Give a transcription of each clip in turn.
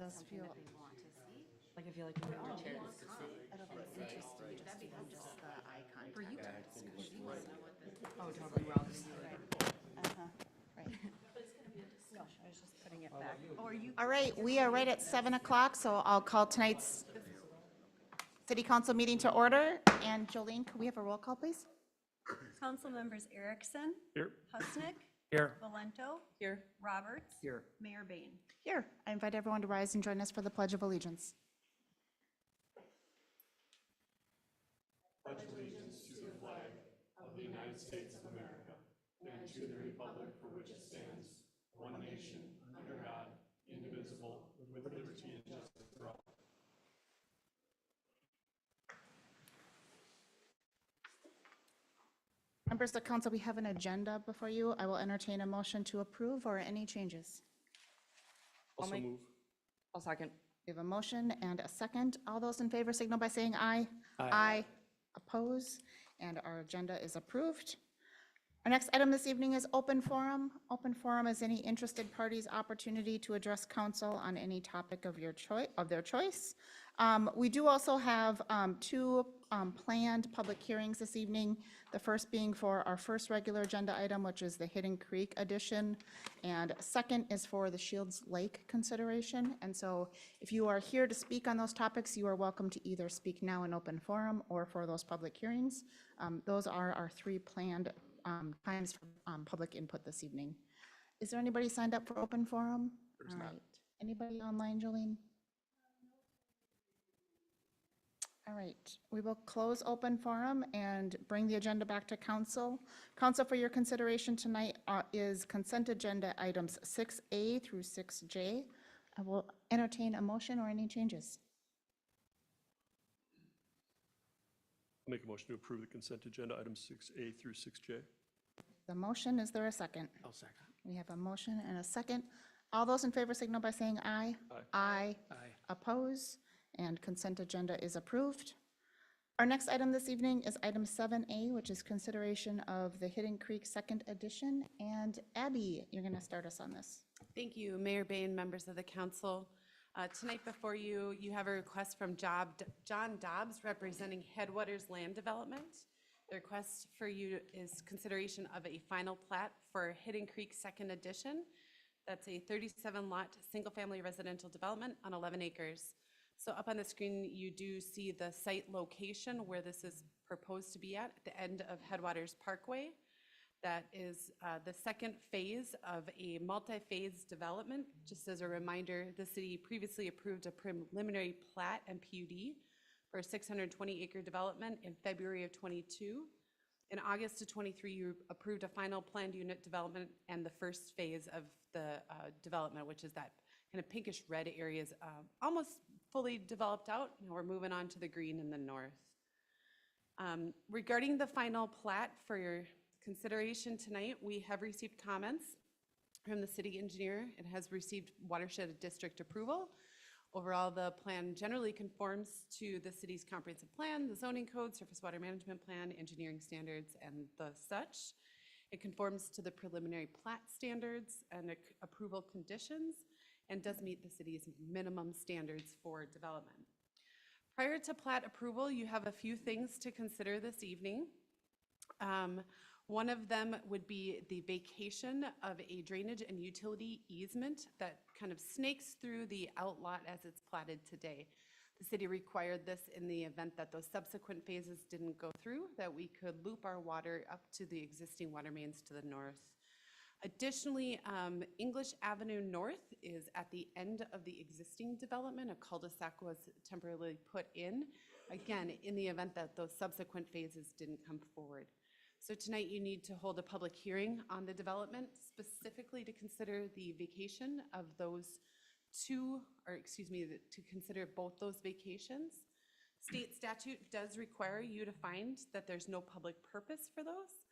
does something feel, that they want to see. Like, I feel like we have more chairs to see. it'll be interesting just even just the eye contact. For you of guys, because you want to know what this is. Oh, totally, we're all gonna do it. Uh-huh, right. No, I was just putting it back. All right, we are right at 7 o'clock, so I'll call tonight's city council meeting to order. And Jolene, could we have a roll call, please? Council members Erickson. Here. Husnick. Here. Valento. Here. Roberts. Here. Mayor Bain. Here, I invite everyone to rise and join us for the Pledge of Allegiance. Members of the council, we have an agenda before you. I will entertain a motion to approve or any changes. Also make- move. I'll second. We have a motion and a second. All those in favor signal by saying aye. Aye. Oppose, and our agenda is approved. Our next item this evening is open forum. Open forum is any interested party's opportunity to address council on any topic of your choice, of their choice. We do also have two planned public hearings this evening. The first being for our first regular agenda item, which is the Hidden Creek edition, and second is for the Shields Lake consideration. And so if you are here to speak on those topics, you are welcome to either speak now in open forum or for those public hearings. Those are our three planned times for public input this evening. Is there anybody signed up for open forum? There's All not. right. Anybody online, Jolene? All right, we will close open forum and bring the agenda back to council. Council, for your consideration tonight is consent agenda items 6A through 6J. I will entertain a motion or any changes. Make a motion to approve the consent agenda items 6A through 6J. The motion, is there a second? I'll second. We have a motion and a second. All those in favor signal by saying aye. Aye. Aye. Aye. Oppose, and consent agenda is approved. Our next item this evening is item 7A, which is consideration of the Hidden Creek Second Edition. And Abby, you're going to start us on this. Thank you, Mayor Bain, members of the council. Tonight before you, you have a request from John Dobbs representing Headwaters Land Development. The request for you is consideration of a final plat for Hidden Creek Second Edition. That's a 37-lot, single-family residential development on 11 acres. So up on the screen, you do see the site location where this is proposed to be at the end of Headwaters Parkway. That is the second phase of a multi-phase development. Just as a reminder, the city previously approved a preliminary plat and PUD for a 620-acre development in February of '22. In August of '23, you approved a final planned unit development and the first phase of the development, which is that kind of pinkish red areas, almost fully developed out. Now we're moving on to the green in the north. Regarding the final plat for your consideration tonight, we have received comments from the city engineer. It has received watershed district approval. Overall, the plan generally conforms to the city's comprehensive plan, the zoning code, surface water management plan, engineering standards, and the such. It conforms to the preliminary plat standards and approval conditions and does meet the city's minimum standards for development. Prior to plat approval, you have a few things to consider this evening. One of them would be the vacation of a drainage and utility easement that kind of snakes through the outlot as it's platted today. The city required this in the event that those subsequent phases didn't go through, that we could loop our water up to the existing water mains to the north. Additionally, English Avenue North is at the end of the existing development. A cul-de-sac was temporarily put in, again, in the event that those subsequent phases didn't come forward. So tonight you need to hold a public hearing on the development, specifically to consider the vacation of those two, or excuse me, to consider both those vacations. State statute does require you to find that there's no public purpose for those.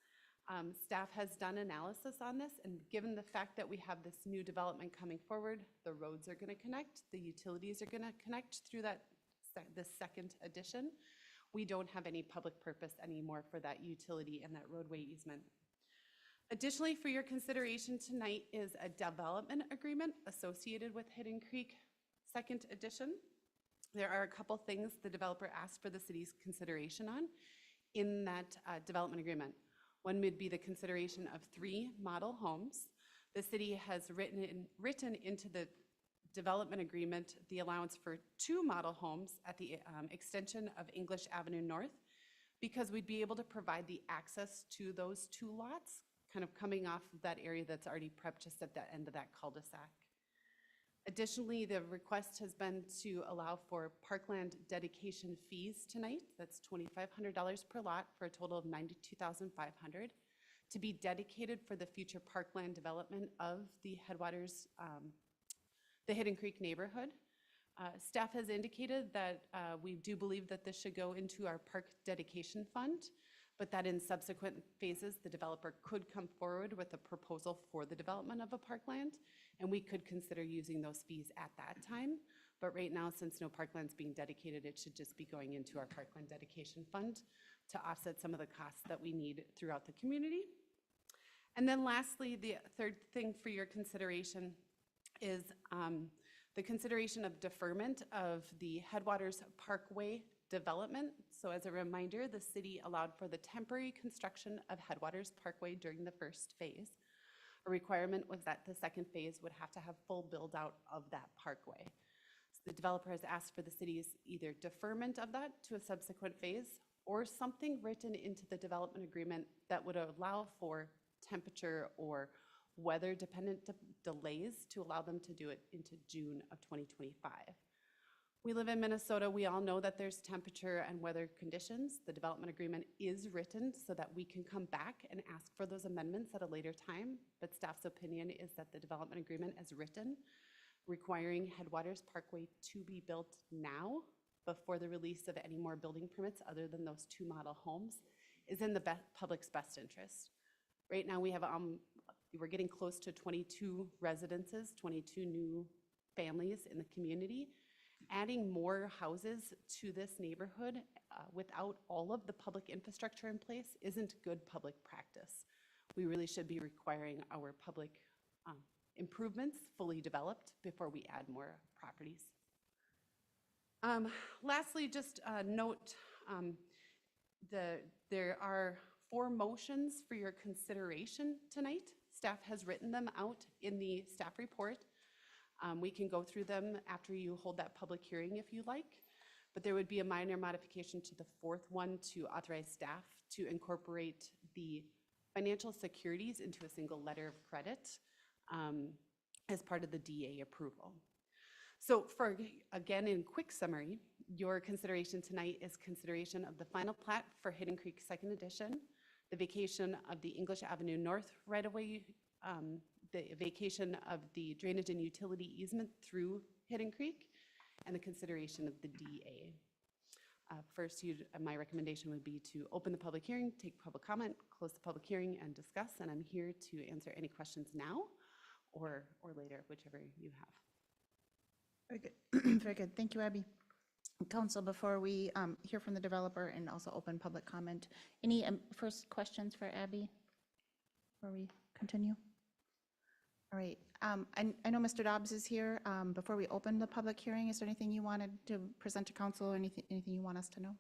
Staff has done analysis on this, and given the fact that we have this new development coming forward, the roads are going to connect, the utilities are going to connect through that this second addition. We don't have any public purpose anymore for that utility and that roadway easement. Additionally, for your consideration tonight is a development agreement associated with Hidden Creek second edition. There are a couple things the developer asked for the city's consideration on in that development agreement. One would be the consideration of 3 model homes. The city has written into the development agreement the allowance for 2 model homes at the extension of English Avenue North, because we'd be able to provide the access to those 2 lots, kind of coming off of that area that's already prepped just at the end of that cul-de-sac. Additionally, the request has been to allow for parkland dedication fees tonight. That's $2,500 per lot for a total of $92,500 to be dedicated for the future parkland development of the Headwaters, the Hidden Creek neighborhood. Staff has indicated that we do believe that this should go into our park dedication fund, but that in subsequent phases, the developer could come forward with a proposal for the development of a parkland, and we could consider using those fees at that time. But right now, since no parkland's being dedicated, it should just be going into our parkland dedication fund to offset some of the costs that we need throughout the community. And then lastly, the third thing for your consideration is the consideration of deferment of the Headwaters Parkway development. So as a reminder, the city allowed for the temporary construction of Headwaters Parkway during the first phase. A requirement was that the second phase would have to have full build out of that parkway. So the developer has asked for the city's either deferment of that to a subsequent phase or something written into the development agreement that would allow for temperature or weather-dependent delays to allow them to do it into June of 2025. We live in Minnesota. We all know that there's temperature and weather conditions. The development agreement is written so that we can come back and ask for those amendments at a later time, but staff's opinion is that the development agreement as written, requiring Headwaters Parkway to be built now before the release of any more building permits other than those 2 model homes, is in the public's best interest. Right now, we have we're getting close to 22 residences, 22 new families in the community. Adding more houses to this neighborhood without all of the public infrastructure in place isn't good public practice. We really should be requiring our public improvements fully developed before we add more properties. Lastly, just note there are 4 motions for your consideration tonight. Staff has written them out in the staff report. We can go through them after you hold that public hearing if you like, but there would be a minor modification to the 4th one to authorize staff to incorporate the financial securities into a single letter of credit as part of the DA approval. So for, again, in quick summary, your consideration tonight is consideration of the final plat for Hidden Creek 2nd Edition, the vacation of the English Avenue North right-of-way, the vacation of the drainage and utility easement through Hidden Creek, and the consideration of the DA. First, my recommendation would be to open the public hearing, take public comment, close the public hearing, and discuss. And I'm here to answer any questions now or later, whichever you have. Very good. Very good. Thank you, Abby. Council, before we hear from the developer and also open public comment, any first questions for Abby before we continue? All right. I know Mr. Dobbs is here. Before we open the public hearing, is there anything you wanted to present to council or anything you want us to know?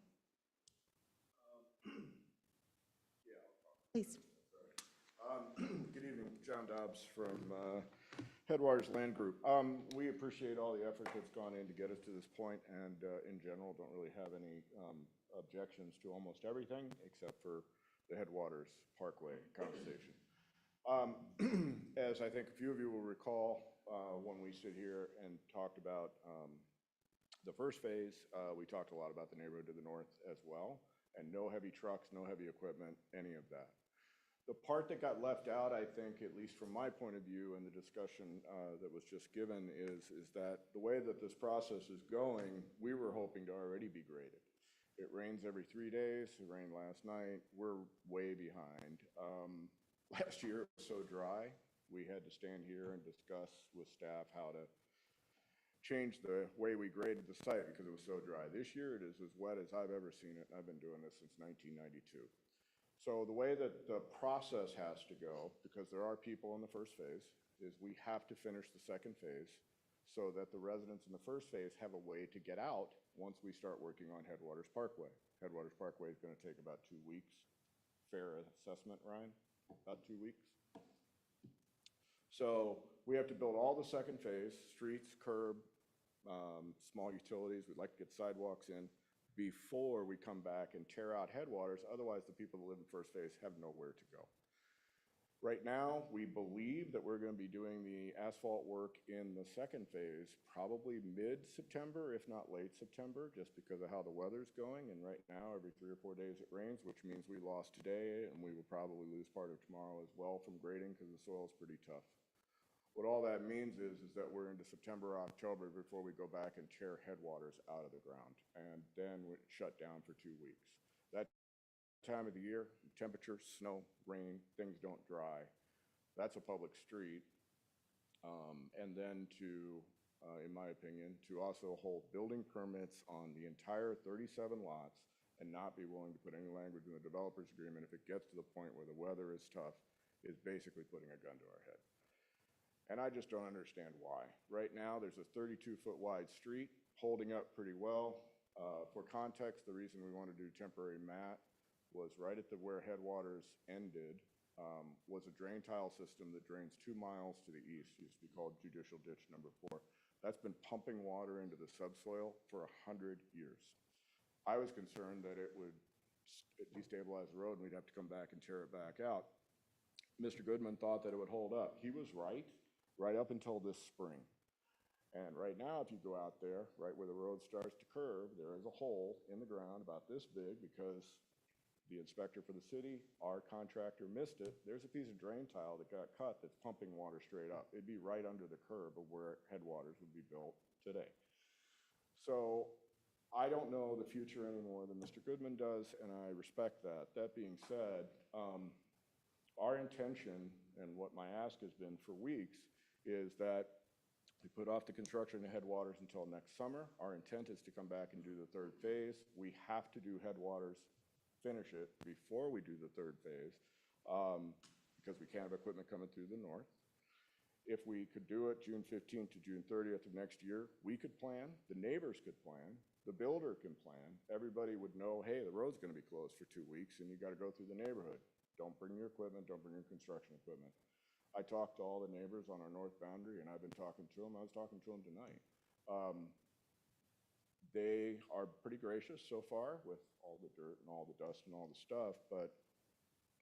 Please. Good evening, John Dobbs from Headwaters Land Group. We appreciate all the effort that's gone in to get us to this point, and in general, don't really have any objections to almost everything except for the Headwaters Parkway conversation. As I think a few of you will recall, when we sit here and talked about the first phase, we talked a lot about the neighborhood to the north as well, and no heavy trucks, no heavy equipment, any of that. The part that got left out, I think, at least from my point of view and the discussion that was just given, is that the way that this process is going, we were hoping to already be graded. It rains every 3 days. It rained last night. We're way behind. Last year it was so dry, we had to stand here and discuss with staff how to change the way we graded the site because it was so dry. This year it is as wet as I've ever seen it. I've been doing this since 1992. So the way that the process has to go, because there are people in the first phase, is we have to finish the second phase. so that the residents in the first phase have a way to get out once we start working on Headwaters Parkway. Headwaters Parkway is going to take about 2 weeks. Fair assessment, Ryan? About 2 weeks? So we have to build all the second phase, streets, curb, small utilities. We'd like to get sidewalks in before we come back and tear out Headwaters. Otherwise, the people that live in first phase have nowhere to go. Right now, we believe that we're going to be doing the asphalt work in the second phase probably mid-September, if not late September, just because of how the weather's going. And right now, every 3 or 4 days it rains, which means we lost today, and we will probably lose part of tomorrow as well from grading because the soil's pretty tough. What all that means is that we're into September, October before we go back and tear Headwaters out of the ground, and then we shut down for 2 weeks. That time of the year, temperature, snow, rain, things don't dry. That's a public street. And then to, in my opinion, to also hold building permits on the entire 37 lots and not be willing to put any language in the developer's agreement if it gets to the point where the weather is tough is basically putting a gun to our head. And I just don't understand why. Right now, there's a 32-foot wide street holding up pretty well. For context, the reason we want to do temporary mat was right at where Headwaters ended was a drain tile system that drains 2 miles to the east. It used to be called Judicial Ditch Number 4. That's been pumping water into the subsoil for 100 years. I was concerned that it would destabilize the road and we'd have to come back and tear it back out. Mr. Goodman thought that it would hold up. He was right up until this spring. And right now, if you go out there, right where the road starts to curve, there is a hole in the ground about this big because the inspector for the city, our contractor missed it. There's a piece of drain tile that got cut that's pumping water straight up. It'd be right under the curb of where Headwaters would be built today. So I don't know the future any more than Mr. Goodman does, and I respect that. That being said, our intention and what my ask has been for weeks is that we put off the construction of Headwaters until next summer. Our intent is to come back and do the 3rd phase. We have to do Headwaters, finish it before we do the 3rd phase because we can't have equipment coming through the north. If we could do it June 15th to June 30th of next year, we could plan, the neighbors could plan, the builder can plan. Everybody would know, hey, the road's going to be closed for 2 weeks and you got to go through the neighborhood. Don't bring your equipment, don't bring your construction equipment. I talked to all the neighbors on our north boundary, and I've been talking to them. I was talking to them tonight. They are pretty gracious so far with all the dirt and all the dust and all the stuff, but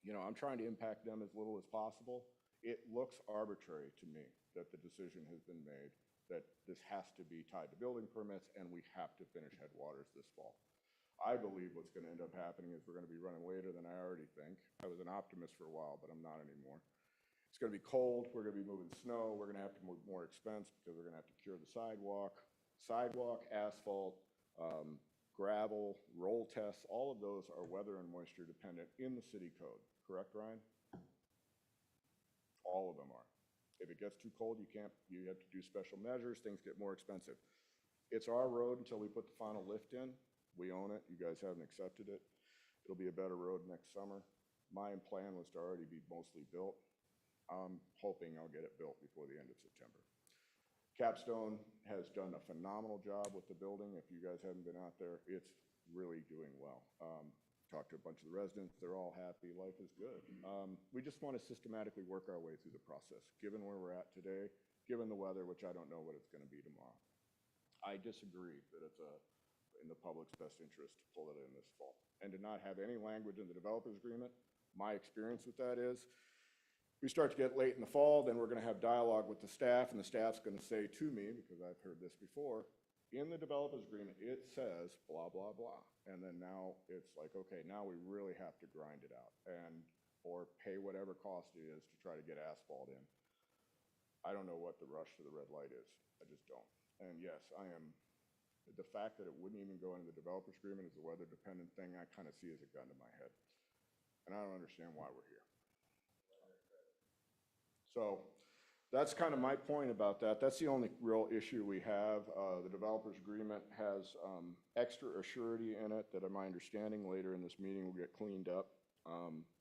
you know, I'm trying to impact them as little as possible. It looks arbitrary to me that the decision has been made that this has to be tied to building permits and we have to finish Headwaters this fall. I believe what's going to end up happening is we're going to be running later than I already think. I was an optimist for a while, but I'm not anymore. It's going to be cold, we're going to be moving snow, we're going to have to move more expense because we're going to have to cure the sidewalk, asphalt, gravel, roll tests, all of those are weather and moisture dependent in the city code. Correct, Ryan? All of them are. If it gets too cold, you have to do special measures, things get more expensive. It's our road until we put the final lift in. We own it, you guys haven't accepted it. It'll be a better road next summer. My plan was to already be mostly built. I'm hoping I'll get it built before the end of September. Capstone has done a phenomenal job with the building. If you guys haven't been out there, it's really doing well. Talked to a bunch of the residents, they're all happy, life is good. We just want to systematically work our way through the process, given where we're at today, given the weather, which I don't know what it's going to be tomorrow. I disagree that it's in the public's best interest to pull it in this fall. And to not have any language in the developer's agreement, my experience with that is, we start to get late in the fall, then we're going to have dialogue with the staff, and the staff's going to say to me, because I've heard this before, in the developer's agreement, it says blah, blah, blah. And then now it's like, okay, now we really have to grind it out or pay whatever cost it is to try to get asphalt in. I don't know what the rush to the red light is. I just don't. And yes, the fact that it wouldn't even go into the developer's agreement is a weather dependent thing, I kind of see as a gun to my head. And I don't understand why we're here. So that's kind of my point about that. That's the only real issue we have. The developer's agreement has extra assurity in it that, in my understanding, later in this meeting will get cleaned up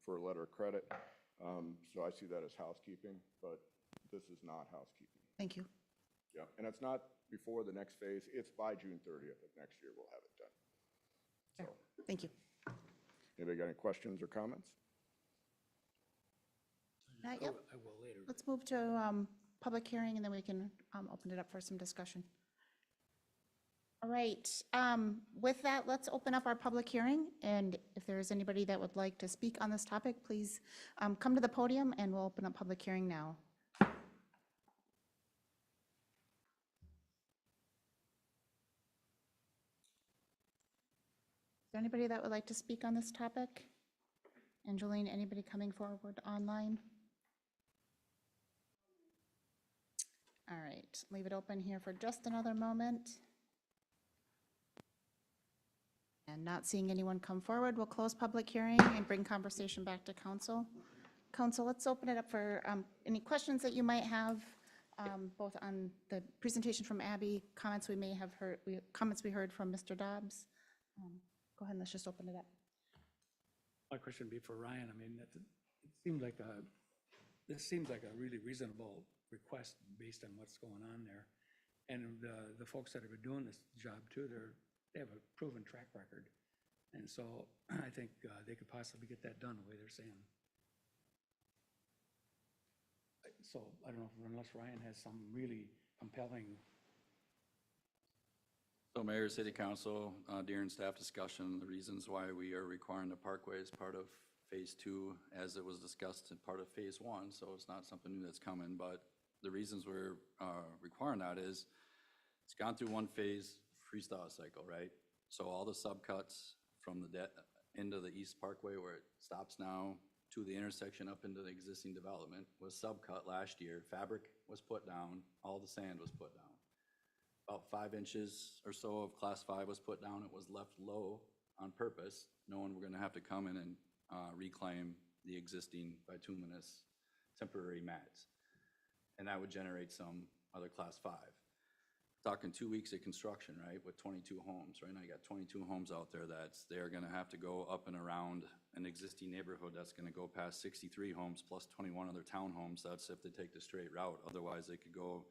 for a letter of credit. So I see that as housekeeping, but this is not housekeeping. Thank you. Yeah, and it's not before the next phase, it's by June 30th of next year we'll have it done. So, Thank you. anybody got any questions or comments? Not yet. I will later. Let's move to public hearing, and then we can open it up for some discussion. All right, with that, let's open up our public hearing, and if there is anybody that would like to speak on this topic, please come to the podium, and we'll open up public hearing now. Is there anybody that would like to speak on this topic? Angeline, anybody coming forward online? All right, leave it open here for just another moment. And not seeing anyone come forward, we'll close public hearing and bring conversation back to council. Council, let's open it up for any questions that you might have, both on the presentation from Abby, comments we may have heard, comments we heard from Mr. Dobbs. Go ahead and let's just open it up. My question would be for Ryan. I mean, it seems like this seems like a really reasonable request based on what's going on there. And the folks that have been doing this job too, they have a proven track record. And so I think they could possibly get that done the way they're saying. So I don't know, unless Ryan has some really compelling. So Mayor, City Council, during staff discussion, the reasons why we are requiring the parkway as part of Phase 2, as it was discussed in part of Phase 1, so it's not something new that's coming, but the reasons we're requiring that is it's gone through one phase freestyle cycle, right? So all the subcuts from the end of the East Parkway where it stops now to the intersection up into the existing development was subcut last year. Fabric was put down, all the sand was put down. About 5 inches or so of Class 5 was put down. It was left low on purpose, knowing we're gonna have to come in and reclaim the existing bituminous temporary mats. And that would generate some other Class 5. Talking 2 weeks of construction, right, with 22 homes. Right now you got 22 homes out there they're gonna have to go up and around an existing neighborhood that's gonna go past 63 homes plus 21 other townhomes. That's if they take the straight route. Otherwise, they could go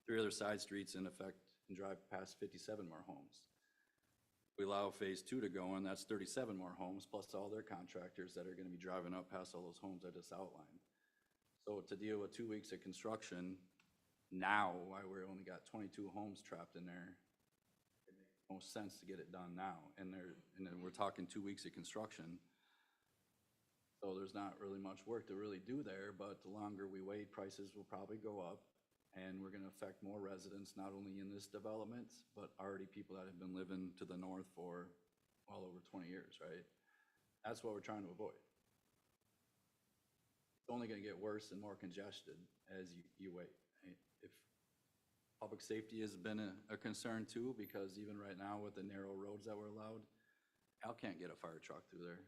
3 other side streets in effect and drive past 57 more homes. We allow Phase 2 to go in, that's 37 more homes, plus all their contractors that are gonna be driving up past all those homes I just outlined. So to deal with 2 weeks of construction, now, why we only got 22 homes trapped in there, it makes most sense to get it done now. And then we're talking 2 weeks of construction. So there's not really much work to really do there, but the longer we wait, prices will probably go up. And we're gonna affect more residents, not only in this development, but already people that have been living to the north for well over 20 years, right? That's what we're trying to avoid. It's only gonna get worse and more congested as you wait. If public safety has been a concern too, because even right now with the narrow roads that were allowed, Al can't get a fire truck through there.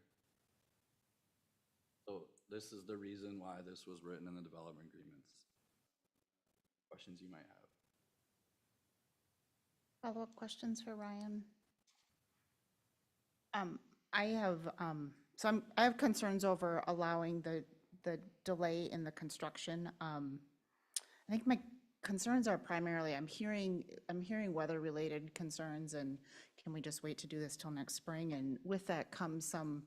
So this is the reason why this was written in the development agreements. Questions you might have. Follow-up questions for Ryan? I have, I have concerns over allowing the delay in the construction. I think my concerns are primarily, I'm hearing weather-related concerns, and can we just wait to do this till next spring? And with that comes some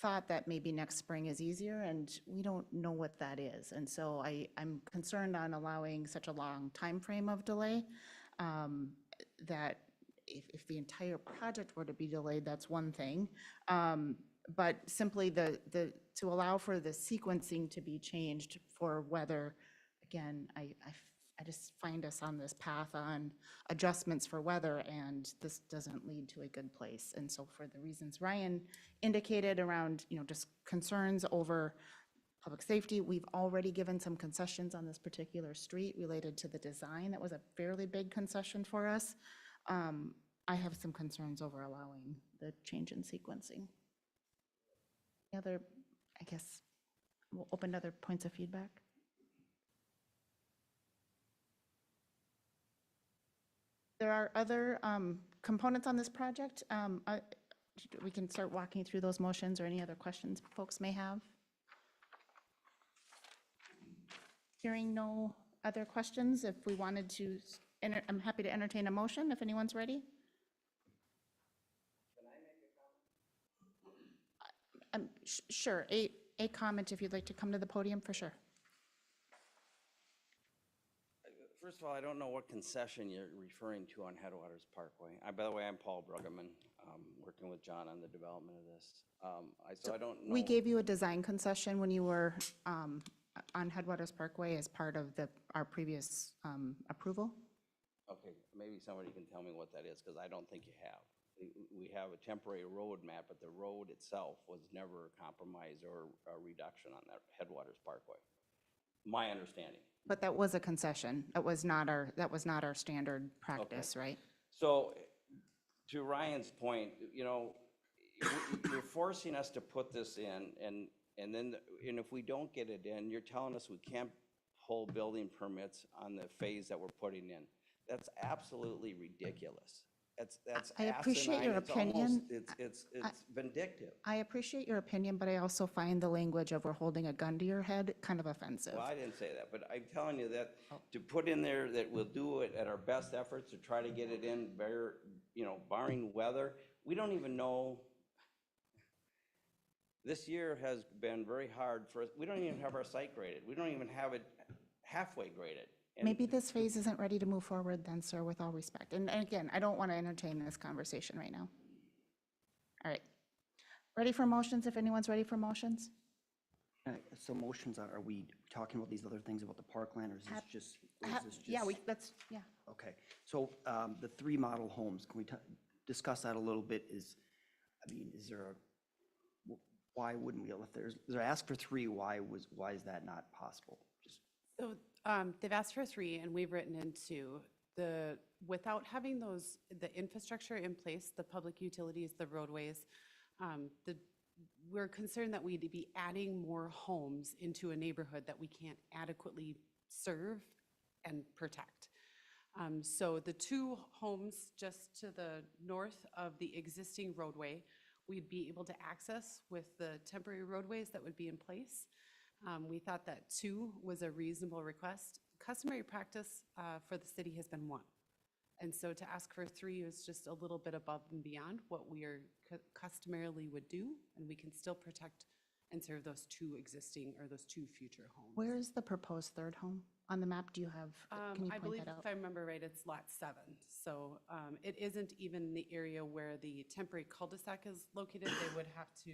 thought that maybe next spring is easier, and we don't know what that is. And so I'm concerned on allowing such a long time frame of delay, that if the entire project were to be delayed, that's one thing. But simply to allow for the sequencing to be changed for weather, again, I just find us on this path on adjustments for weather, and this doesn't lead to a good place. And so for the reasons Ryan indicated around, just concerns over public safety, we've already given some concessions on this particular street related to the design. That was a fairly big concession for us. I have some concerns over allowing the change in sequencing. The other, I guess, we'll open to other points of feedback. There are other components on this project. We can start walking through those motions or any other questions folks may have. Hearing no other questions? If we wanted to, I'm happy to entertain a motion if anyone's ready. Sure, a comment if you'd like to come to the podium, for sure. First of all, I don't know what concession you're referring to on Headwaters Parkway. By the way, I'm Paul Bruggeman, working with John on the development of this. So I don't know. We gave you a design concession when you were on Headwaters Parkway as part of our previous approval. Okay, maybe somebody can tell me what that is, because I don't think you have. We have a temporary road map, but the road itself was never a compromise or a reduction on that Headwaters Parkway. My understanding. But that was a concession. That was not our standard practice, right? So to Ryan's point, you know, you're forcing us to put this in, and then if we don't get it in, you're telling us we can't hold building permits on the phase that we're putting in. That's absolutely ridiculous. That's I appreciate your asinine. opinion. It's vindictive. I appreciate your opinion, but I also find the language of we're holding a gun to your head kind of offensive. Well, I didn't say that, but I'm telling you that to put in there that we'll do it at our best efforts to try to get it in, barring weather, we don't even know. This year has been very hard for us. We don't even have our site graded. We don't even have it halfway graded. And Maybe this phase isn't ready to move forward then, sir, with all respect. And again, I don't want to entertain this conversation right now. All right. Ready for motions, if anyone's ready for motions? So motions, are we talking about these other things about the parkland, or is this just? Yeah, yeah. Okay, so the 3 model homes, can we discuss that a little bit? Is there why wouldn't we, if they're asked for 3, why is that not possible? So they've asked for 3, and we've written into without having the infrastructure in place, the public utilities, the roadways, we're concerned that we'd be adding more homes into a neighborhood that we can't adequately serve and protect. So the 2 homes just to the north of the existing roadway, we'd be able to access with the temporary roadways that would be in place. We thought that 2 was a reasonable request. Customary practice for the city has been 1. And so to ask for 3 is just a little bit above and beyond what we are customarily would do, and we can still protect and serve those 2 existing or those 2 future homes. Where is the proposed 3rd home on the map? Do you have, can you I point believe, that out? if I remember right, it's lot 7. So it isn't even the area where the temporary cul-de-sac is located. They would have to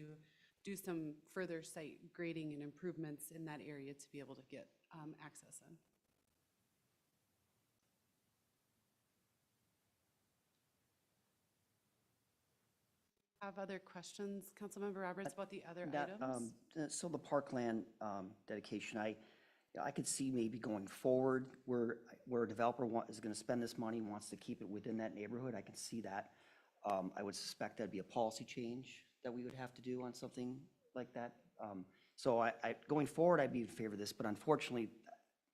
do some further site grading and improvements in that area to be able to get access in. Have other questions, Councilmember Roberts, about the other items? So the parkland dedication, I could see maybe going forward where a developer is going to spend this money, wants to keep it within that neighborhood. I can see that. I would suspect that'd be a policy change that we would have to do on something like that. So going forward, I'd be in favor of this, but unfortunately,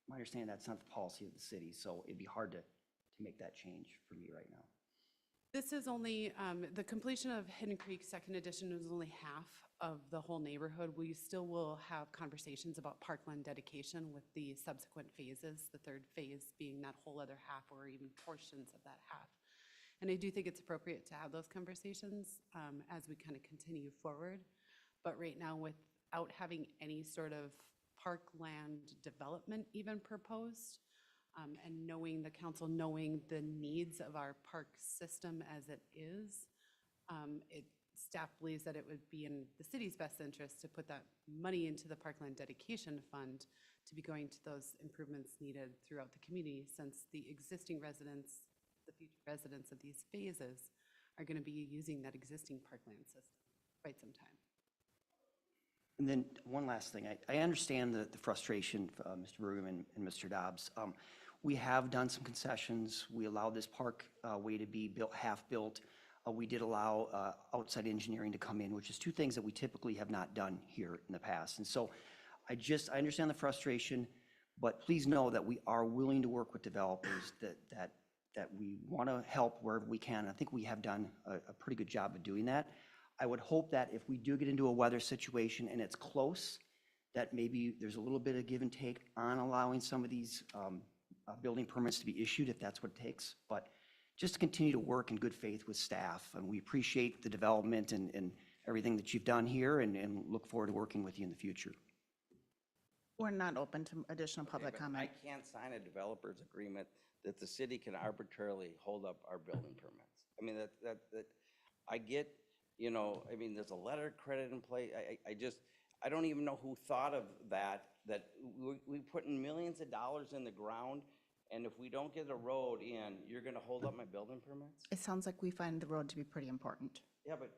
my understanding that's not the policy of the city, so it'd be hard to make that change for me right now. This is only, the completion of Hidden Creek Second Edition is only half of the whole neighborhood. We still will have conversations about parkland dedication with the subsequent phases, the 3rd phase being that whole other half or even portions of that half. And I do think it's appropriate to have those conversations as we kind of continue forward. But right now, without having any sort of parkland development even proposed, and knowing the council, knowing the needs of our park system as it is, staff believes that it would be in the city's best interest to put that money into the Parkland Dedication Fund to be going to those improvements needed throughout the community, since the existing residents, the future residents of these phases are going to be using that existing parkland system for quite some time. And then one last thing, I understand the frustration, Mr. Bruggeman and Mr. Dobbs. We have done some concessions. We allowed this parkway to be built, half-built. We did allow outside engineering to come in, which is 2 things that we typically have not done here in the past. And so I understand the frustration, but please know that we are willing to work with developers, that we want to help wherever we can. I think we have done a pretty good job of doing that. I would hope that if we do get into a weather situation and it's close, that maybe there's a little bit of give and take on allowing some of these building permits to be issued if that's what it takes. But just to continue to work in good faith with staff, and we appreciate the development and everything that you've done here and look forward to working with you in the future. We're not open to additional Okay, public but comment. I can't sign a developer's agreement that the city can arbitrarily hold up our building permits. I mean, I get, you know, I mean, there's a letter of credit in place. I don't even know who thought of that we put in millions of dollars in the ground, and if we don't get a road in, you're gonna hold up my building permits? It sounds like we find the road to be pretty important. Yeah, but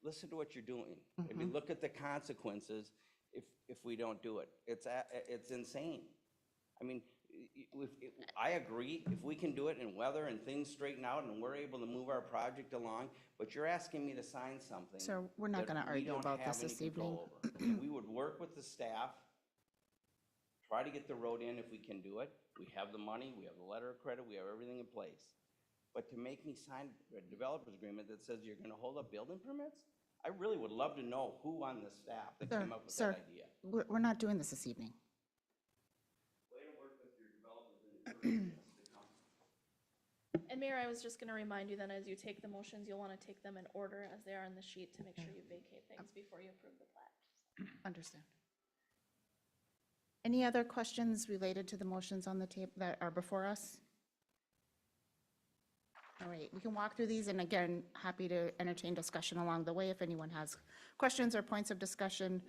listen to what you're doing. I mean, look at the consequences if we don't do it. It's insane. I mean, I agree, if we can do it in weather and things straighten out and we're able to move our project along, but you're asking me to sign something. Sir, we're not that gonna we argue don't about have this any this control over. And we would work with the staff, try to get the road in if we can do it. We have the money, we have the letter of credit, we have everything in place. But to make me sign a developer's agreement that says you're gonna hold up building permits? I really would love to know who on the staff that came up with Sir, that idea. we're not doing this evening. Way to work with your developers and the council. And Mayor, I was just gonna remind you then, as you take the motions, you'll wanna take them in order as they are on the sheet to make sure you vacate things before you approve the plat. Understand. Any other questions related to the motions on the table that are before us? All right, we can walk through these, and again, happy to entertain discussion along the way if anyone has questions or points of discussion.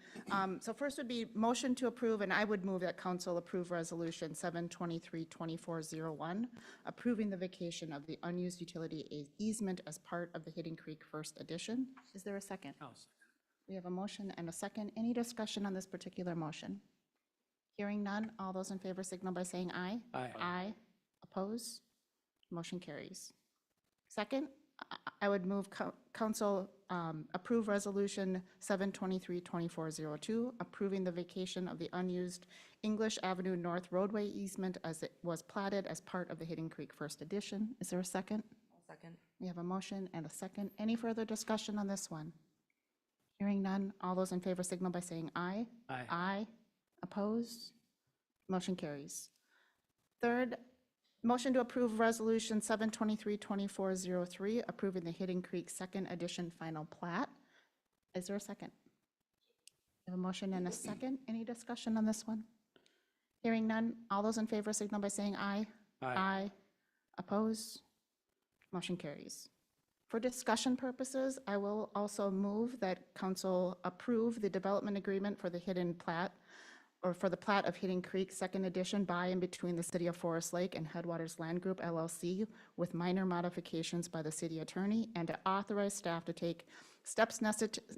So first would be motion to approve, and I would move that council approve resolution 723-2401, approving the vacation of the unused utility easement as part of the Hidden Creek First Edition. Is there a second? I'll second. We have a motion and a second. Any discussion on this particular motion? Hearing none, all those in favor signal by saying aye. Aye. Aye. Oppose? Motion carries. Second, I would move council approve resolution 723-2402, approving the vacation of the unused English Avenue North roadway easement as it was platted as part of the Hidden Creek First Edition. Is there a second? I'll second. We have a motion and a second. Any further discussion on this one? Hearing none, all those in favor signal by saying aye. Aye. Aye. Opposed? Motion carries. Third, motion to approve Resolution 723-2403, approving the Hidden Creek Second Edition Final Plat. Is there a second? We have a motion and a second. Any discussion on this one? Hearing none, all those in favor signal by saying aye. Aye. Opposed? Motion carries. For discussion purposes, I will also move that council approve the development agreement for the Hidden Plat, or for the plat of Hidden Creek Second Edition by and between the City of Forest Lake and Headwaters Land Group LLC with minor modifications by the city attorney, and to authorize staff to take steps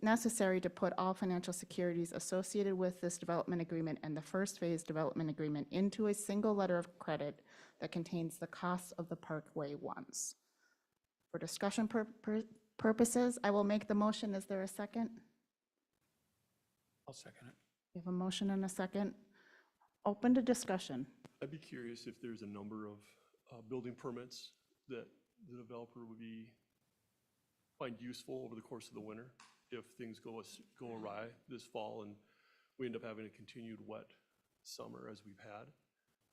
necessary to put all financial securities associated with this development agreement and the first phase development agreement into a single letter of credit that contains the costs of the Parkway ones. For discussion purposes, I will make the motion. Is there a second? I'll second it. We have a motion and a second. Open to discussion. I'd be curious if there's a number of building permits that the developer would find useful over the course of the winter if things go awry this fall and we end up having a continued wet summer as we've had.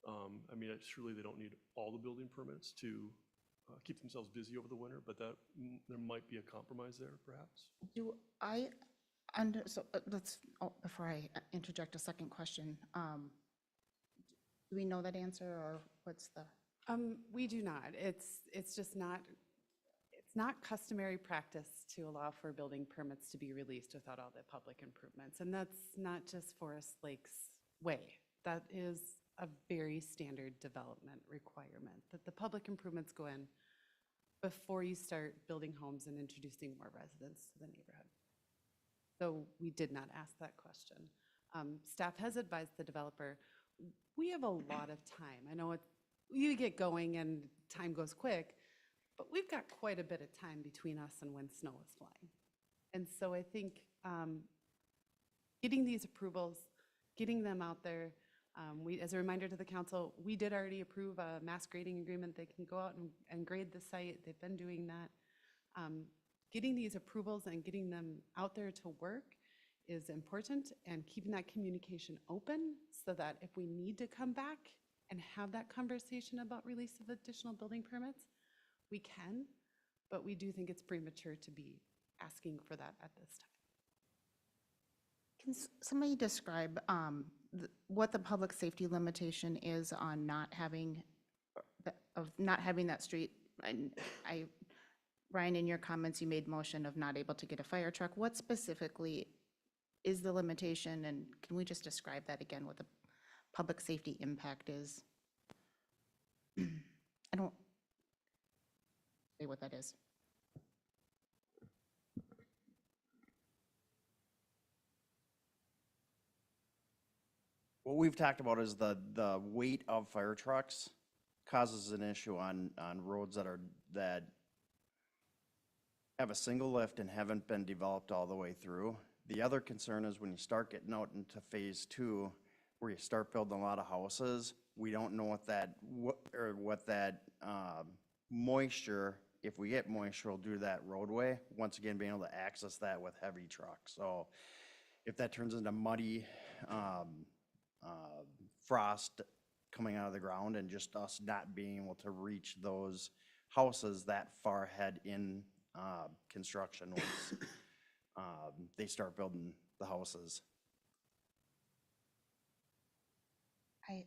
I mean, surely they don't need all the building permits to keep themselves busy over the winter, but there might be a compromise there, perhaps. Before I interject a second question, do we know that answer, or what's the? We do not. It's just not, it's not customary practice to allow for building permits to be released without all the public improvements. And that's not just Forest Lake's way. That is a very standard development requirement, that the public improvements go in before you start building homes and introducing more residents to the neighborhood. So we did not ask that question. Staff has advised the developer, we have a lot of time. I know you get going and time goes quick, but we've got quite a bit of time between us and when snow is flying. And so I think getting these approvals, getting them out there, as a reminder to the council, we did already approve a mass grading agreement. They can go out and grade the site. They've been doing that. Getting these approvals and getting them out there to work is important, and keeping that communication open so that if we need to come back and have that conversation about release of additional building permits, we can, but we do think it's premature to be asking for that at this time. Can somebody describe what the public safety limitation is on not having, that street? And Ryan, in your comments, you made motion of not able to get a fire truck. What specifically is the limitation, and can we just describe that again, what the public safety impact is? I don't say what that is. What we've talked about is the weight of fire trucks causes an issue on roads that have a single lift and haven't been developed all the way through. The other concern is when you start getting out into phase 2, where you start building a lot of houses, we don't know what that moisture, if we get moisture, will do to that roadway. Once again, being able to access that with heavy trucks. So if that turns into muddy, frost coming out of the ground and just us not being able to reach those houses that far ahead in construction once they start building the houses. I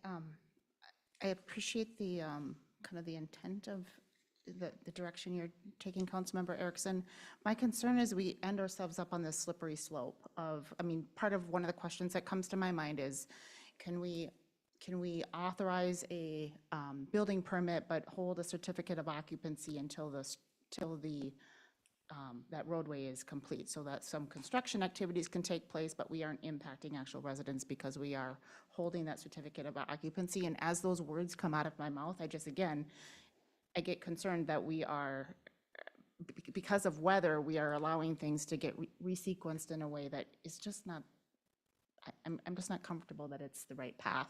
appreciate the kind of the intent of the direction you're taking, Councilmember Erickson. My concern is we end ourselves up on this slippery slope of, I mean, part of one of the questions that comes to my mind is, can we authorize a building permit but hold a certificate of occupancy until that roadway is complete, so that some construction activities can take place, but we aren't impacting actual residents because we are holding that certificate of occupancy. And as those words come out of my mouth, I get concerned that we are, because of weather, we are allowing things to get resequenced in a way that is just not, I'm just not comfortable that it's the right path.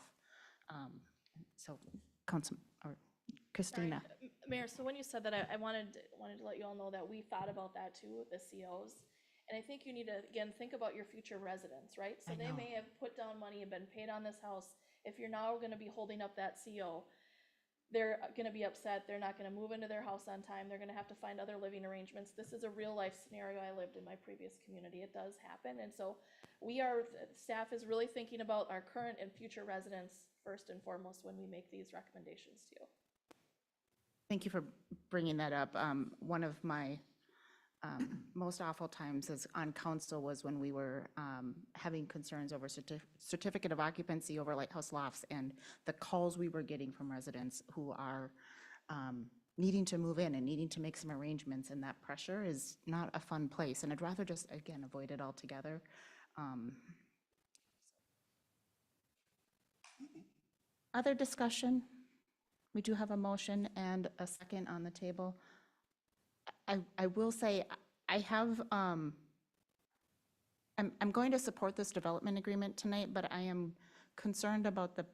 So, Christina. Sorry, Mayor, so when you said that, I wanted to let you all know that we thought about that too with the COs. And I think you need to, again, think about your future residents, right? So they may have put down money and been paid on this house. If you're now gonna be holding up that CO, they're gonna be upset. They're not gonna move into their house on time. They're gonna have to find other living arrangements. This is a real life scenario I lived in my previous community. It does happen. And so staff is really thinking about our current and future residents first and foremost when we make these recommendations to you. Thank you for bringing that up. One of my most awful times as on council was when we were having concerns over certificate of occupancy over Lighthouse Lofts, and the calls we were getting from residents who are needing to move in and needing to make some arrangements, and that pressure is not a fun place, and I'd rather just, again, avoid it altogether. Other discussion? We do have a motion and a second on the table. I will say, I'm going to support this development agreement tonight, but I am concerned about the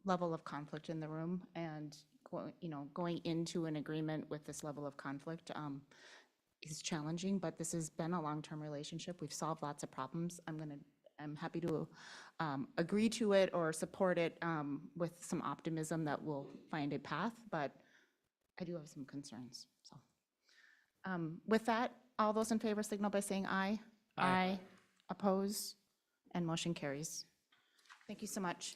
level of conflict in the room, and going into an agreement with this level of conflict is challenging, but this has been a long-term relationship. We've solved lots of problems. I'm happy to agree to it or support it with some optimism that we'll find a path, but I do have some concerns. So, with that, all those in favor signal by saying aye. Aye. Oppose, and motion carries. Thank you so much.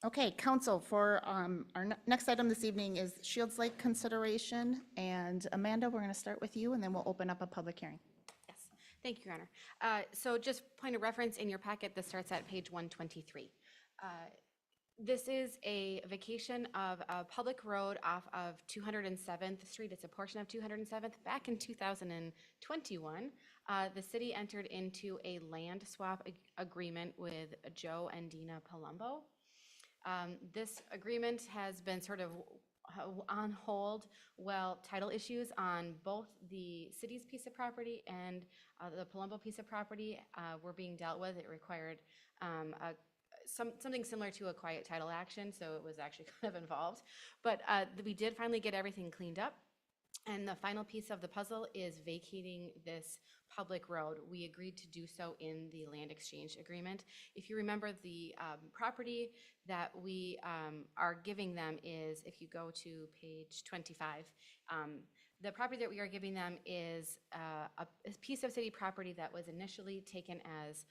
Okay, council, for our next item this evening is Shields Lake consideration. And Amanda, we're going to start with you, and then we'll open up a public hearing. Yes, thank you, Your Honor. So just point of reference in your packet, this starts at page 123. This is a vacation of a public road off of 207th Street. It's a portion of 207th. Back in 2021, the city entered into a land swap agreement with Joe and Dina Palumbo. This agreement has been sort of on hold while title issues on both the city's piece of property and the Palumbo piece of property were being dealt with. It required something similar to a quiet title action, so it was actually kind of involved. But we did finally get everything cleaned up. And the final piece of the puzzle is vacating this public road. We agreed to do so in the land exchange agreement. If you remember, the property that we are giving them is, if you go to page 25, the property that we are giving them is a piece of city property that was initially taken as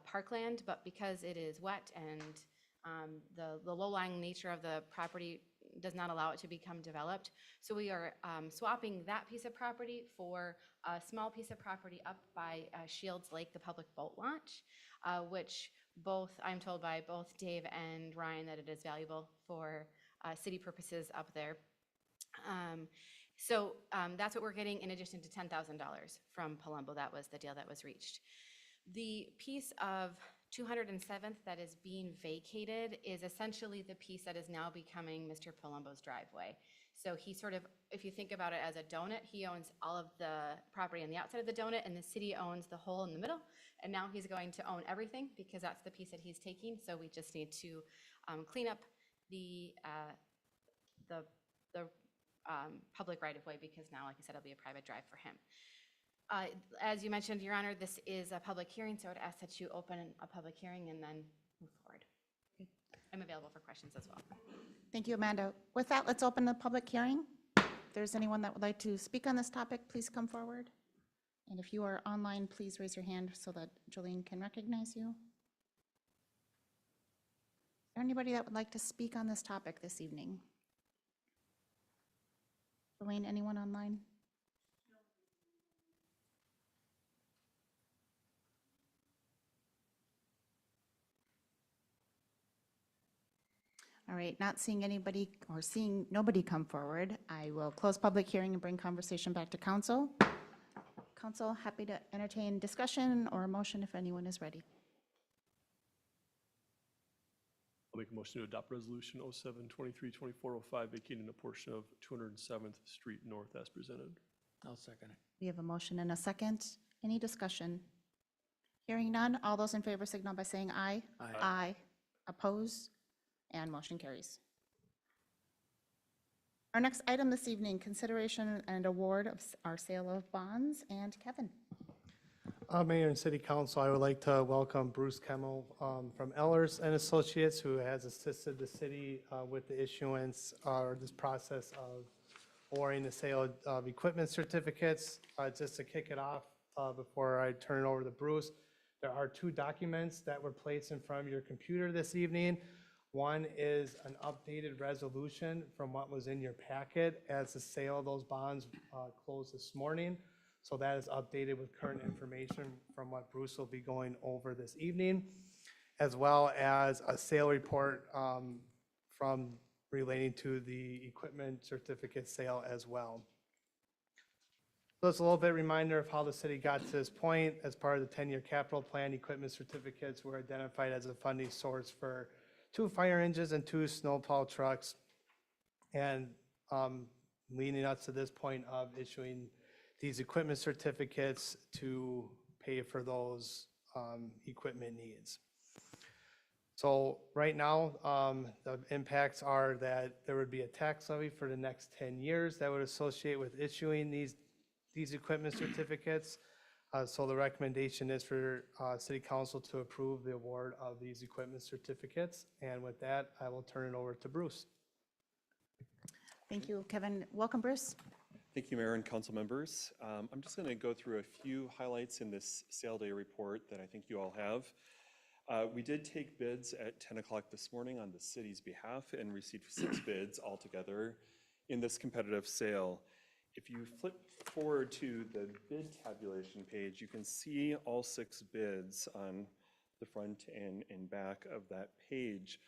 parkland, but because it is wet and the low-lying nature of the property does not allow it to become developed. So we are swapping that piece of property for a small piece of property up by Shields Lake, the public boat launch, which both, I'm told by both Dave and Ryan that it is valuable for city purposes up there. So that's what we're getting in addition to $10,000 from Palumbo. That was the deal that was reached. The piece of 207th that is being vacated is essentially the piece that is now becoming Mr. Palumbo's driveway. So he sort of, if you think about it as a donut, he owns all of the property on the outside of the donut, and the city owns the hole in the middle. And now he's going to own everything because that's the piece that he's taking. So we just need to clean up the public right-of-way because now, like I said, it'll be a private drive for him. As you mentioned, Your Honor, this is a public hearing, so I would ask that you open a public hearing and then move forward. I'm available for questions as well. Thank you, Amanda. With that, let's open the public hearing. If there's anyone that would like to speak on this topic, please come forward. And if you are online, please raise your hand so that Jolene can recognize you. Is there anybody that would like to speak on this topic this evening? Jolene, anyone online? All right, not seeing anybody or seeing nobody come forward, I will close public hearing and bring conversation back to council. Council, happy to entertain discussion or a motion if anyone is ready. I'll make a motion to adopt resolution 07-23-2405, vacating a portion of 207th Street North as presented. I'll second it. We have a motion and a second. Any discussion? Hearing none, all those in favor signal by saying aye. Aye. Aye. Oppose? And motion carries. Our next item this evening, consideration and award of our sale of bonds. And Kevin. Mayor and City Council, I would like to welcome Bruce Kemmel from Ellers and Associates, who has assisted the city with the issuance or this process of awarding the sale of equipment certificates. Just to kick it off, before I turn it over to Bruce, there are two documents that were placed in front of your computer this evening. One is an updated resolution from what was in your packet as the sale of those bonds closed this morning. So that is updated with current information from what Bruce will be going over this evening, as well as a sale report from relating to the equipment certificate sale as well. So it's a little bit reminder of how the city got to this point. As part of the 10-year capital plan, equipment certificates were identified as a funding source for 2 fire engines and 2 snowplow trucks, and leading us to this point of issuing these equipment certificates to pay for those equipment needs. So right now, the impacts are that there would be a tax levy for the next 10 years that would associate with issuing these equipment certificates. So the recommendation is for City Council to approve the award of these equipment certificates. And with that, I will turn it over to Bruce. Thank you, Kevin. Welcome, Bruce. Thank you, Mayor and council members. I'm just going to go through a few highlights in this sale day report that I think you all have. We did take bids at 10 o'clock this morning on the city's behalf and received 6 bids altogether in this competitive sale. If you flip forward to the bid tabulation page, you can see all 6 bids on the front and back of that page.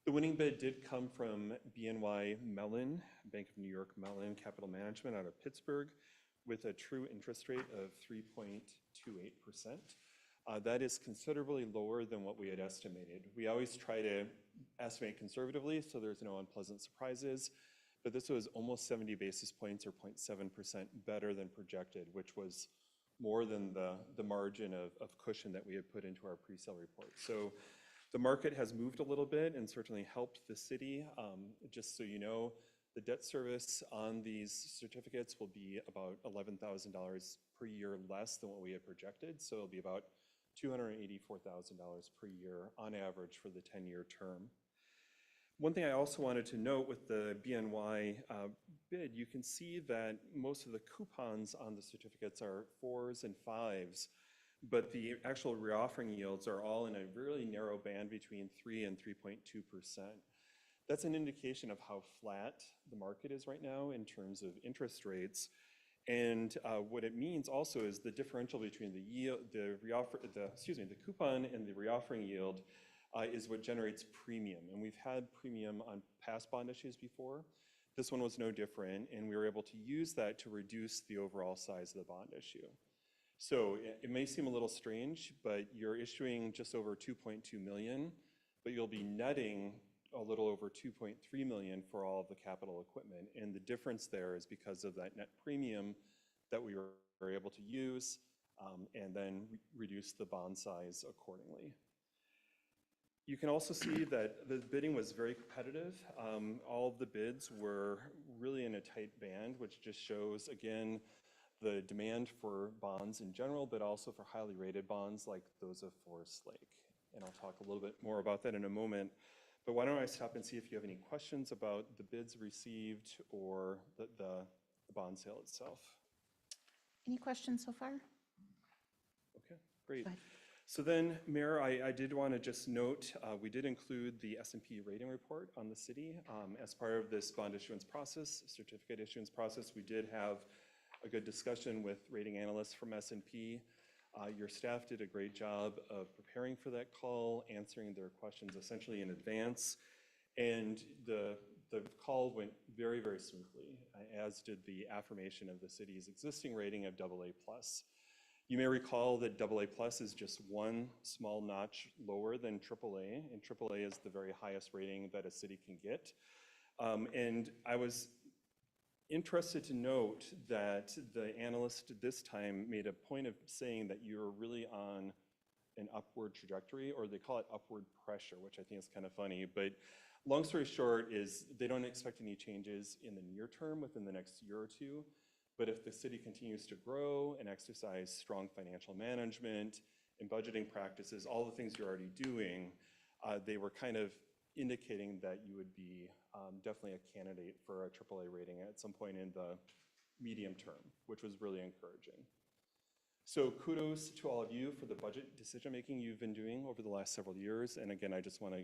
The winning bid did come from BNY Mellon, Bank of New York Mellon Capital Management out of Pittsburgh, with a true interest rate of 3.28%. That is considerably lower than what we had estimated. We always try to estimate conservatively so there's no unpleasant surprises, but this was almost 70 basis points or 0.7% better than projected, which was more than the margin of cushion that we had put into our pre-sale report. So the market has moved a little bit and certainly helped the city. Just so you know, The debt service on these certificates will be about $11,000 per year less than what we had projected, so it'll be about $284,000 per year on average for the 10-year term. One thing I also wanted to note with the BNY bid, you can see that most of the coupons on the certificates are 4s and 5s, but the actual reoffering yields are all in a really narrow band between 3 and 3.2%. That's an indication of how flat the market is right now in terms of interest rates. And what it means also is the differential between the yield, the coupon and the reoffering yield is what generates premium. And we've had premium on past bond issues before. This one was no different, and we were able to use that to reduce the overall size of the bond issue. So it may seem a little strange, but you're issuing just over 2.2 million, but you'll be netting a little over 2.3 million for all of the capital equipment. And the difference there is because of that net premium that we were able to use and then reduce the bond size accordingly. You can also see that the bidding was very competitive. All of the bids were really in a tight band, which just shows, again, the demand for bonds in general, but also for highly rated bonds like those of Forest Lake. And I'll talk a little bit more about that in a moment. But why don't I stop and see if you have any questions about the bids received or the bond sale itself? Any questions so far? Okay, great. Go ahead. So then, Mayor, I did want to just note, we did include the S&P rating report on the city. As part of this bond issuance process, certificate issuance process, we did have a good discussion with rating analysts from S&P. Your staff did a great job of preparing for that call, answering their questions essentially in advance. And the call went very, very smoothly, as did the affirmation of the city's existing rating of AA+. You may recall that AA+ is just one small notch lower than AAA, and AAA is the very highest rating that a city can get. And I was interested to note that the analyst this time made a point of saying that you're really on an upward trajectory, or they call it upward pressure, which I think is kind of funny. But long story short is they don't expect any changes in the near term within the next year or two. But if the city continues to grow and exercise strong financial management and budgeting practices, all the things you're already doing, they were kind of indicating that you would be definitely a candidate for a AAA rating at some point in the medium term, which was really encouraging. So kudos to all of you for the budget decision-making you've been doing over the last several years. And again, I just want to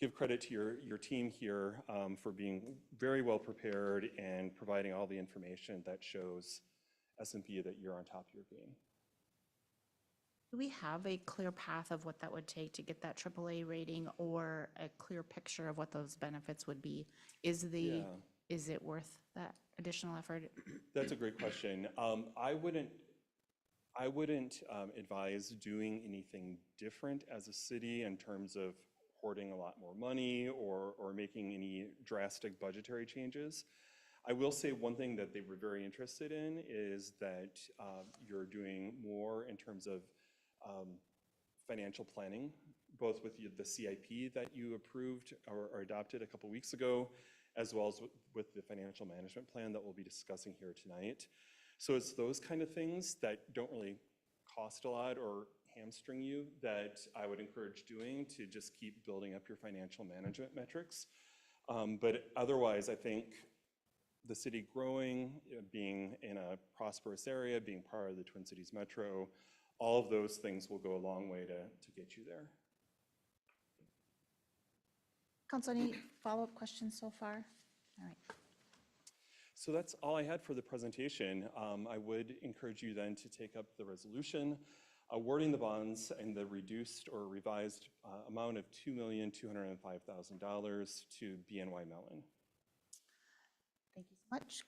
give credit to your team here for being very well prepared and providing all the information that shows S&P that you're on top of your game. Do we have a clear path of what that would take to get that AAA rating, or a clear picture of what those benefits would be? Is it worth that additional effort? That's a great question. I wouldn't advise doing anything different as a city in terms of hoarding a lot more money or making any drastic budgetary changes. I will say one thing that they were very interested in is that you're doing more in terms of financial planning, both with the CIP that you approved or adopted a couple weeks ago, as well as with the financial management plan that we'll be discussing here tonight. So it's those kind of things that don't really cost a lot or hamstring you that I would encourage doing to just keep building up your financial management metrics. But otherwise, I think the city growing, being in a prosperous area, being part of the Twin Cities Metro, all of those things will go a long way to get you there. Council, any follow-up questions so far? All right. So that's all I had for the presentation. I would encourage you then to take up the resolution awarding the bonds in the reduced or revised amount of $2,205,000 to BNY Mellon. Thank you so much.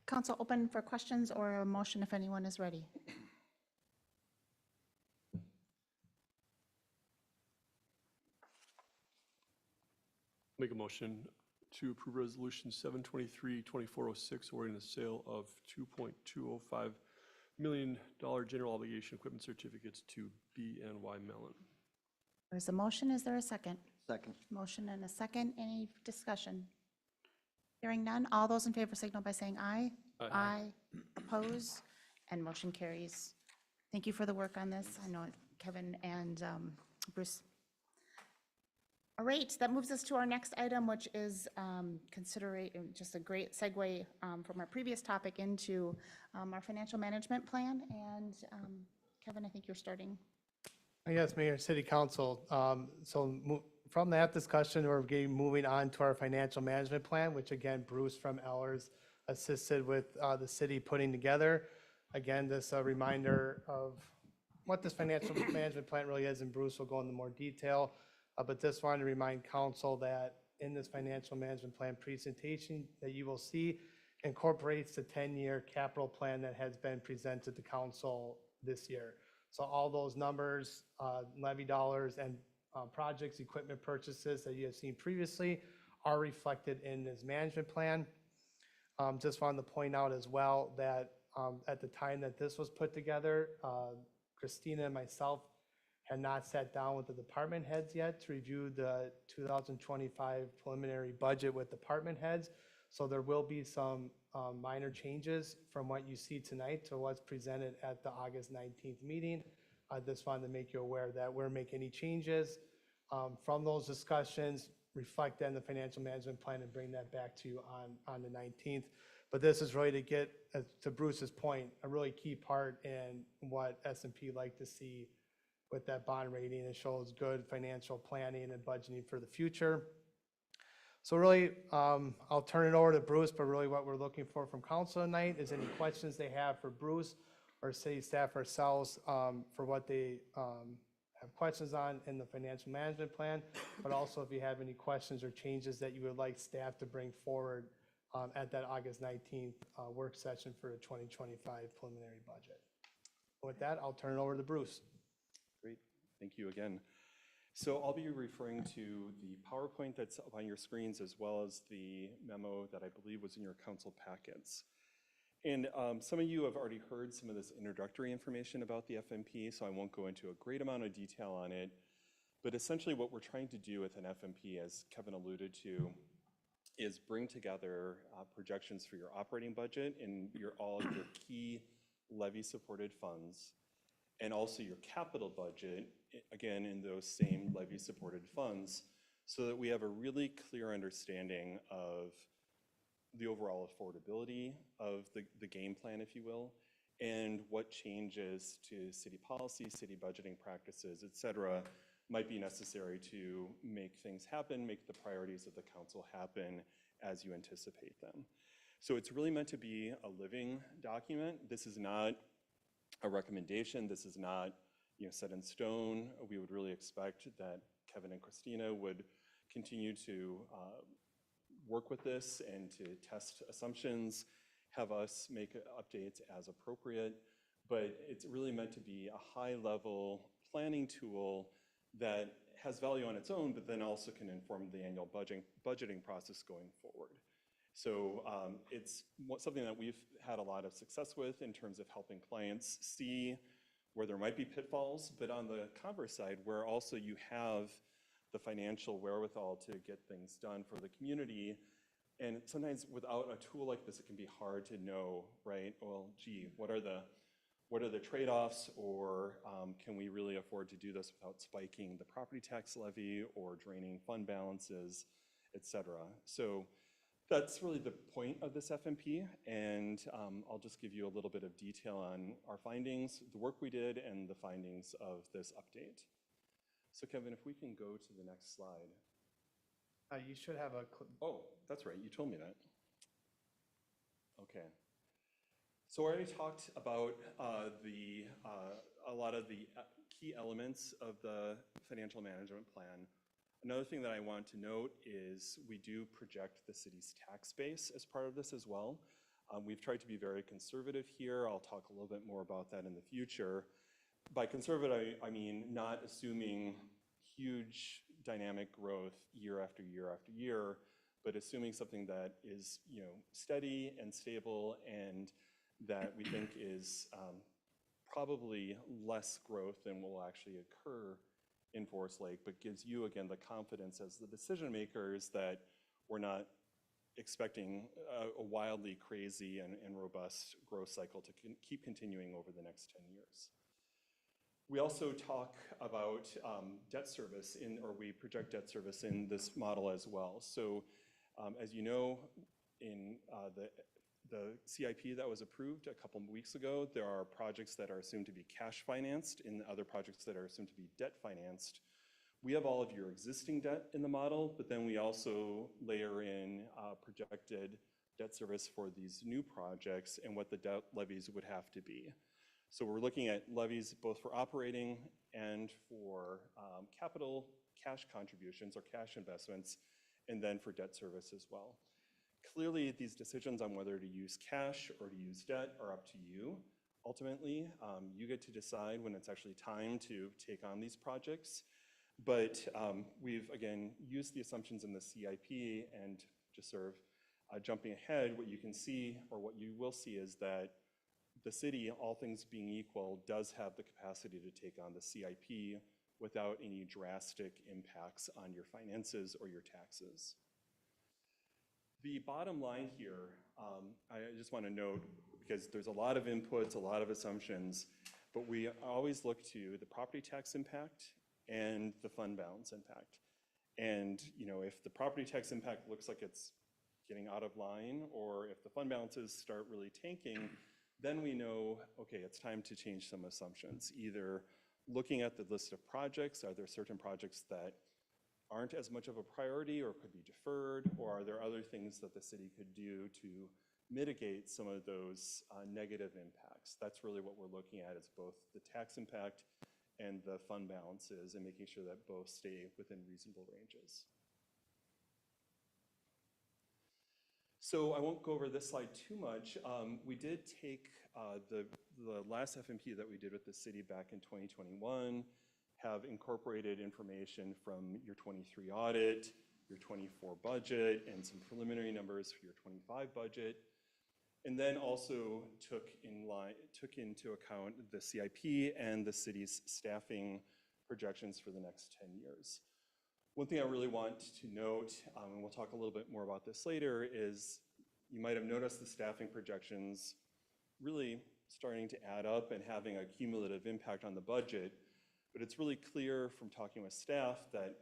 Council open for questions or a motion if anyone is ready. Make a motion to approve resolution 723-2406, awarding the sale of $2.205 million general obligation equipment certificates to BNY Mellon. There's a motion. Is there a second? Second. Motion and a second. Any discussion? Hearing none, all those in favor signal by saying aye. Aye. Oppose, and motion carries. Thank you for the work on this. I know Kevin and Bruce. All right, that moves us to our next item, which is just a great segue from our previous topic into our financial management plan. And Kevin, I think you're starting. Yes, Mayor and City Council. From that discussion, we're moving on to our financial management plan, which again, Bruce from Ellers assisted with the city putting together. Again, this reminder of what this financial management plan really is, and Bruce will go into more detail. But just wanted to remind council that in this financial management plan presentation that you will see incorporates the 10-year capital plan that has been presented to council this year. So all those numbers, levy dollars, and projects, equipment purchases that you have seen previously are reflected in this management plan. Just wanted to point out as well that at the time that this was put together, Christina and myself had not sat down with the department heads yet to review the 2025 preliminary budget with department heads. So there will be some minor changes from what you see tonight to what's presented at the August 19th meeting. I just wanted to make you aware that we're making any changes from those discussions, reflect that in the financial management plan and bring that back to you on the 19th. But this is really to get, to Bruce's point, a really key part in what S&P like to see with that bond rating. It shows good financial planning and budgeting for the future. So really, I'll turn it over to Bruce, but really what we're looking for from council tonight is any questions they have for Bruce or city staff ourselves for what they have questions on in the financial management plan, but also if you have any questions or changes that you would like staff to bring forward at that August 19th work session for the 2025 preliminary budget. With that, I'll turn it over to Bruce. Great, thank you again. So I'll be referring to the PowerPoint that's up on your screens as well as the memo that I believe was in your council packets. And some of you have already heard some of this introductory information about the FMP, so I won't go into a great amount of detail on it. But essentially what we're trying to do with an FMP, as Kevin alluded to, is bring together projections for your operating budget and all of your key levy-supported funds, and also your capital budget, again, in those same levy-supported funds, so that we have a really clear understanding of the overall affordability of the game plan, if you will, and what changes to city policy, city budgeting practices, et cetera, might be necessary to make things happen, make the priorities of the council happen as you anticipate them. So it's really meant to be a living document. This is not a recommendation. This is not, set in stone. We would really expect that Kevin and Christina would continue to work with this and to test assumptions, have us make updates as appropriate, but it's really meant to be a high-level planning tool that has value on its own, but then also can inform the annual budgeting process going forward. So it's something that we've had a lot of success with in terms of helping clients see where there might be pitfalls, but on the converse side, where also you have the financial wherewithal to get things done for the community. And sometimes without a tool like this, it can be hard to know, right? Well, gee, what are the trade-offs, or can we really afford to do this without spiking the property tax levy or draining fund balances, et cetera? So that's really the point of this FMP, and I'll just give you a little bit of detail on our findings, the work we did, and the findings of this update. So Kevin, if we can go to the next slide. You should have a... Oh, that's right, you told me that. Okay. So I already talked about a lot of the key elements of the financial management plan. Another thing that I want to note is we do project the city's tax base as part of this as well. We've tried to be very conservative here. I'll talk a little bit more about that in the future. By conservative, I mean not assuming huge dynamic growth year after year after year, but assuming something that is steady and stable and that we think is probably less growth than will actually occur in Forest Lake, but gives you, again, the confidence as the decision makers that we're not expecting a wildly crazy and robust growth cycle to keep continuing over the next 10 years. We also talk about debt service or we project debt service in this model as well. So as you know, in the CIP that was approved a couple weeks ago, there are projects that are assumed to be cash financed and other projects that are assumed to be debt financed. We have all of your existing debt in the model, but then we also layer in projected debt service for these new projects and what the debt levies would have to be. So we're looking at levies both for operating and for capital cash contributions or cash investments, and then for debt service as well. Clearly, these decisions on whether to use cash or to use debt are up to you. Ultimately, you get to decide when it's actually time to take on these projects. But we've, again, used the assumptions in the CIP, and just sort of jumping ahead, what you can see, or what you will see, is that the city, all things being equal, does have the capacity to take on the CIP without any drastic impacts on your finances or your taxes. The bottom line here, I just want to note, because there's a lot of inputs, a lot of assumptions, but we always look to the property tax impact and the fund balance impact. And if the property tax impact looks like it's getting out of line, or if the fund balances start really tanking, then we know, okay, it's time to change some assumptions. Either looking at the list of projects, are there certain projects that aren't as much of a priority or could be deferred, or are there other things that the city could do to mitigate some of those negative impacts? That's really what we're looking at, is both the tax impact and the fund balances, and making sure that both stay within reasonable ranges. So I won't go over this slide too much. We did take the last FMP that we did with the city back in 2021, have incorporated information from your 23 audit, your 24 budget, and some preliminary numbers for your 25 budget. And then also took into account the CIP and the city's staffing projections for the next 10 years. One thing I really want to note, and we'll talk a little bit more about this later, is you might have noticed the staffing projections really starting to add up and having a cumulative impact on the budget. But it's really clear from talking with staff that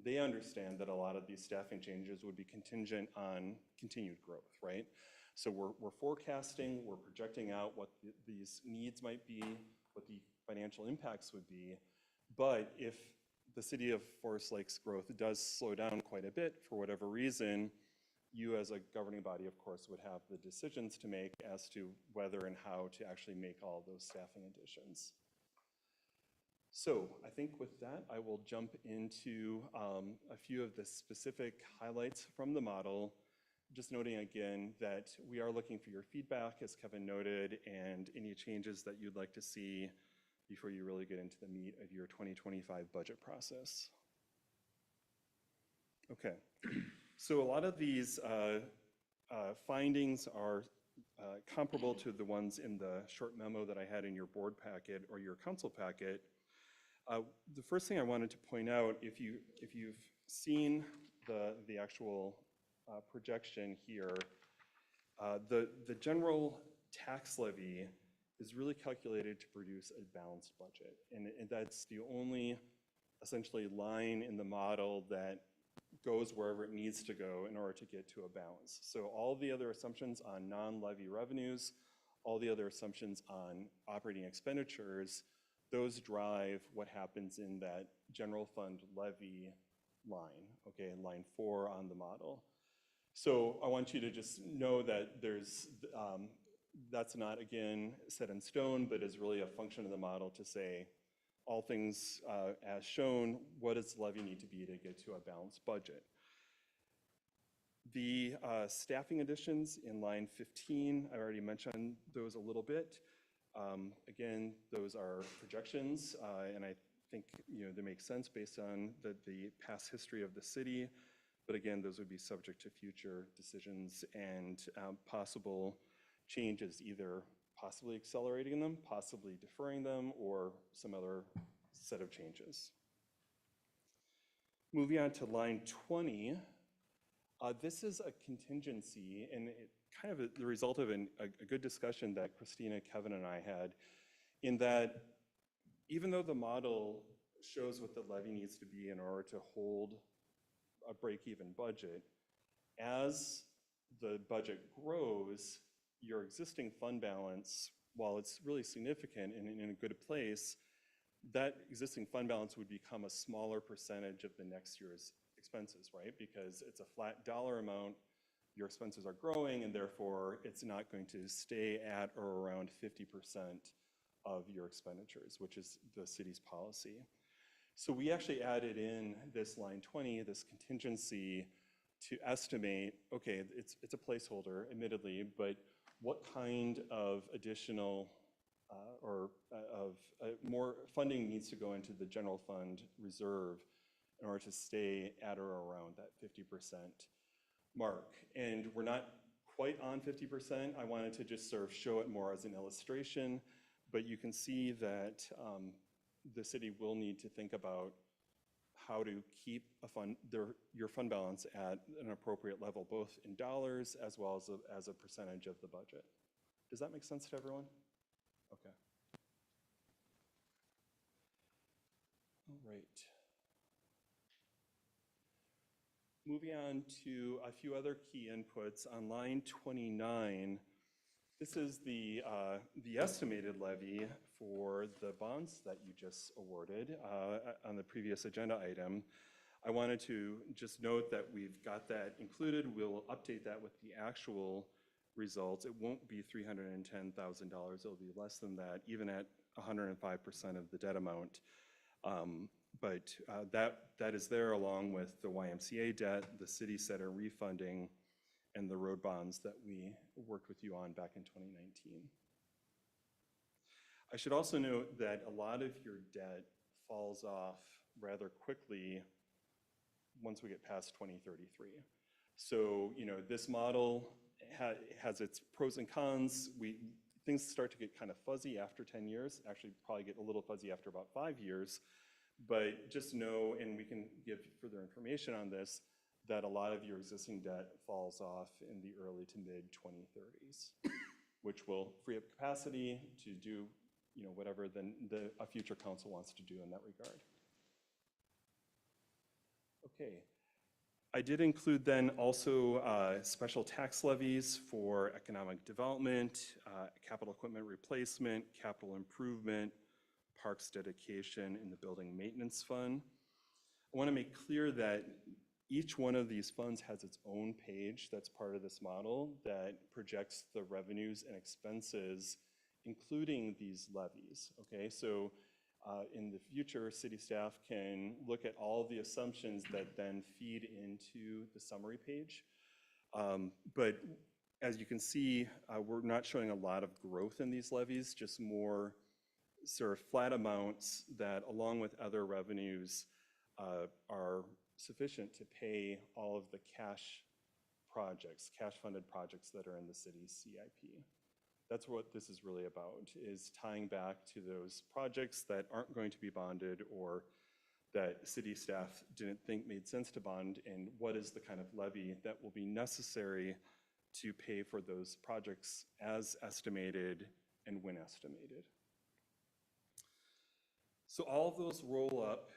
they understand that a lot of these staffing changes would be contingent on continued growth, right? So we're forecasting, we're projecting out what these needs might be, what the financial impacts would be. But if the city of Forest Lakes growth does slow down quite a bit for whatever reason, you as a governing body, of course, would have the decisions to make as to whether and how to actually make all those staffing additions. So I think with that, I will jump into a few of the specific highlights from the model, just noting again that we are looking for your feedback, as Kevin noted, and any changes that you'd like to see before you really get into the meat of your 2025 budget process. Okay, so a lot of these findings are comparable to the ones in the short memo that I had in your board packet or your council packet. The first thing I wanted to point out, if you've seen the actual projection here, the general tax levy is really calculated to produce a balanced budget. And that's the only essentially line in the model that goes wherever it needs to go in order to get to a balance. So all the other assumptions on non-levy revenues, all the other assumptions on operating expenditures, those drive what happens in that general fund levy line, okay, line 4 on the model. So I want you to just know that that's not, again, set in stone, but is really a function of the model to say, all things as shown, what does the levy need to be to get to a balanced budget? The staffing additions in line 15, I already mentioned those a little bit. Again, those are projections, and I think they make sense based on the past history of the city. But again, those would be subject to future decisions and possible changes, either possibly accelerating them, possibly deferring them, or some other set of changes. Moving on to line 20, This is a contingency, and it kind of the result of a good discussion that Christina, Kevin, and I had, in that even though the model shows what the levy needs to be in order to hold a break-even budget, as the budget grows, your existing fund balance, while it's really significant and in a good place, that existing fund balance would become a smaller percentage of the next year's expenses, right? Because it's a flat dollar amount, your expenses are growing, and therefore it's not going to stay at or around 50% of your expenditures, which is the city's policy. So we actually added in this line 20, this contingency, to estimate, okay, it's a placeholder, admittedly, but what kind of additional more funding needs to go into the general fund reserve in order to stay at or around that 50% mark. And we're not quite on 50%. I wanted to just sort of show it more as an illustration, but you can see that the city will need to think about how to keep your fund balance at an appropriate level, both in dollars as well as a percentage of the budget. Does that make sense to everyone? Okay. All right. Moving on to a few other key inputs on line 29. This is the estimated levy for the bonds that you just awarded on the previous agenda item. I wanted to just note that we've got that included. We'll update that with the actual results. It won't be $310,000. It'll be less than that, even at 105% of the debt amount. But that is there along with the YMCA debt, the city center refunding, and the road bonds that we worked with you on back in 2019. I should also note that a lot of your debt falls off rather quickly once we get past 2033. So, this model has its pros and cons. Things start to get kind of fuzzy after 10 years, actually probably get a little fuzzy after about 5 years. But just know, and we can give further information on this, that a lot of your existing debt falls off in the early to mid 2030s, which will free up capacity to do whatever a future council wants to do in that regard. Okay. I did include then also special tax levies for economic development, capital equipment replacement, capital improvement, parks dedication, and the building maintenance fund. I want to make clear that each one of these funds has its own page that's part of this model that projects the revenues and expenses, including these levies, okay? So in the future, city staff can look at all the assumptions that then feed into the summary page. But as you can see, we're not showing a lot of growth in these levies, just more sort of flat amounts that, along with other revenues, are sufficient to pay all of the cash funded projects that are in the city's CIP. That's what this is really about, is tying back to those projects that aren't going to be bonded or that city staff didn't think made sense to bond, and what is the kind of levy that will be necessary to pay for those projects as estimated and when estimated. So all of those roll up,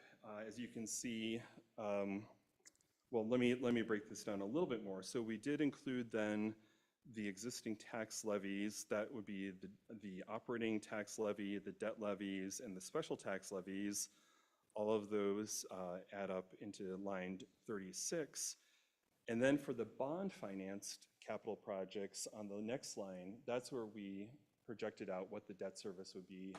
as you can see. Well, let me break this down a little bit more. So we did include then the existing tax levies. That would be the operating tax levy, the debt levies, and the special tax levies. All of those add up into line 36. And then for the bond financed capital projects on the next line, that's where we projected out what the debt service would be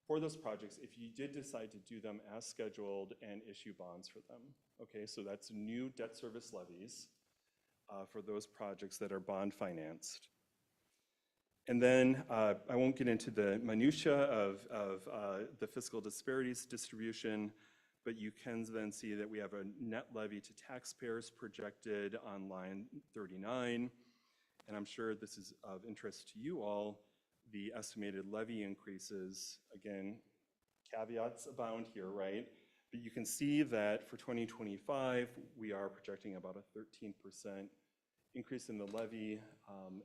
for those projects if you did decide to do them as scheduled and issue bonds for them. Okay, so that's new debt service levies for those projects that are bond financed. And then I won't get into the minutia of the fiscal disparities distribution, but you can then see that we have a net levy to taxpayers projected on line 39. And I'm sure this is of interest to you all. The estimated levy increases, again, caveats abound here, right? But you can see that for 2025, we are projecting about a 13% increase in the levy,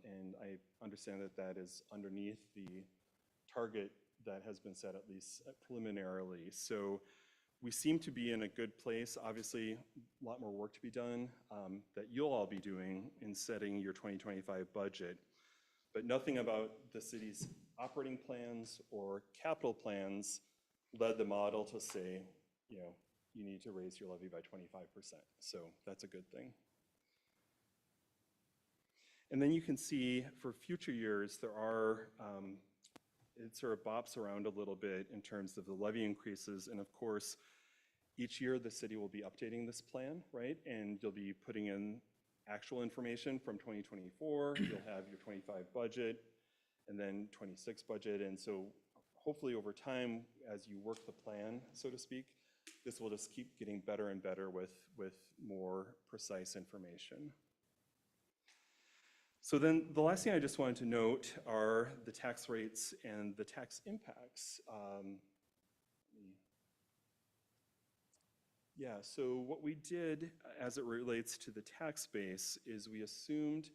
and I understand that that is underneath the target that has been set, at least preliminarily. So we seem to be in a good place. Obviously, a lot more work to be done that you'll all be doing in setting your 2025 budget, but nothing about the city's operating plans or capital plans led the model to say, you need to raise your levy by 25%. So that's a good thing. And then you can see for future years, there are, it sort of bops around a little bit in terms of the levy increases. And of course, each year the city will be updating this plan, right? And you'll be putting in actual information from 2024. You'll have your 25 budget and then 26 budget. And so hopefully over time, as you work the plan, so to speak, this will just keep getting better and better with more precise information. So then the last thing I just wanted to note are the tax rates and the tax impacts. Yeah, so what we did as it relates to the tax base is we assumed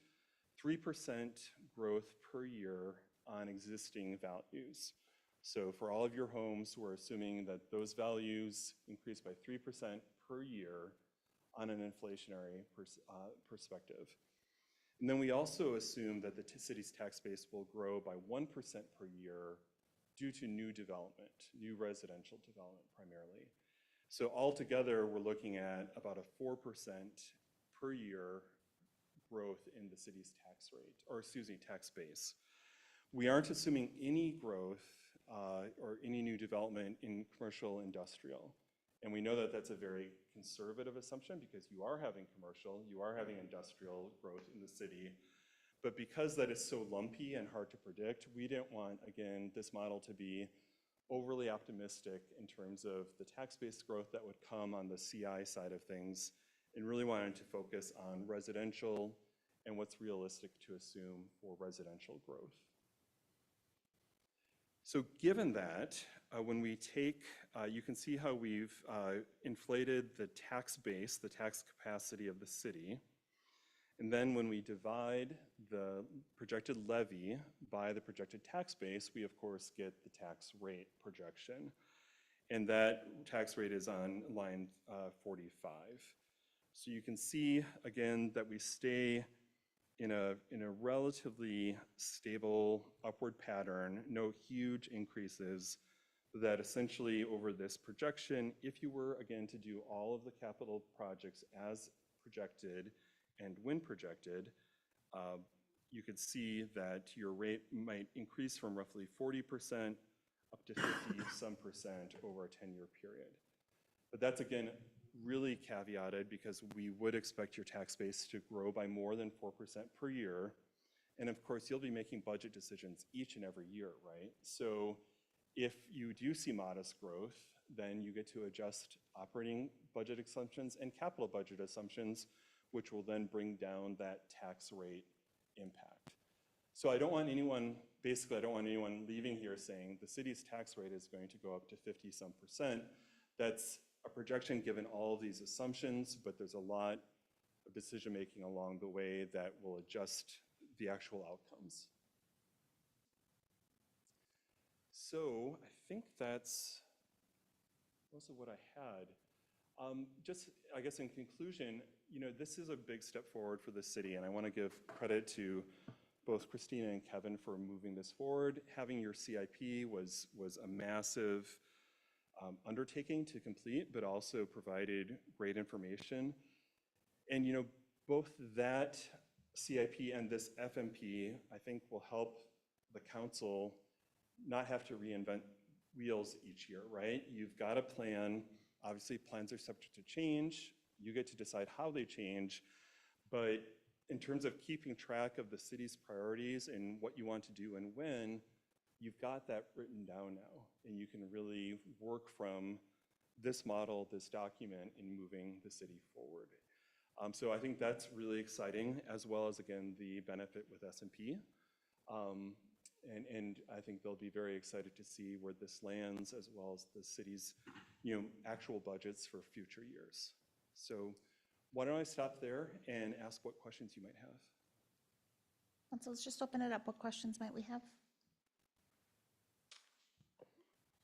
3% growth per year on existing values. So for all of your homes, we're assuming that those values increase by 3% per year on an inflationary perspective. And then we also assume that the city's tax base will grow by 1% per year due to new development, new residential development primarily. So altogether, we're looking at about a 4% per year growth in the city's tax rate, or excuse me, tax base. We aren't assuming any growth or any new development in commercial industrial. And we know that that's a very conservative assumption because you are having commercial, you are having industrial growth in the city. But because that is so lumpy and hard to predict, we didn't want, again, this model to be overly optimistic in terms of the tax-based growth that would come on the CI side of things, and really wanted to focus on residential and what's realistic to assume for residential growth. So given that, when we take, you can see how we've inflated the tax base, the tax capacity of the city. And then when we divide the projected levy by the projected tax base, we of course get the tax rate projection. And that tax rate is on line 45. So you can see again that we stay in a relatively stable upward pattern, no huge increases, that essentially over this projection, if you were again to do all of the capital projects as projected and when projected, you could see that your rate might increase from roughly 40% up to 50-some% over a 10-year period. But that's again really caveated because we would expect your tax base to grow by more than 4% per year. And of course, you'll be making budget decisions each and every year, right? So if you do see modest growth, then you get to adjust operating budget assumptions and capital budget assumptions, which will then bring down that tax rate impact. So I don't want anyone, basically I don't want anyone leaving here saying the city's tax rate is going to go up to 50-some%. That's a projection given all of these assumptions, but there's a lot of decision-making along the way that will adjust the actual outcomes. So I think that's most of what I had. Just, I guess in conclusion, this is a big step forward for the city, and I want to give credit to both Christina and Kevin for moving this forward. Having your CIP was a massive undertaking to complete, but also provided great information. And both that CIP and this FMP, I think will help the council not have to reinvent wheels each year, right? You've got a plan. Obviously, plans are subject to change. You get to decide how they change. But in terms of keeping track of the city's priorities and what you want to do and when, you've got that written down now. And you can really work from this model, this document, in moving the city forward. So I think that's really exciting, as well as, again, the benefit with S&P. And I think they'll be very excited to see where this lands, as well as the city's, actual budgets for future years. So why don't I stop there and ask what questions you might have? So let's just open it up. What questions might we have?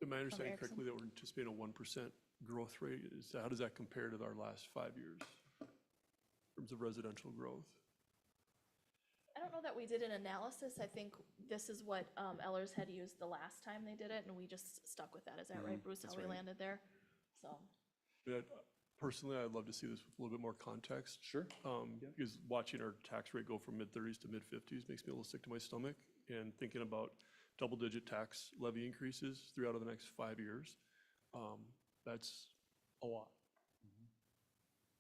Am I understanding Erickson. correctly that we're anticipating a 1% growth rate? How does that compare to our last 5 years in terms of residential growth? I don't know that we did an analysis. I think this is what Ellers had used the last time they did it, and we just stuck with that. Is that right, Bruce, how that's we right. landed there? So, Personally, I'd love to see this with a little bit more context. Sure. Because watching our tax rate go from mid-30s to mid-50s makes me a little sick to my stomach. And thinking about double-digit tax levy increases throughout the next 5 years, that's a lot.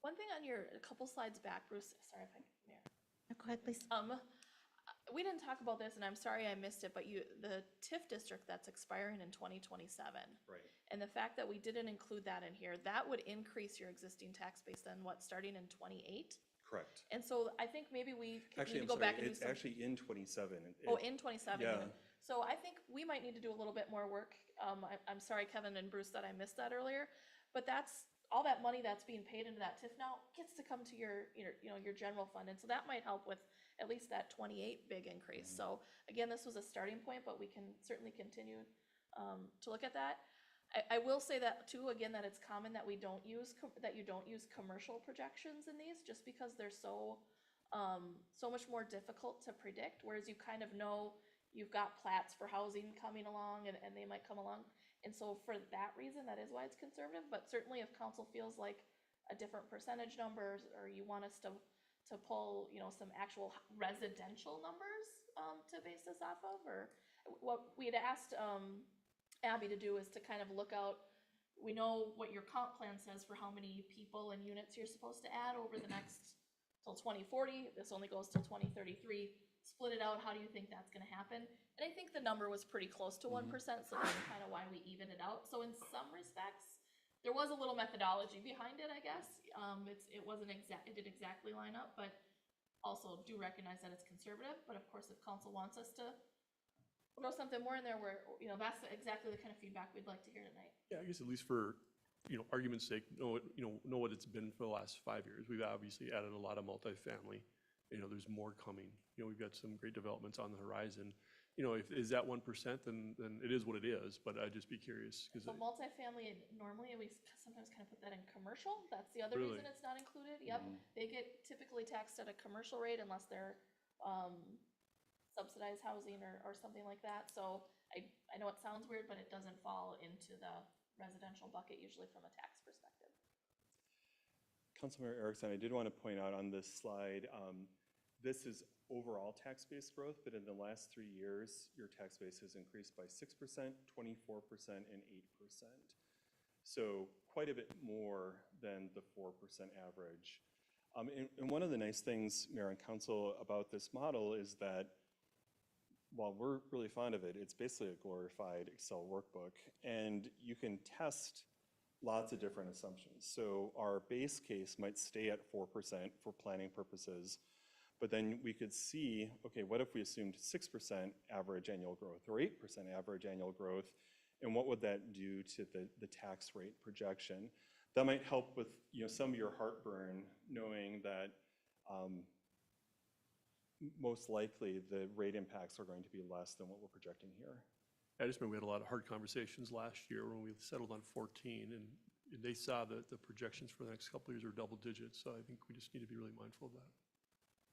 one thing on your, a couple slides back, Bruce, sorry if I, Mayor. Go ahead, please. We didn't talk about this, and I'm sorry I missed it, but the TIF district that's expiring in 2027. Right. And the fact that we didn't include that in here, that would increase your existing tax base then, what, starting in 28? Correct. And so I think maybe we need Actually, to I'm go sorry, back and do it's some. actually in 27. Oh, in 27 Yeah. even. So I think we might need to do a little bit more work. I'm sorry, Kevin and Bruce, that I missed that earlier. But that's, all that money that's being paid into that TIF now gets to come to your general fund. And so that might help with at least that 28 big increase. So again, this was a starting point, but we can certainly continue to look at that. I will say that too, again, that it's common that you don't use commercial projections in these, just because they're so much more difficult to predict, whereas you kind of know you've got plats for housing coming along and they might come along. And so for that reason, that is why it's conservative, but certainly if council feels like a different percentage numbers, or you want us to pull, some actual residential numbers to base this off of, or what we had asked Abby to do is to kind of look out, we know what your comp plan says for how many people and units you're supposed to add over the next, till 2040, this only goes till 2033, split it out, how do you think that's gonna happen? And I think the number was pretty close to 1%, so that's kind of why we evened it out. So in some respects, there was a little methodology behind it, I guess. It didn't exactly line up, but also do recognize that it's conservative. But of course, if council wants us to throw something more in there, where, that's exactly the kind of feedback we'd like to hear tonight. Yeah, I guess at least for, argument's sake, know what it's been for the last 5 years. We've obviously added a lot of multifamily. There's more coming. We've got some great developments on the horizon. Is that 1%, then it is what it is, but I'd just be curious. So multifamily, normally we sometimes kind of put that in commercial. That's the other Really? reason it's not included. Yep, they get typically taxed at a commercial rate unless they're subsidized housing or something like that. So I know it sounds weird, but it doesn't fall into the residential bucket usually from a tax perspective. Councilmember Erickson, I did want to point out on this slide, this is overall tax base growth, but in the last 3 years, your tax base has increased by 6%, 24%, and 8%. So quite a bit more than the 4% average. And one of the nice things, Mayor and Council, about this model is that while we're really fond of it, it's basically a glorified Excel workbook, and you can test lots of different assumptions. So our base case might stay at 4% for planning purposes, but then we could see, okay, what if we assumed 6% average annual growth or 8% average annual growth, and what would that do to the tax rate projection? That might help with some of your heartburn, knowing that most likely the rate impacts are going to be less than what we're projecting here. I just remember we had a lot of hard conversations last year when we settled on 14, and they saw that the projections for the next couple of years are double digits, so I think we just need to be really mindful of that.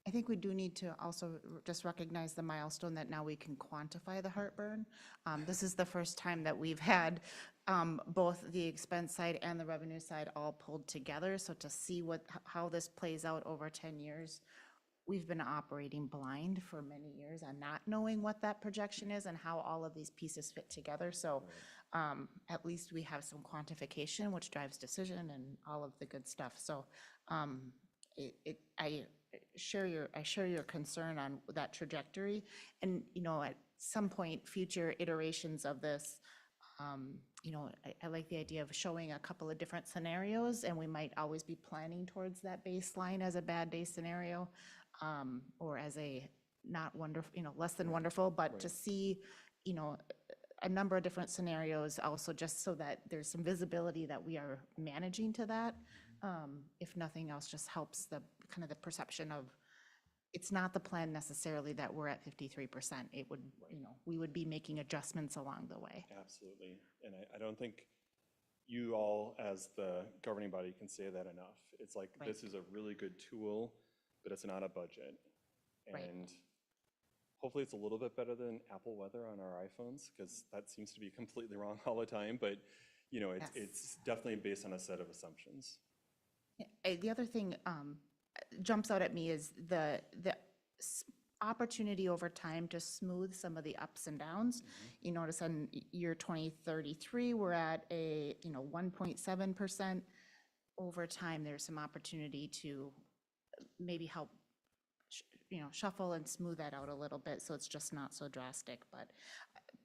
I think we do need to also just recognize the milestone that now we can quantify the heartburn. This is the first time that we've had both the expense side and the revenue side all pulled together. So to see how this plays out over 10 years, we've been operating blind for many years and not knowing what that projection is and how all of these pieces fit together. So at least we have some quantification, which drives decision and all of the good stuff. So I share your concern on that trajectory, and at some point, future iterations of this, I like the idea of showing a couple of different scenarios, and we might always be planning towards that baseline as a bad day scenario, or as a not wonderful, less than wonderful, but to see, a number of different scenarios also, just so that there's some visibility that we are managing to that. If nothing else, just helps the kind of the perception of, it's not the plan necessarily that we're at 53%. It would, we would be making adjustments along the way. Absolutely. And I don't think you all, as the governing body, can say that enough. It's like, Right. this is a really good tool, but it's not a budget. Right. And hopefully it's a little bit better than Apple weather on our iPhones, because that seems to be completely wrong all the time. But, Yes. it's definitely based on a set of assumptions. The other thing jumps out at me is the opportunity over time to smooth some of the ups and downs. You notice on year 2033, we're at a 1.7%. Over time, there's some opportunity to maybe help shuffle and smooth that out a little bit, so it's just not so drastic. But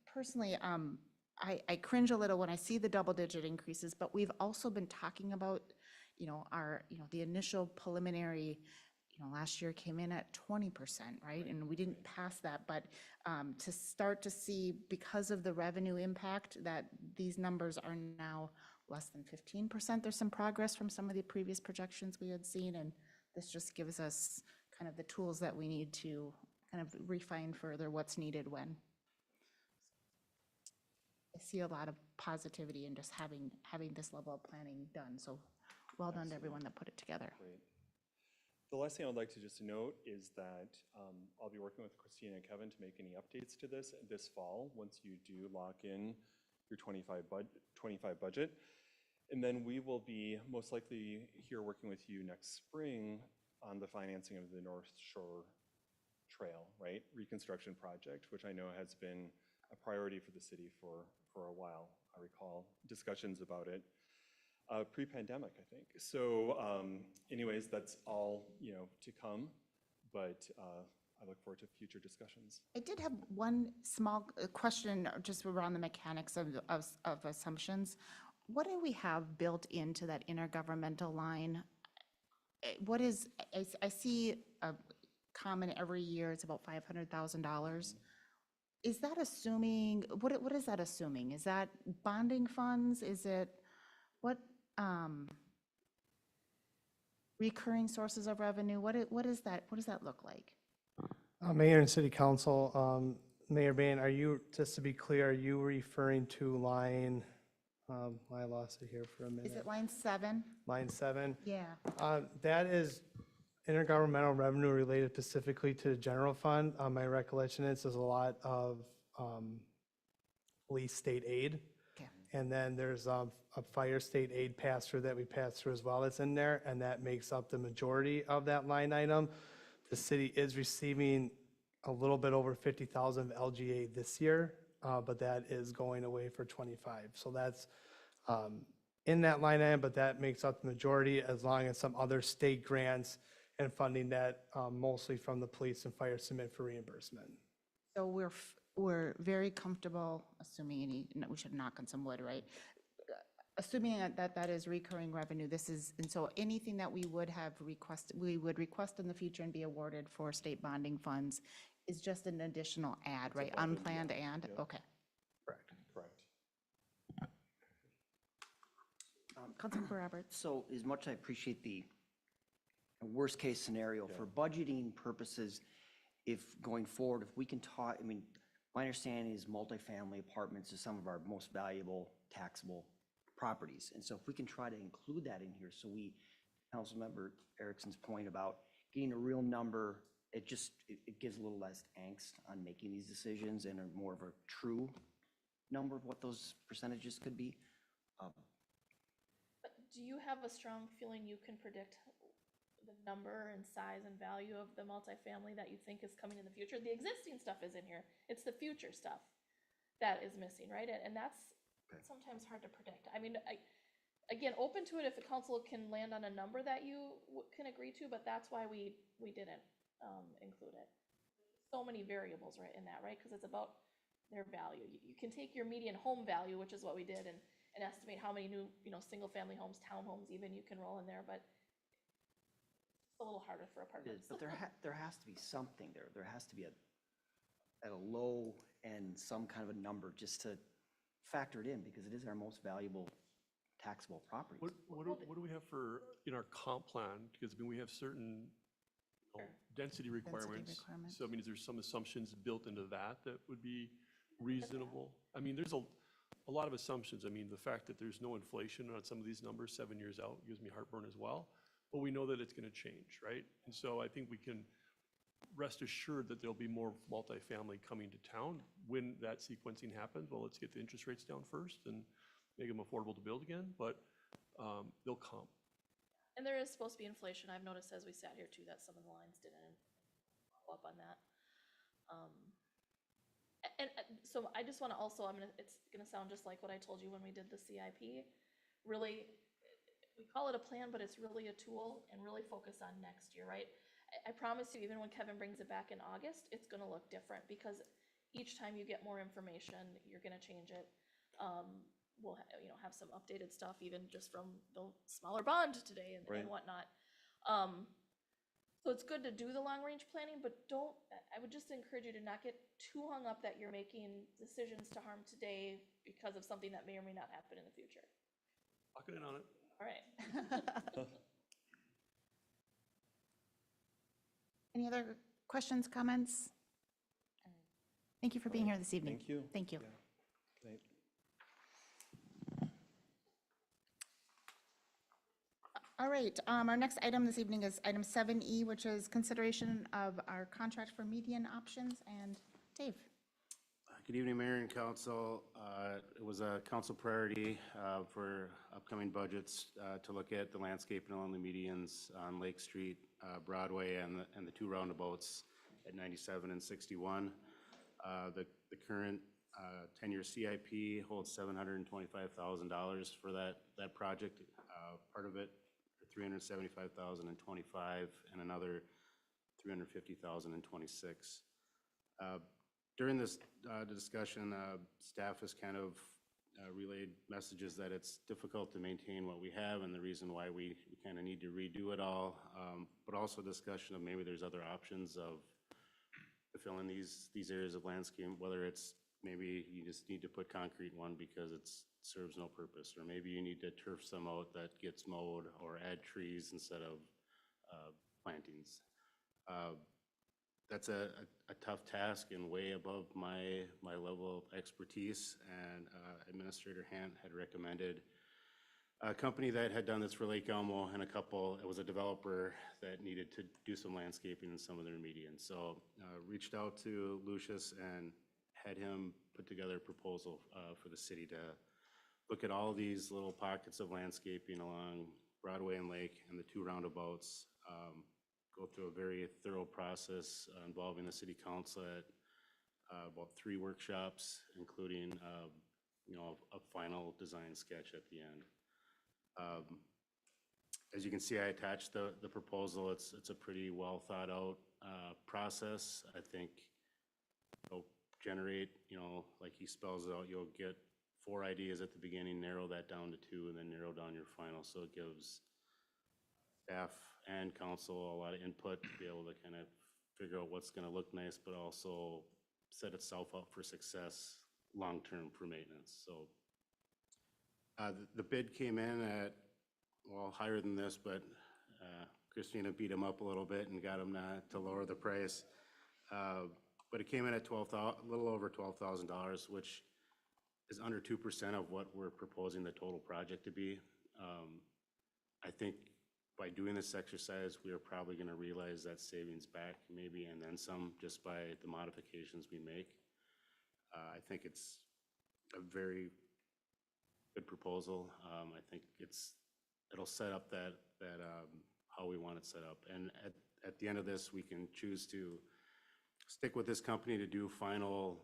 personally, I cringe a little when I see the double-digit increases, but we've also been talking about, the initial preliminary, last year came in at 20%, right? And we didn't pass that, but to start to see, because of the revenue impact, that these numbers are now less than 15%. There's some progress from some of the previous projections we had seen, and this just gives us kind of the tools that we need to kind of refine further what's needed when. I see a lot of positivity in just having this level of planning done, so well done to everyone that put it together. Great. The last thing I would like to just note is that I'll be working with Christina and Kevin to make any updates to this fall, once you do lock in your 25 budget. And then we will be most likely here working with you next spring on the financing of the North Shore Trail, right? Reconstruction project, which I know has been a priority for the city for a while. I recall discussions about it pre-pandemic, I think. So anyways, that's all, to come, but I look forward to future discussions. I did have one small question just around the mechanics of assumptions. What do we have built into that intergovernmental line? What is, I see a comment every year, it's about $500,000. Is that assuming, what is that assuming? Is that bonding funds? Is it, what, recurring sources of revenue? What is that, what does that look like? Mayor and City Council, Mayor Bain, are you, just to be clear, are you referring to line, I lost it here for a minute. Is it line 7? Line 7? Yeah. That is intergovernmental revenue related specifically to the general fund. My recollection is there's a lot of police state aid. Okay. And then there's a fire state aid pass-through that we pass through as well that's in there, and that makes up the majority of that line item. The city is receiving a little bit over 50,000 of LGA this year, but that is going away for 25. So that's in that line item, but that makes up the majority, as long as some other state grants and funding that mostly from the police and fire submit for reimbursement. So we're very comfortable, assuming we should knock on some wood, right? Assuming that is recurring revenue, and so anything that we would request in the future and be awarded for state bonding funds is just an additional add, right? Unplanned and, okay. Correct. Correct. Councilmember Roberts. So as much as I appreciate the worst-case scenario, for budgeting purposes, if going forward, if we can talk, my understanding is multifamily apartments is some of our most valuable taxable properties. And so if we can try to include that in here, so Councilmember Erickson's point about getting a real number, it gives a little less angst on making these decisions and more of a true number of what those percentages could be. But do you have a strong feeling you can predict the number and size and value of the multifamily that you think is coming in the future? The existing stuff is in here. It's the future stuff that is missing, right? And that's sometimes hard to predict. Again, open to it if the council can land on a number that you can agree to, but that's why we didn't include it. So many variables right in that, right? Because it's about their value. You can take your median home value, which is what we did, and estimate how many new, single family homes, townhomes even, you can roll in there, but a little harder for It is, apartments. but there has to be something there. There has to be at a low end, some kind of a number just to factor it in, because it is our most valuable taxable property. What do we have for, in our comp plan? Because, I mean, we have certain, you know, density requirements. requirements. So, I mean, is there some assumptions built into that that would be reasonable? I mean, there's a lot of assumptions. I mean, the fact that there's no inflation on some of these numbers 7 years out gives me heartburn as well. But we know that it's going to change, right? And so I think we can rest assured that there'll be more multifamily coming to town. When that sequencing happens, well, let's get the interest rates down first and make them affordable to build again, but they'll come. And there is supposed to be inflation. I've noticed as we sat here too, that some of the lines didn't follow up on that. So I just want to also, it's going to sound just like what I told you when we did the CIP. Really, we call it a plan, but it's really a tool, and really focus on next year, right? I promise you, even when Kevin brings it back in August, it's going to look different, because each time you get more information, you're going to change it. We'll have some updated stuff, even just from the smaller bond today and whatnot. So it's good to do the long-range planning, but I would just encourage you to not get too hung up that you're making decisions to harm today because of something that may or may not happen in the future. Locking in on it. All right. Any other questions, comments? Thank you for being here this evening. Thank you. Thank you. Yeah. Right. All right, our next item this evening is item 7E, which is consideration of our contract for median options. And Dave? Good evening, Mayor and Council. It was a council priority for upcoming budgets to look at the landscaping along the medians on Lake Street, Broadway, and the two roundabouts at 97 and 61. The current 10-year CIP holds $725,000 for that project. Part of it, $375,000 in '25, and another $350,000 in '26. During this discussion, staff has kind of relayed messages that it's difficult to maintain what we have, and the reason why we kind of need to redo it all, but also discussion of maybe there's other options of to fill in these areas of landscape, whether it's maybe you just need to put concrete one because it serves no purpose, or maybe you need to turf some out that gets mowed, or add trees instead of plantings. That's a tough task and way above my level of expertise, and Administrator Hant had recommended a company that had done this for Lake Elmo, and it was a developer that needed to do some landscaping in some of their medians. So reached out to Lucius and had him put together a proposal for the city to look at all these little pockets of landscaping along Broadway and Lake and the two roundabouts, go through a very thorough process involving the city council at about 3 workshops, including a final design sketch at the end. As you can see, I attached the proposal. It's a pretty well thought out process. I think it'll generate, like he spells it out, you'll get 4 ideas at the beginning, narrow that down to 2, and then narrow down your final. So it gives staff and council a lot of input to be able to kind of figure out what's going to look nice, but also set itself up for success long-term for maintenance. So the bid came in at, well, higher than this, but Christina beat him up a little bit and got him to lower the price. But it came in at a little over $12,000, which is under 2% of what we're proposing the total project to be. I think by doing this exercise, we are probably going to realize that savings back maybe, and then some, just by the modifications we make. I think it's a very good proposal. I think it'll set up that how we want it set up. And at the end of this, we can choose to stick with this company to do final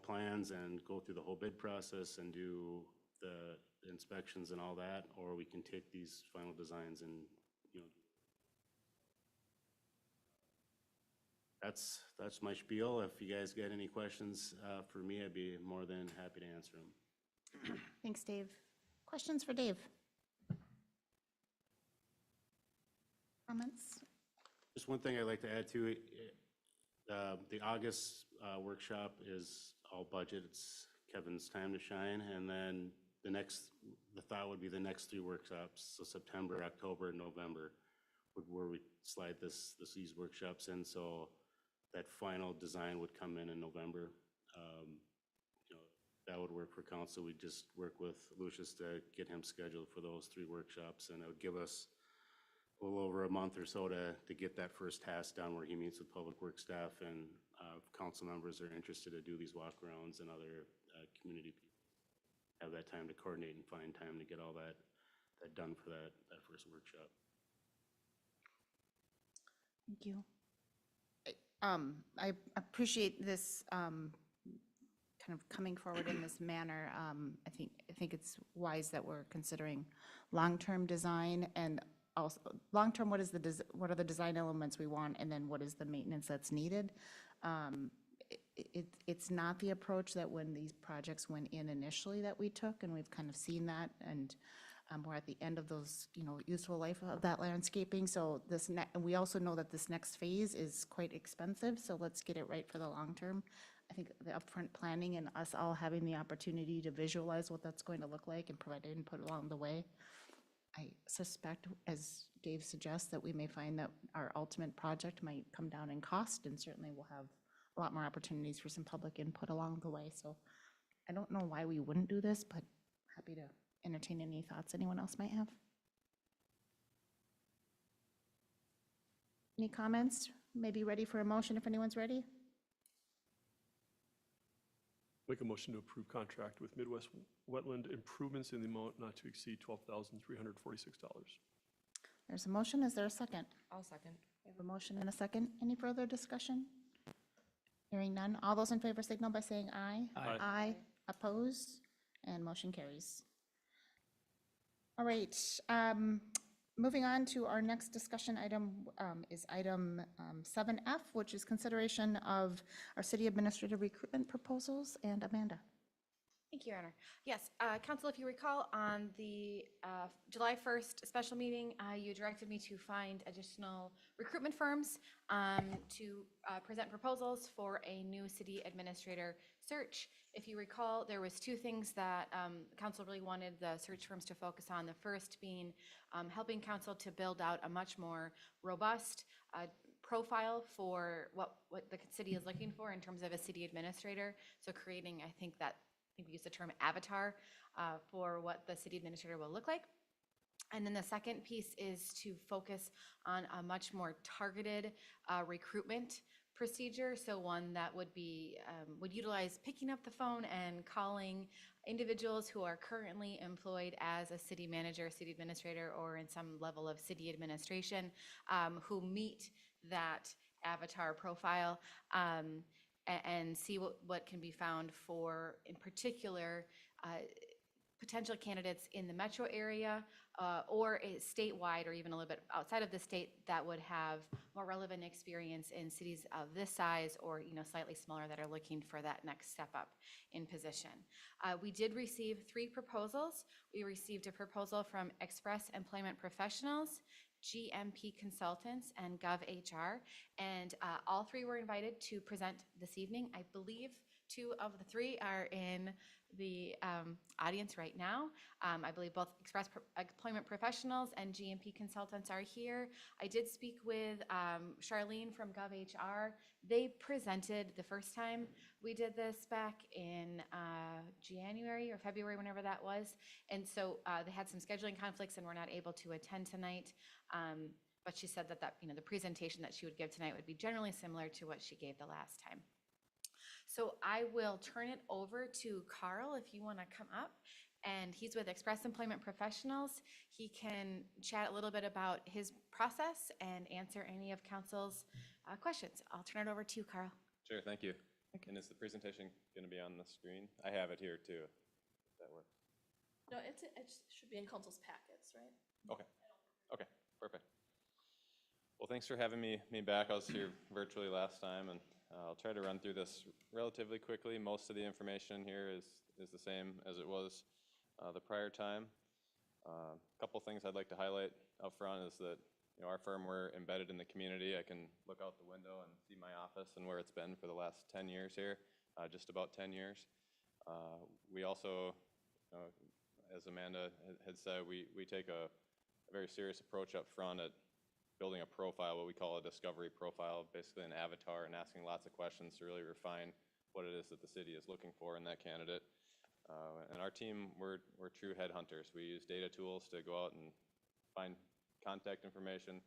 plans and go through the whole bid process and do the inspections and all that, or we can take these final designs and, that's my spiel. If you guys got any questions for me, I'd be more than happy to answer them. Thanks, Dave. Questions for Dave? Comments? Just one thing I'd like to add to it, the August workshop is all budget. It's Kevin's time to shine. And then the thought would be the next 3 workshops, so September, October, and November, where we slide these workshops in. So that final design would come in November. You know, that would work for council. We'd just work with Lucius to get him scheduled for those 3 workshops, and it would give us a little over a month or so to get that first task done where he meets with public works staff and council members are interested to do these walkarounds and other community people. Have that time to coordinate and find time to get all that done for that first workshop. Thank you. I appreciate this kind of coming forward in this manner. I think it's wise that we're considering long-term design and also long-term, what are the design elements we want, and then what is the maintenance that's needed. It's not the approach that when these projects went in initially that we took, and we've kind of seen that, and we're at the end of those, useful life of that landscaping. So and we also know that this next phase is quite expensive, so let's get it right for the long term. I think the upfront planning and us all having the opportunity to visualize what that's going to look like and provide input along the way. I suspect, as Dave suggests, that we may find that our ultimate project might come down in cost, and certainly we'll have a lot more opportunities for some public input along the way. So I don't know why we wouldn't do this, but happy to entertain any thoughts anyone else might have. Any comments? Maybe ready for a motion if anyone's ready? Make a motion to approve contract with Midwest Wetland Improvements in the amount not to exceed $12,346. There's a motion. Is there a second? I'll second. We have a motion and a second. Any further discussion? Hearing none. All those in favor signal by saying aye. Aye. Aye. Oppose? And motion carries. All right. Moving on to our next discussion item is item 7F, which is consideration of our city administrative recruitment proposals. And Amanda. Thank you, Your Honor. Yes, Council, if you recall, on the July 1st special meeting, you directed me to find additional recruitment firms to present proposals for a new city administrator search. If you recall, there was 2 things that Council really wanted the search firms to focus on. The first being helping Council to build out a much more robust profile for what the city is looking for in terms of a city administrator. So creating, I think we use the term avatar for what the city administrator will look like. And then the second piece is to focus on a much more targeted recruitment procedure. So one that would utilize picking up the phone and calling individuals who are currently employed as a city manager, city administrator, or in some level of city administration who meet that avatar profile. And see what can be found for, in particular, potential candidates in the metro area or statewide or even a little bit outside of the state that would have more relevant experience in cities of this size or slightly smaller that are looking for that next step up in position. We did receive 3 proposals. We received a proposal from Express Employment Professionals, GMP Consultants, and GovHR, and all 3 were invited to present this evening. I believe 2 of the 3 are in the audience right now. I believe both Express Employment Professionals and GMP Consultants are here. I did speak with Charlene from GovHR. They presented the first time we did this back in January or February, whenever that was. And so they had some scheduling conflicts and were not able to attend tonight. But she said that the presentation that she would give tonight would be generally similar to what she gave the last time. So I will turn it over to Carl if you want to come up. And he's with Express Employment Professionals. He can chat a little bit about his process and answer any of council's questions. I'll turn it over to you, Carl. Sure, thank you. And is the presentation going to be on the screen? I have it here too, if that works. No, it should be in council's packets, right? Okay, perfect. Well, thanks for having me back. I was here virtually last time, and I'll try to run through this relatively quickly. Most of the information here is the same as it was the prior time. A couple things I'd like to highlight up front is that you know, our firm, we're embedded in the community. I can look out the window and see my office and where it's been for the last 10 years here, just about 10 years. We also, as Amanda had said, we take a very serious approach up front at building a profile, what we call a discovery profile, basically an avatar, and asking lots of questions to really refine what it is that the city is looking for in that candidate. And our team, we're true headhunters. We use data tools to go out and find contact information,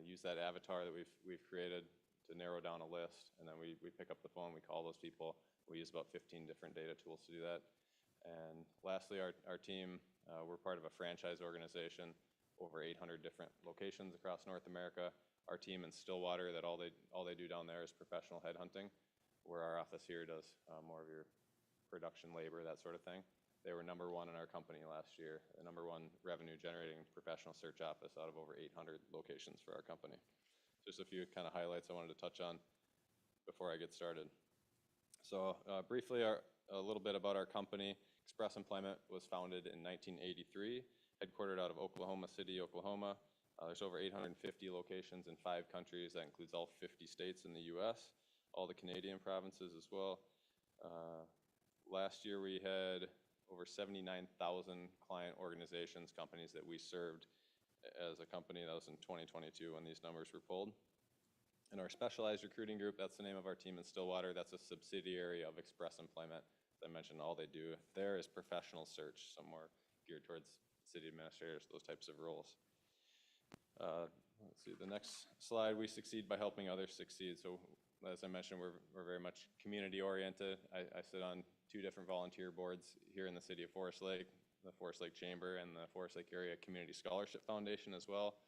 use that avatar that we've created to narrow down a list, and then we pick up the phone, we call those people. We use about 15 different data tools to do that. And lastly, our team, we're part of a franchise organization, over 800 different locations across North America. Our team in Stillwater, that all they do down there is professional headhunting, where our office here does more of your production labor, that sort of thing. They were #1 in our company last year, the #1 revenue generating professional search office out of over 800 locations for our company. Just a few kind of highlights I wanted to touch on before I get started. So briefly, a little bit about our company. Express Employment was founded in 1983, headquartered out of Oklahoma City, Oklahoma. There's over 850 locations in 5 countries. That includes all 50 states in the US, all the Canadian provinces as well. Last year we had over 79,000 client organizations, companies that we served as a company. That was in 2022 when these numbers were pulled. And our specialized recruiting group, that's the name of our team in Stillwater. That's a subsidiary of Express Employment. As I mentioned, all they do there is professional search, some more geared towards city administrators, those types of roles. Let's see, the next slide, we succeed by helping others succeed. So as I mentioned, we're very much community oriented. I sit on 2 different volunteer boards here in the city of Forest Lake, the Forest Lake Chamber and the Forest Lake Area Community Scholarship Foundation as well.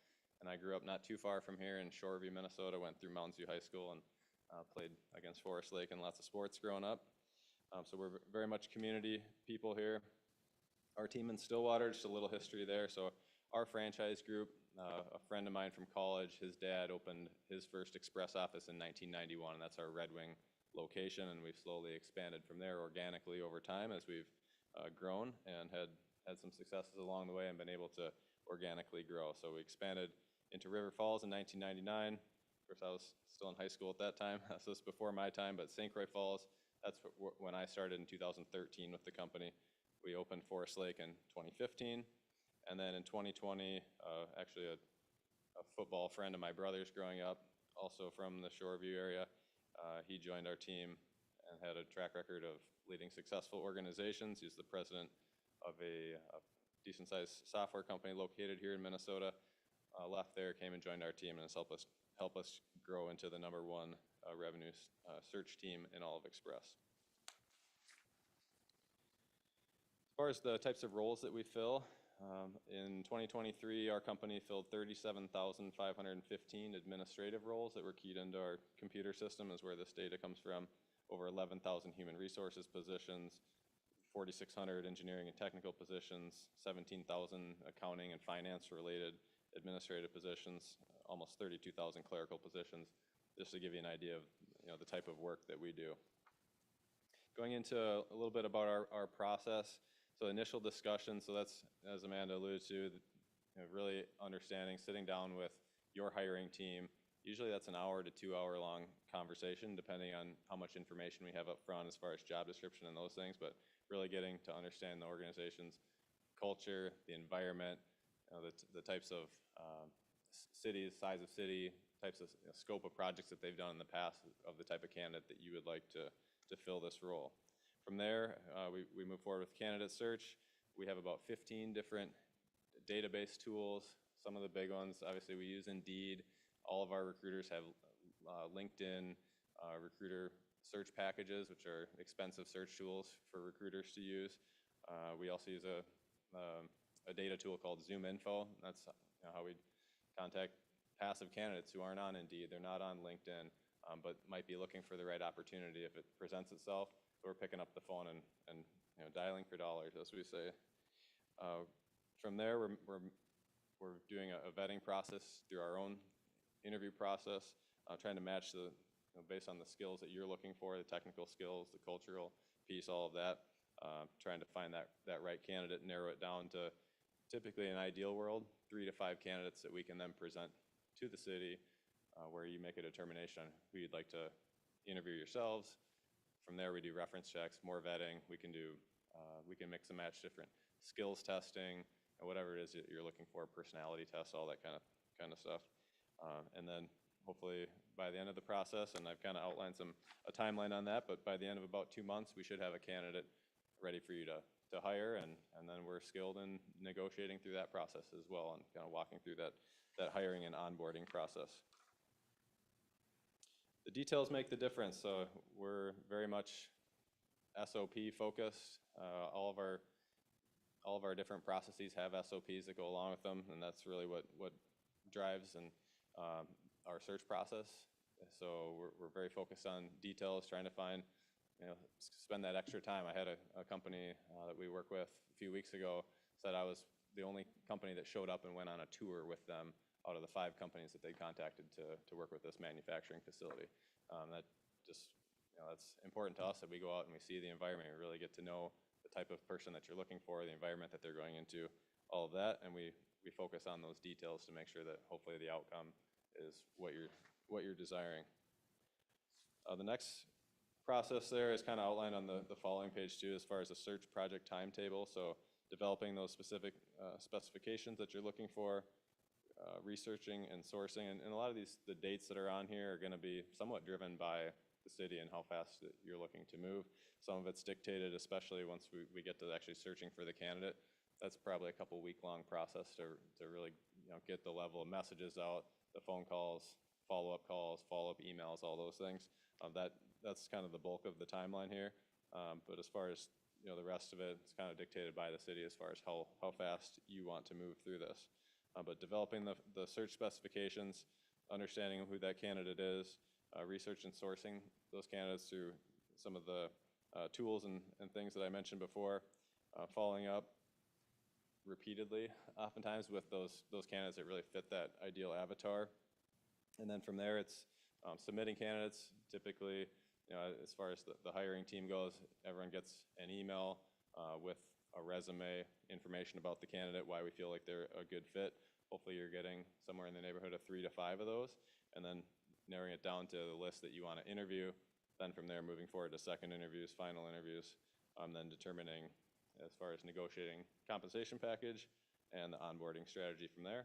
And I grew up not too far from here in Shoreview, Minnesota, went through Mounds View High School and played against Forest Lake and lots of sports growing up. So we're very much community people here. Our team in Stillwater, just a little history there. So our franchise group, a friend of mine from college, his dad opened his first express office in 1991, and that's our Red Wing location, and we've slowly expanded from there organically over time as we've grown and had some successes along the way and been able to organically grow. So we expanded into River Falls in 1999. Of course, I was still in high school at that time, so this is before my time, but St. Croix Falls, that's when I started in 2013 with the company. We opened Forest Lake in 2015, and then in 2020, actually a football friend of my brother's growing up, also from the Shoreview area, he joined our team and had a track record of leading successful organizations. He's the president of a decent-sized software company located here in Minnesota. Left there, came and joined our team, and has helped us grow into the #1 revenue search team in all of Express. As far as the types of roles that we fill, in 2023, our company filled 37,515 administrative roles that were keyed into our computer system, is where this data comes from. Over 11,000 human resources positions, 4,600 engineering and technical positions, 17,000 accounting and finance related administrative positions, almost 32,000 clerical positions, just to give you an idea of the type of work that we do. Going into a little bit about our process. So initial discussion, so that's, as Amanda alluded to, really understanding, sitting down with your hiring team. Usually that's an hour to 2 hour long conversation, depending on how much information we have up front as far as job description and those things, but really getting to understand the organization's culture, the environment, the types of cities, size of city, types of scope of projects that they've done in the past, of the type of candidate that you would like to fill this role. From there, we move forward with candidate search. We have about 15 different database tools. Some of the big ones, obviously we use Indeed. All of our recruiters have LinkedIn recruiter search packages, which are expensive search tools for recruiters to use. We also use a data tool called ZoomInfo. That's how we contact passive candidates who aren't on Indeed. They're not on LinkedIn, but might be looking for the right opportunity if it presents itself. We're picking up the phone and dialing for dollars, as we say. From there, we're doing a vetting process through our own interview process, trying to match based on the skills that you're looking for, the technical skills, the cultural piece, all of that, trying to find that right candidate, narrow it down to typically, in an ideal world, 3 to 5 candidates that we can then present to the city, where you make a determination on who you'd like to interview yourselves. From there, we do reference checks, more vetting. We can mix and match different skills testing, and whatever it is that you're looking for, personality tests, all that kind of stuff. And then hopefully by the end of the process, and I've kind of outlined a timeline on that, but by the end of about 2 months, we should have a candidate ready for you to hire, and then we're skilled in negotiating through that process as well, and kind of walking through that hiring and onboarding process. The details make the difference, so we're very much SOP focused. All of our different processes have SOPs that go along with them, and that's really what drives our search process. So we're very focused on details, trying to find, spend that extra time. I had a company that we work with a few weeks ago said I was the only company that showed up and went on a tour with them out of the 5 companies that they contacted to work with this manufacturing facility. That just, that's important to us, that we go out and we see the environment, we really get to know the type of person that you're looking for, the environment that they're going into, all of that, and we focus on those details to make sure that hopefully the outcome is what you're desiring. The next process there is kind of outlined on the following page too, as far as the search project timetable. So developing those specific specifications that you're looking for, researching and sourcing, and a lot of the dates that are on here are going to be somewhat driven by the city and how fast that you're looking to move. Some of it's dictated, especially once we get to actually searching for the candidate. That's probably a couple week-long process to really get the level of messages out, the phone calls, follow-up emails, all those things. That's kind of the bulk of the timeline here. But as far as the rest of it, it's kind of dictated by the city as far as how fast you want to move through this. But developing the search specifications, understanding who that candidate is, research and sourcing those candidates through some of the tools and things that I mentioned before, following up repeatedly, oftentimes with those candidates that really fit that ideal avatar. And then from there, it's submitting candidates. Typically, as far as the hiring team goes, everyone gets an email with a resume, information about the candidate, why we feel like they're a good fit. Hopefully you're getting somewhere in the neighborhood of 3 to 5 of those, and then narrowing it down to the list that you want to interview. Then from there, moving forward to second interviews, final interviews, then determining as far as negotiating compensation package and the onboarding strategy from there.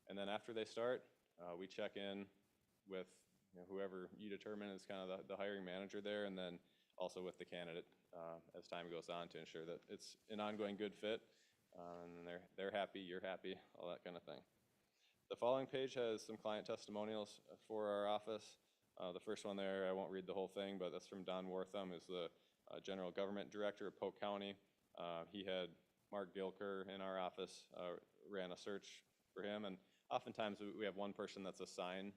And then after they start, we check in with whoever you determine is kind of the hiring manager there, and then also with the candidate as time goes on to ensure that it's an ongoing good fit, and they're happy, you're happy, all that kind of thing. The following page has some client testimonials for our office. The first one there, I won't read the whole thing, but that's from Don Wortham, who's the General Government Director of Polk County. He had Mark Gilker in our office, ran a search for him, and oftentimes we have one person that's assigned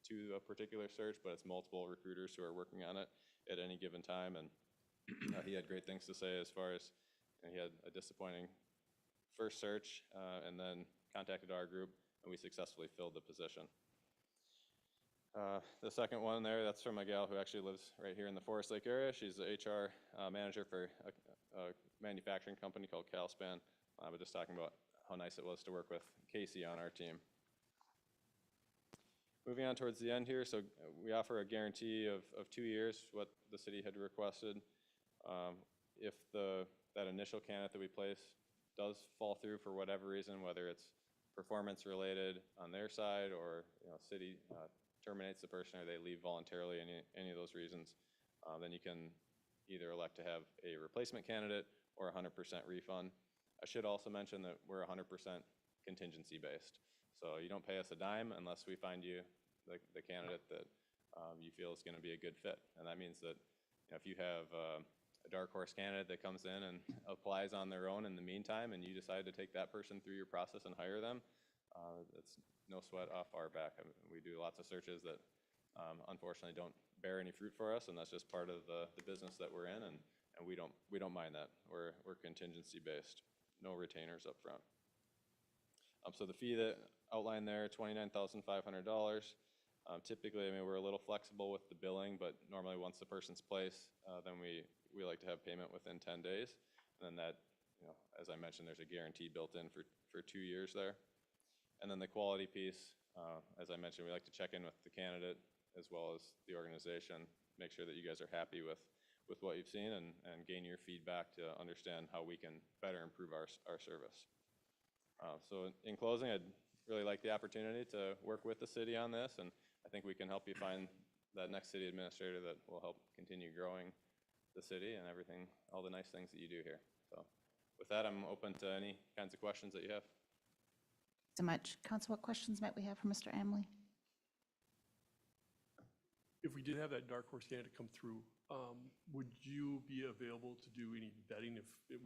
to a particular search, but it's multiple recruiters who are working on it at any given time, and he had great things to say as far as he had a disappointing first search, and then contacted our group, and we successfully filled the position. The second one there, that's from a gal who actually lives right here in the Forest Lake area. She's the HR manager for a manufacturing company called Calspan. I was just talking about how nice it was to work with Casey on our team. Moving on towards the end here, so we offer a guarantee of 2 years, what the city had requested. If that initial candidate that we place does fall through for whatever reason, whether it's performance related on their side, or city terminates the person, or they leave voluntarily, any of those reasons, then you can either elect to have a replacement candidate or 100% refund. I should also mention that we're 100% contingency based. So you don't pay us a dime unless we find you the candidate that you feel is going to be a good fit. And that means that if you have a dark horse candidate that comes in and applies on their own in the meantime, and you decide to take that person through your process and hire them, it's no sweat off our back. I mean, we do lots of searches that unfortunately don't bear any fruit for us, and that's just part of the business that we're in, and we don't mind that. We're contingency based, no retainers up front. So the fee that outlined there, $29,500. Typically, I mean, we're a little flexible with the billing, but normally once the person's placed, then we like to have payment within 10 days. And then that, as I mentioned, there's a guarantee built in for 2 years there. And then the quality piece, As I mentioned, we like to check in with the candidate as well as the organization, make sure that you guys are happy with what you've seen and gain your feedback to understand how we can better improve our service. So in closing, I'd really like the opportunity to work with the city on this, and I think we can help you find that next city administrator that will help continue growing the city and everything, all the nice things that you do here. So with that, I'm open to any kinds of questions that you have. So much. Council, what questions might we have for Mr. Amley? If we did have that dark horse candidate come through, would you be available to do any vetting if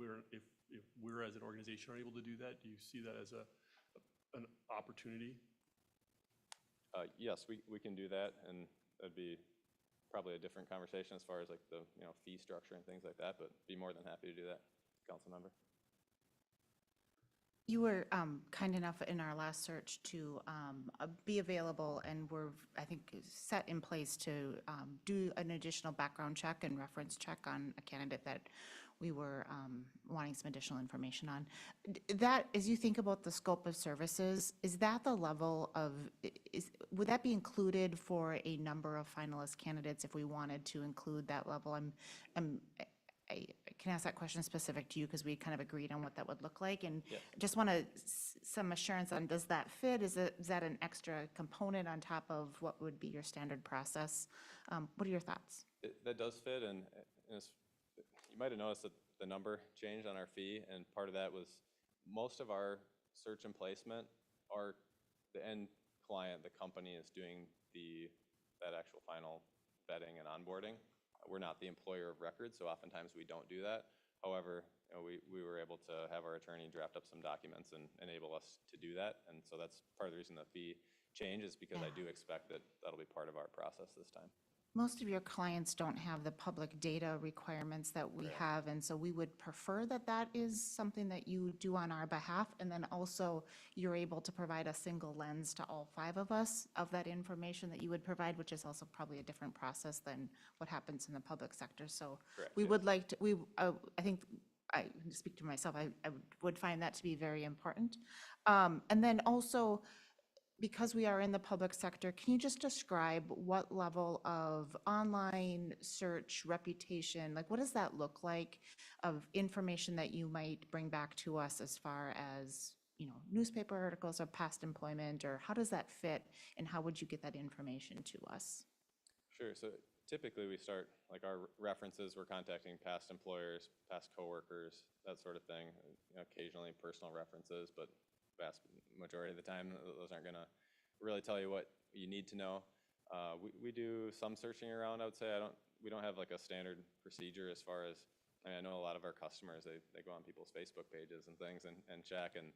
we're as an organization are able to do that? Do you see that as an opportunity? Yes, we can do that, and that'd be probably a different conversation as far as like the fee structure and things like that, but be more than happy to do that, council member. You were kind enough in our last search to be available, and we're, I think, set in place to do an additional background check and reference check on a candidate that we were wanting some additional information on. That, as you think about the scope of services, is that the level of, would that be included for a number of finalist candidates if we wanted to include that level? I can ask that question specific to you because we kind of agreed on what that would look like, and just want some assurance on, does that fit? Is that an extra component on top of what would be your standard process? What are your thoughts? That does fit, and you might have noticed that the number changed on our fee, and part of that was most of our search and placement are the end client, the company is doing that actual final vetting and onboarding. We're not the employer of record, so oftentimes we don't do that. However, we were able to have our attorney draft up some documents and enable us to do that, and so that's part of the reason the fee changes, because I do expect that that'll be part of our process this time. Most of your clients don't have the public data requirements that we have, and so we would prefer that that is something that you do on our behalf, and then also you're able to provide a single lens to all 5 of us of that information that you would provide, which is also probably a different process than what happens in the public sector. So we would like to, I think, I speak to myself, I would find that to be very important. And then also, because we are in the public sector, can you just describe what level of online search reputation, like what does that look like of information that you might bring back to us as far as, newspaper articles of past employment, or how does that fit and how would you get that information to us? Sure, so typically we start, like our references, we're contacting past employers, past coworkers, that sort of thing. Occasionally personal references, but vast majority of the time, those aren't gonna really tell you what you need to know. We do some searching around, I would say. We don't have like a standard procedure as far as, I know a lot of our customers, they go on people's Facebook pages and things and check, and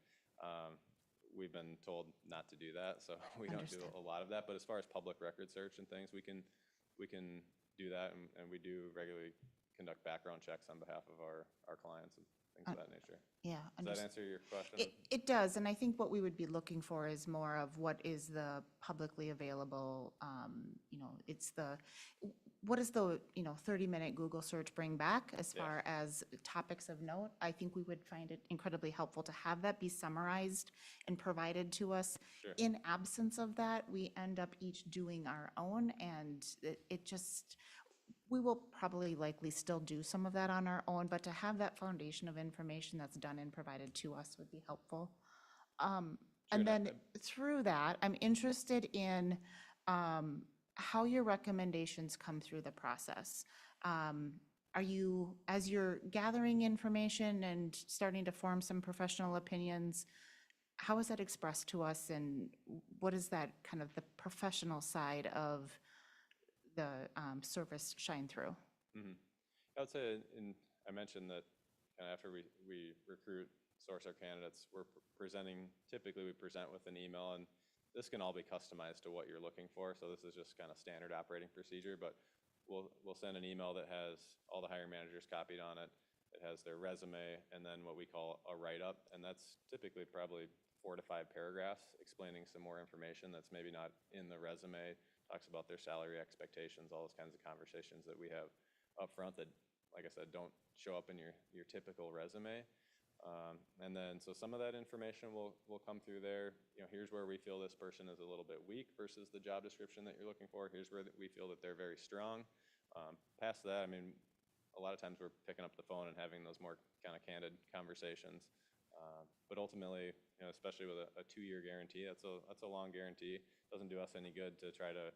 we've been told not to do that, so we don't do a lot of that. But as far as public record search and things, we can do that, and we do regularly conduct background checks on behalf of our clients and things of that nature. Yeah. Does that answer your question? It does, and I think what we would be looking for is more of what is the publicly available, what does the 30-minute Google search bring back as far as topics of note? I think we would find it incredibly helpful to have that be summarized and provided to us. Sure. In absence of that, we end up each doing our own, and we will probably likely still do some of that on our own, but to have that foundation of information that's done and provided to us would be helpful. And then through that, I'm interested in how your recommendations come through the process. Are you, as you're gathering information and starting to form some professional opinions, how is that expressed to us, and what is that kind of the professional side of the service shine through? I would say, I mentioned that after we recruit, source our candidates, we're presenting, typically we present with an email, and this can all be customized to what you're looking for, so this is just kind of standard operating procedure, but we'll send an email that has all the hiring managers copied on it. It has their resume, and then what we call a write-up, and that's typically probably 4 to 5 paragraphs explaining some more information that's maybe not in the resume, talks about their salary expectations, all those kinds of conversations that we have up front that, like I said, don't show up in your typical resume. And then, so some of that information will come through there. You know, here's where we feel this person is a little bit weak versus the job description that you're looking for. Here's where we feel that they're very strong. Past that, I mean, a lot of times we're picking up the phone and having those more kind of candid conversations. But ultimately, you know, especially with a 2-year guarantee, that's a long guarantee. Doesn't do us any good to try to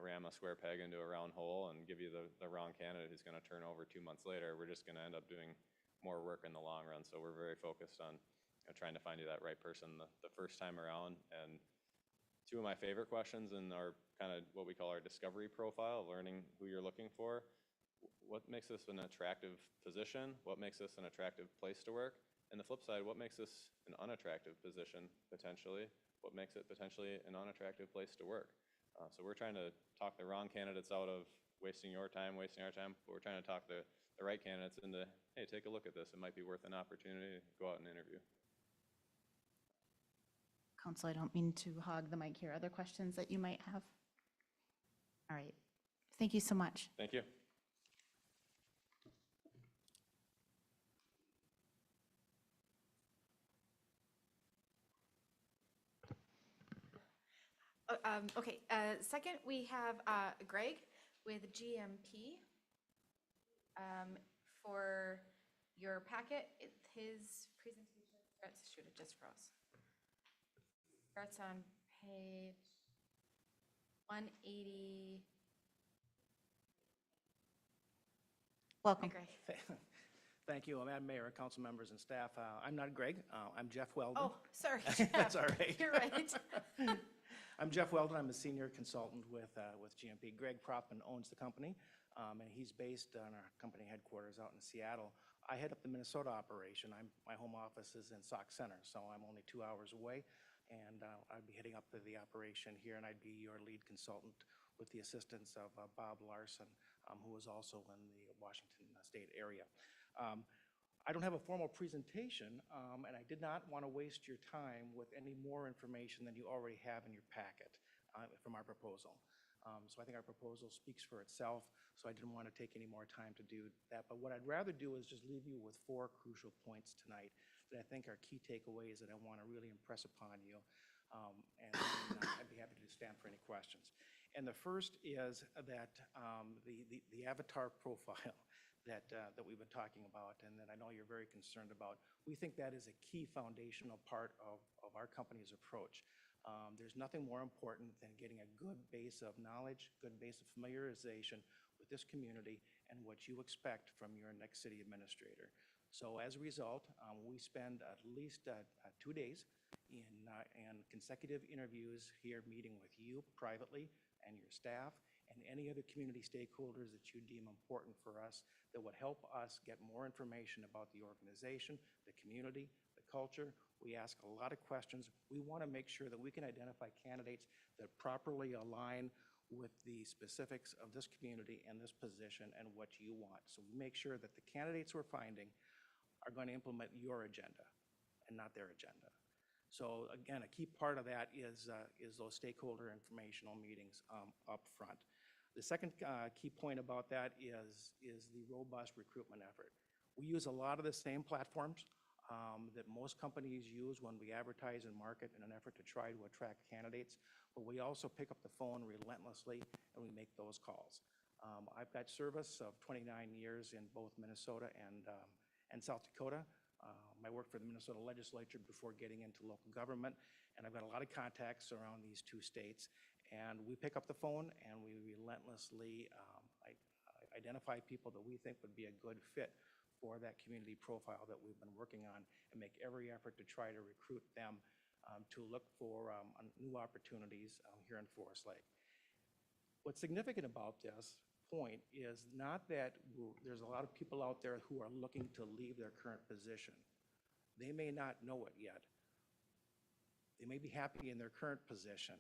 ram a square peg into a round hole and give you the wrong candidate who's going to turn over 2 months later. We're just going to end up doing more work in the long run. So we're very focused on, you know, trying to find you that right person the first time around. And 2 of my favorite questions in our kind of what we call our discovery profile, learning who you're looking for. What makes this an attractive position? What makes this an attractive place to work? And the flip side, what makes this an unattractive position potentially? What makes it potentially an unattractive place to work? So we're trying to talk the wrong candidates out of wasting your time, wasting our time, but we're trying to talk the right candidates into, hey, take a look at this. It might be worth an opportunity to go out and interview. Council, I don't mean to hog the mic here. Other questions that you might have? All right. Thank you so much. Thank you. Okay, second, we have Greg with GMP. For your packet, his presentation starts, shoot, it just froze. Starts on page 180. Welcome. Greg. Thank you, Madam Mayor, council members and staff. I'm not Greg, I'm Jeff Weldon. Oh, sorry. That's all right. You're right. I'm Jeff Weldon, I'm a senior consultant with GMP. Greg Propman owns the company, and he's based on our company headquarters out in Seattle. I head up the Minnesota operation. My home office is in Sauk Center, so I'm only 2 hours away, and I'd be heading up to the operation here, and I'd be your lead consultant with the assistance of Bob Larson, who is also in the Washington State area. I don't have a formal presentation, and I did not want to waste your time with any more information than you already have in your packet from our proposal. So I think our proposal speaks for itself, so I didn't want to take any more time to do that. But what I'd rather do is just leave you with 4 crucial points tonight that I think are key takeaways that I want to really impress upon you. And I'd be happy to stand for any questions. And the first is that the avatar profile that we've been talking about and that I know you're very concerned about, we think that is a key foundational part of our company's approach. There's nothing more important than getting a good base of knowledge, good base of familiarization with this community and what you expect from your next city administrator. So as a result, we spend at least 2 days in consecutive interviews here, meeting with you privately and your staff and any other community stakeholders that you deem important for us that would help us get more information about the organization, the community, the culture. We ask a lot of questions. We want to make sure that we can identify candidates that properly align with the specifics of this community and this position and what you want. So we make sure that the candidates we're finding are going to implement your agenda and not their agenda. So again, a key part of that is those stakeholder informational meetings up front. The second key point about that is the robust recruitment effort. We use a lot of the same platforms that most companies use when we advertise and market in an effort to try to attract candidates, but we also pick up the phone relentlessly and we make those calls. I've got service of 29 years in both Minnesota and South Dakota. I worked for the Minnesota legislature before getting into local government, and I've got a lot of contacts around these 2 states. And we pick up the phone and we relentlessly identify people that we think would be a good fit for that community profile that we've been working on and make every effort to try to recruit them to look for new opportunities here in Forest Lake. What's significant about this point is not that there's a lot of people out there who are looking to leave their current position. They may not know it yet. They may be happy in their current position,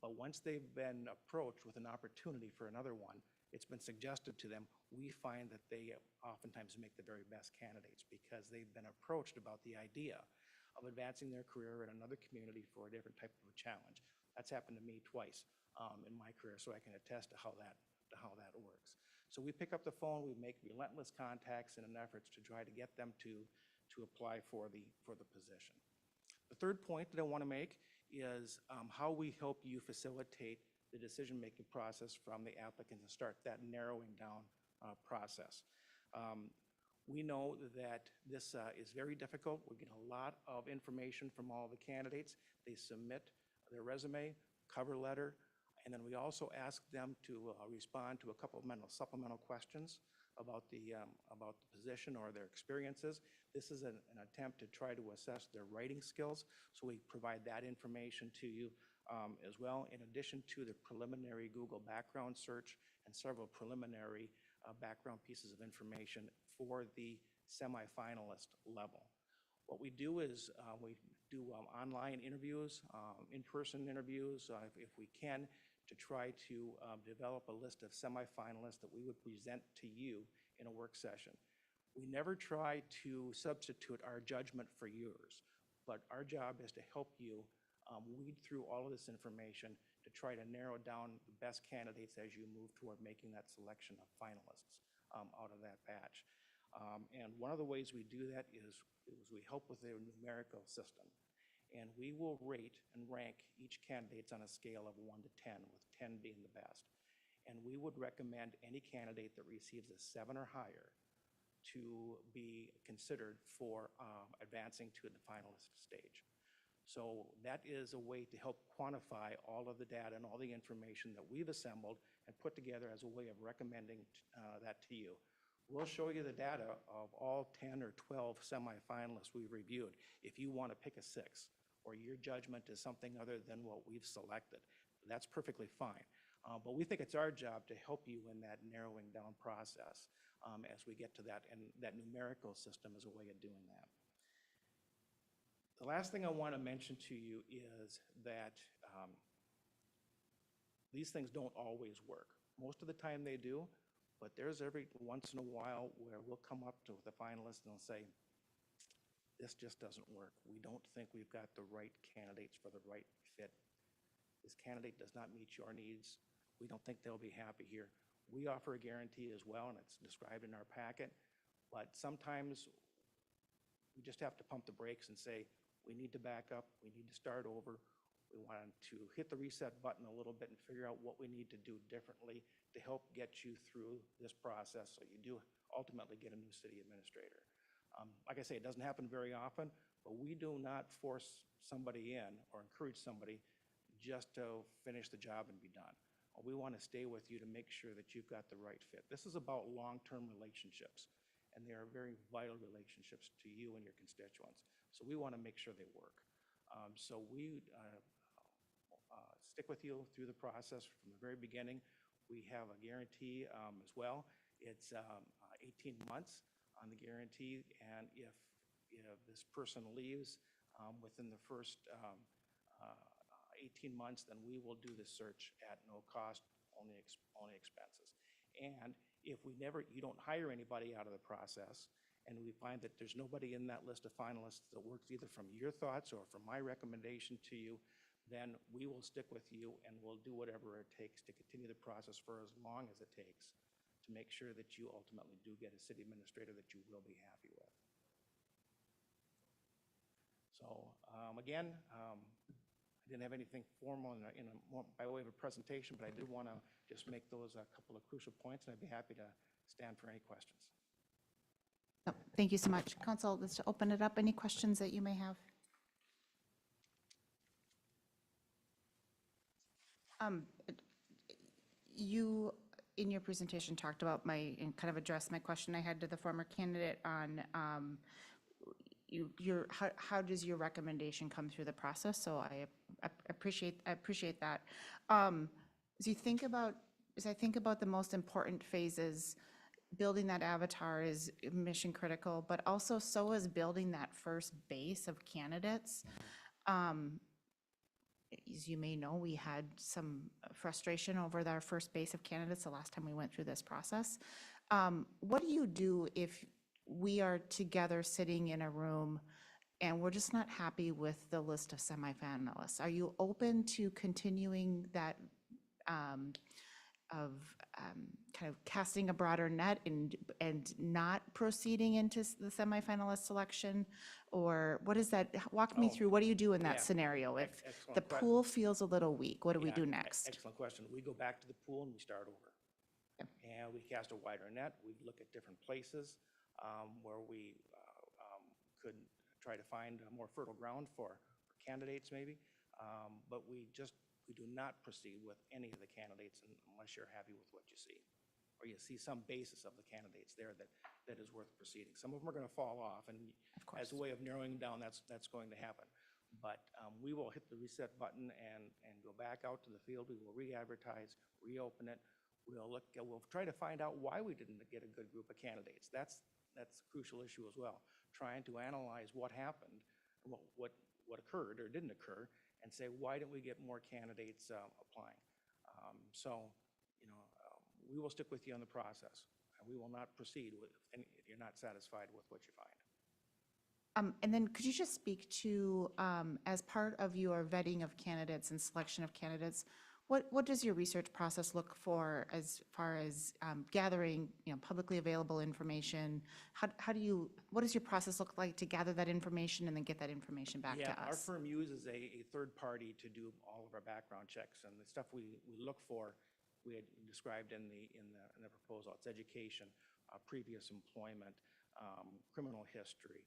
but once they've been approached with an opportunity for another one, it's been suggested to them, we find that they oftentimes make the very best candidates because they've been approached about the idea of advancing their career in another community for a different type of a challenge. That's happened to me twice in my career, so I can attest to how that works. So we pick up the phone, we make relentless contacts in an effort to try to get them to to apply for the position. The third point that I want to make is how we help you facilitate the decision-making process from the applicant and start that narrowing down process. We know that this is very difficult. We get a lot of information from all the candidates. They submit their resume, cover letter, and then we also ask them to respond to a couple of supplemental questions about the position or their experiences. This is an attempt to try to assess their writing skills, so we provide that information to you as well, in addition to the preliminary Google background search and several preliminary background pieces of information for the semifinalist level. What we do is we do online interviews, in-person interviews, if we can, to try to develop a list of semifinalists that we would present to you in a work session. We never try to substitute our judgment for yours, but our job is to help you weed through all of this information to try to narrow down the best candidates as you move toward making that selection of finalists out of that batch. And one of the ways we do that is we help with their numerical system. And we will rate and rank each candidate on a scale of 1 to 10, with 10 being the best. And we would recommend any candidate that receives a 7 or higher to be considered for advancing to the finalist stage. So that is a way to help quantify all of the data and all the information that we've assembled and put together as a way of recommending that to you. We'll show you the data of all 10 or 12 semifinalists we've reviewed if you want to pick a 6, or your judgment is something other than what we've selected. That's perfectly fine. But we think it's our job to help you in that narrowing down process as we get to that, and that numerical system is a way of doing that. The last thing I want to mention to you is that these things don't always work. Most of the time they do, but there's every once in a while where we'll come up to the finalists and they'll say, this just doesn't work. We don't think we've got the right candidates for the right fit. This candidate does not meet your needs. We don't think they'll be happy here. We offer a guarantee as well, and it's described in our packet, but sometimes we just have to pump the brakes and say, we need to back up, we need to start over. We want to hit the reset button a little bit and figure out what we need to do differently to help get you through this process so you do ultimately get a new city administrator. Like I say, it doesn't happen very often, but we do not force somebody in or encourage somebody just to finish the job and be done. We want to stay with you to make sure that you've got the right fit. This is about long-term relationships, and they are very vital relationships to you and your constituents. So we want to make sure they work. So we stick with you through the process from the very beginning. We have a guarantee as well. It's 18 months on the guarantee, and if this person leaves within the first 18 months, then we will do the search at no cost, only expenses. And if you don't hire anybody out of the process, and we find that there's nobody in that list of finalists that works either from your thoughts or from my recommendation to you, then we will stick with you and we'll do whatever it takes to continue the process for as long as it takes to make sure that you ultimately do get a city administrator that you will be happy with. So again, I didn't have anything formal by way of a presentation, but I did want to just make those a couple of crucial points, and I'd be happy to stand for any questions. Oh, thank you so much. Council, let's open it up. Any questions that you may have? You, in your presentation, talked about and kind of addressed my question I had to the former candidate on how does your recommendation come through the process? So I appreciate that. As I think about the most important phases, building that avatar is mission critical, but also so is building that first base of candidates. As you may know, we had some frustration over our first base of candidates the last time we went through this process. What do you do if we are together sitting in a room and we're just not happy with the list of semifinalists? Are you open to continuing that kind of casting a broader net and not proceeding into the semifinalist selection? Or what is that, walk me through, what do you do in yeah. that scenario? If Excellent the question. pool feels a little weak, what do we Yeah, do next? Excellent question. We go back to the pool and we start over. And we cast a wider net. We look at different places where we could try to find more fertile ground for candidates maybe. But we do not proceed with any of the candidates unless you're happy with what you see, or you see some basis of the candidates there that is worth proceeding. Some of them are going to fall off, and as a way of narrowing them down, that's going to happen. But we will hit the reset button and go back out to the field. We will re-advertise, reopen it. We'll try to find out why we didn't get a good group of candidates. That's a crucial issue as well. Trying to analyze what happened, what occurred or didn't occur, and say, why didn't we get more candidates applying? We will stick with you on the process. And we will not proceed if you're not satisfied with what you find. And then could you just speak to, as part of your vetting of candidates and selection of candidates, what does your research process look for as far as gathering, publicly available information? What does your process look like to gather that information and then get that information back to Yeah, our us? firm uses a third party to do all of our background checks, and the stuff we look for, we had described in the proposal. It's education, previous employment, criminal history,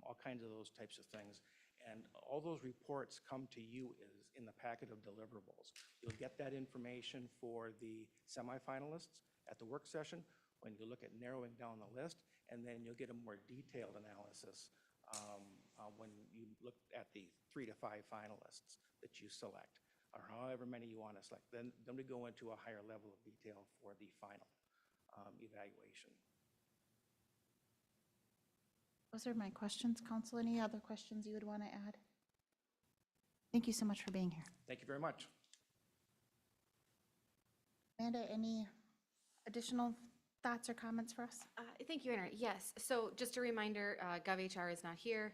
all kinds of those types of things. And all those reports come to you in the packet of deliverables. You'll get that information for the semifinalists at the work session when you look at narrowing down the list, and then you'll get a more detailed analysis when you look at the 3 to 5 finalists that you select, or however many you want to select. Then we go into a higher level of detail for the final evaluation. Those are my questions, Council. Any other questions you would want to add? Thank you so much for being here. Thank you very much. Amanda, any additional thoughts or comments for us? Thank you, Anna. Yes, so just a reminder, GovHR is not here,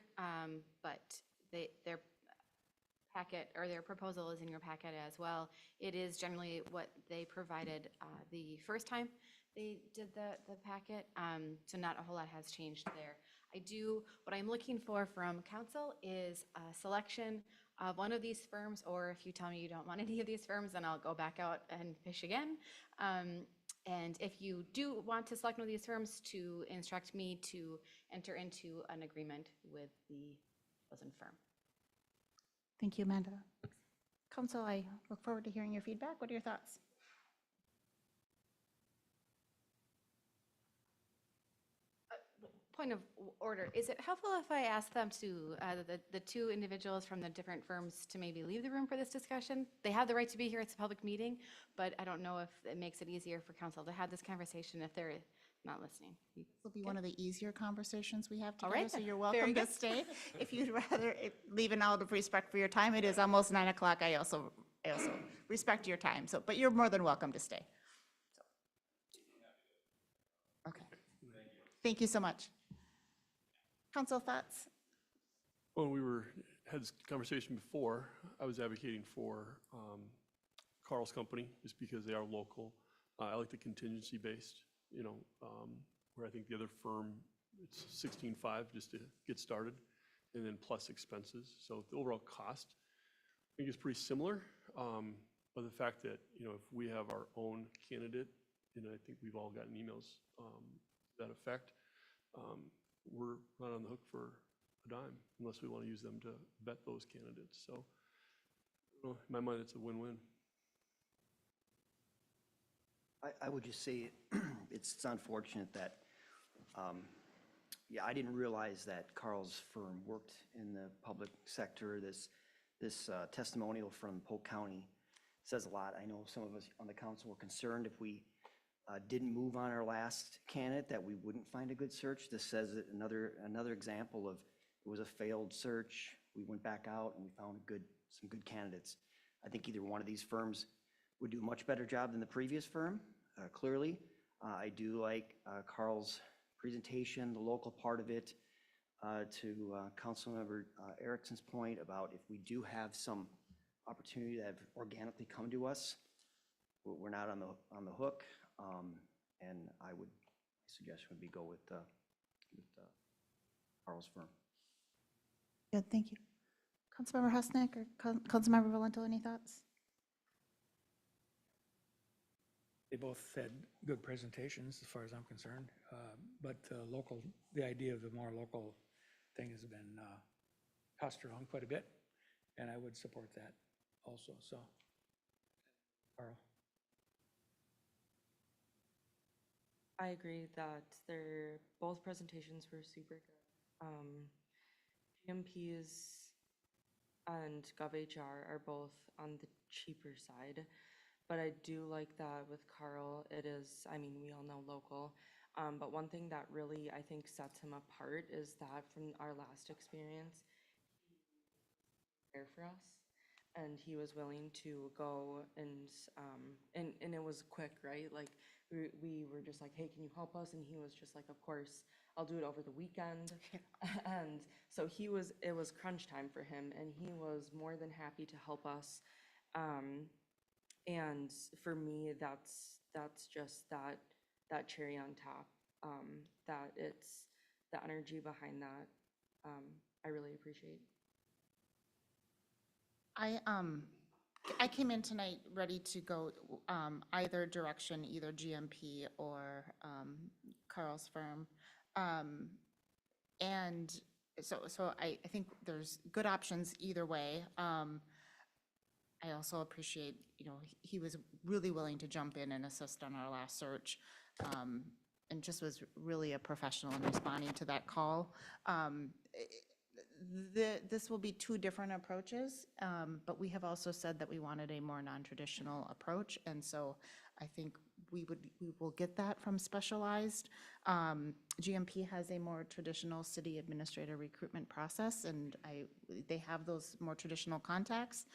but their packet or their proposal is in your packet as well. It is generally what they provided the first time they did the packet, so not a whole lot has changed there. What I'm looking for from council is a selection of one of these firms, or if you tell me you don't want any of these firms, then I'll go back out and fish again. And if you do want to select one of these firms, to instruct me to enter into an agreement with the chosen firm. Thank you, Amanda. Council, I look forward to hearing your feedback. What are your thoughts? Point of order, is it helpful if I ask them to, the two individuals from the different firms, to maybe leave the room for this discussion? They have the right to be here, it's a public meeting, but I don't know if it makes it easier for council to have this conversation if they're not listening. This will be one of the easier conversations we have All together, right, so then. you're Very welcome to good. stay. If you'd rather leave an out of respect for your time, it is almost 9 o'clock. I also respect your time, but you're more than welcome to stay. Okay. Thank you so much. Council thoughts? When we had this conversation before, I was advocating for Carl's company, just because they are local. I like the contingency-based, where I think the other firm, it's 16.5 just to get started, and then plus expenses. So the overall cost, I think, is pretty similar. But the fact that, if we have our own candidate, and I think we've all gotten emails to that effect, we're not on the hook for a dime unless we want to use them to vet those candidates. So, in my mind, it's a win-win. I would just say it's unfortunate that, I didn't realize that Carl's firm worked in the public sector. This testimonial from Polk County says a lot. I know some of us on the council were concerned if we didn't move on our last candidate, that we wouldn't find a good search. This says that another example of it was a failed search. We went back out and we found some good candidates. I think either one of these firms would do a much better job than the previous firm, clearly. I do like Carl's presentation, the local part of it, to Councilmember Erickson's point about if we do have some opportunity that have organically come to us, we're not on the hook. And suggestion would be go with Carl's firm. Good, thank you. Councilmember Husnick or Councilmember Valento, any thoughts? They both had good presentations as far as I'm concerned, but the idea of the more local thing has been tossed around quite a bit, and I would support that also, so. Carl? I agree that both presentations were super good. GMPs and GovHR are both on the cheaper side, but I do like that with Carl, it is, I mean, we all know local, but one thing that really, I think, sets him apart is that from our last experience, he was there for us, and he was willing to go and it was quick, right? Like, we were just like, hey, can you help us? And he was just like, of course, I'll do it over the weekend. And so it was crunch time for him, and he was more than happy to help us. And for me, that's just that cherry on top, that it's the energy behind that, I really appreciate. I came in tonight ready to go either direction, either GMP or Carl's firm. And so I think there's good options either way. I also appreciate, he was really willing to jump in and assist on our last search, and just was really a professional in responding to that call. This will be two different approaches, but we have also said that we wanted a more non-traditional approach, and so I think we will get that from Specialized. GMP has a more traditional city administrator recruitment process, and they have those more traditional contacts.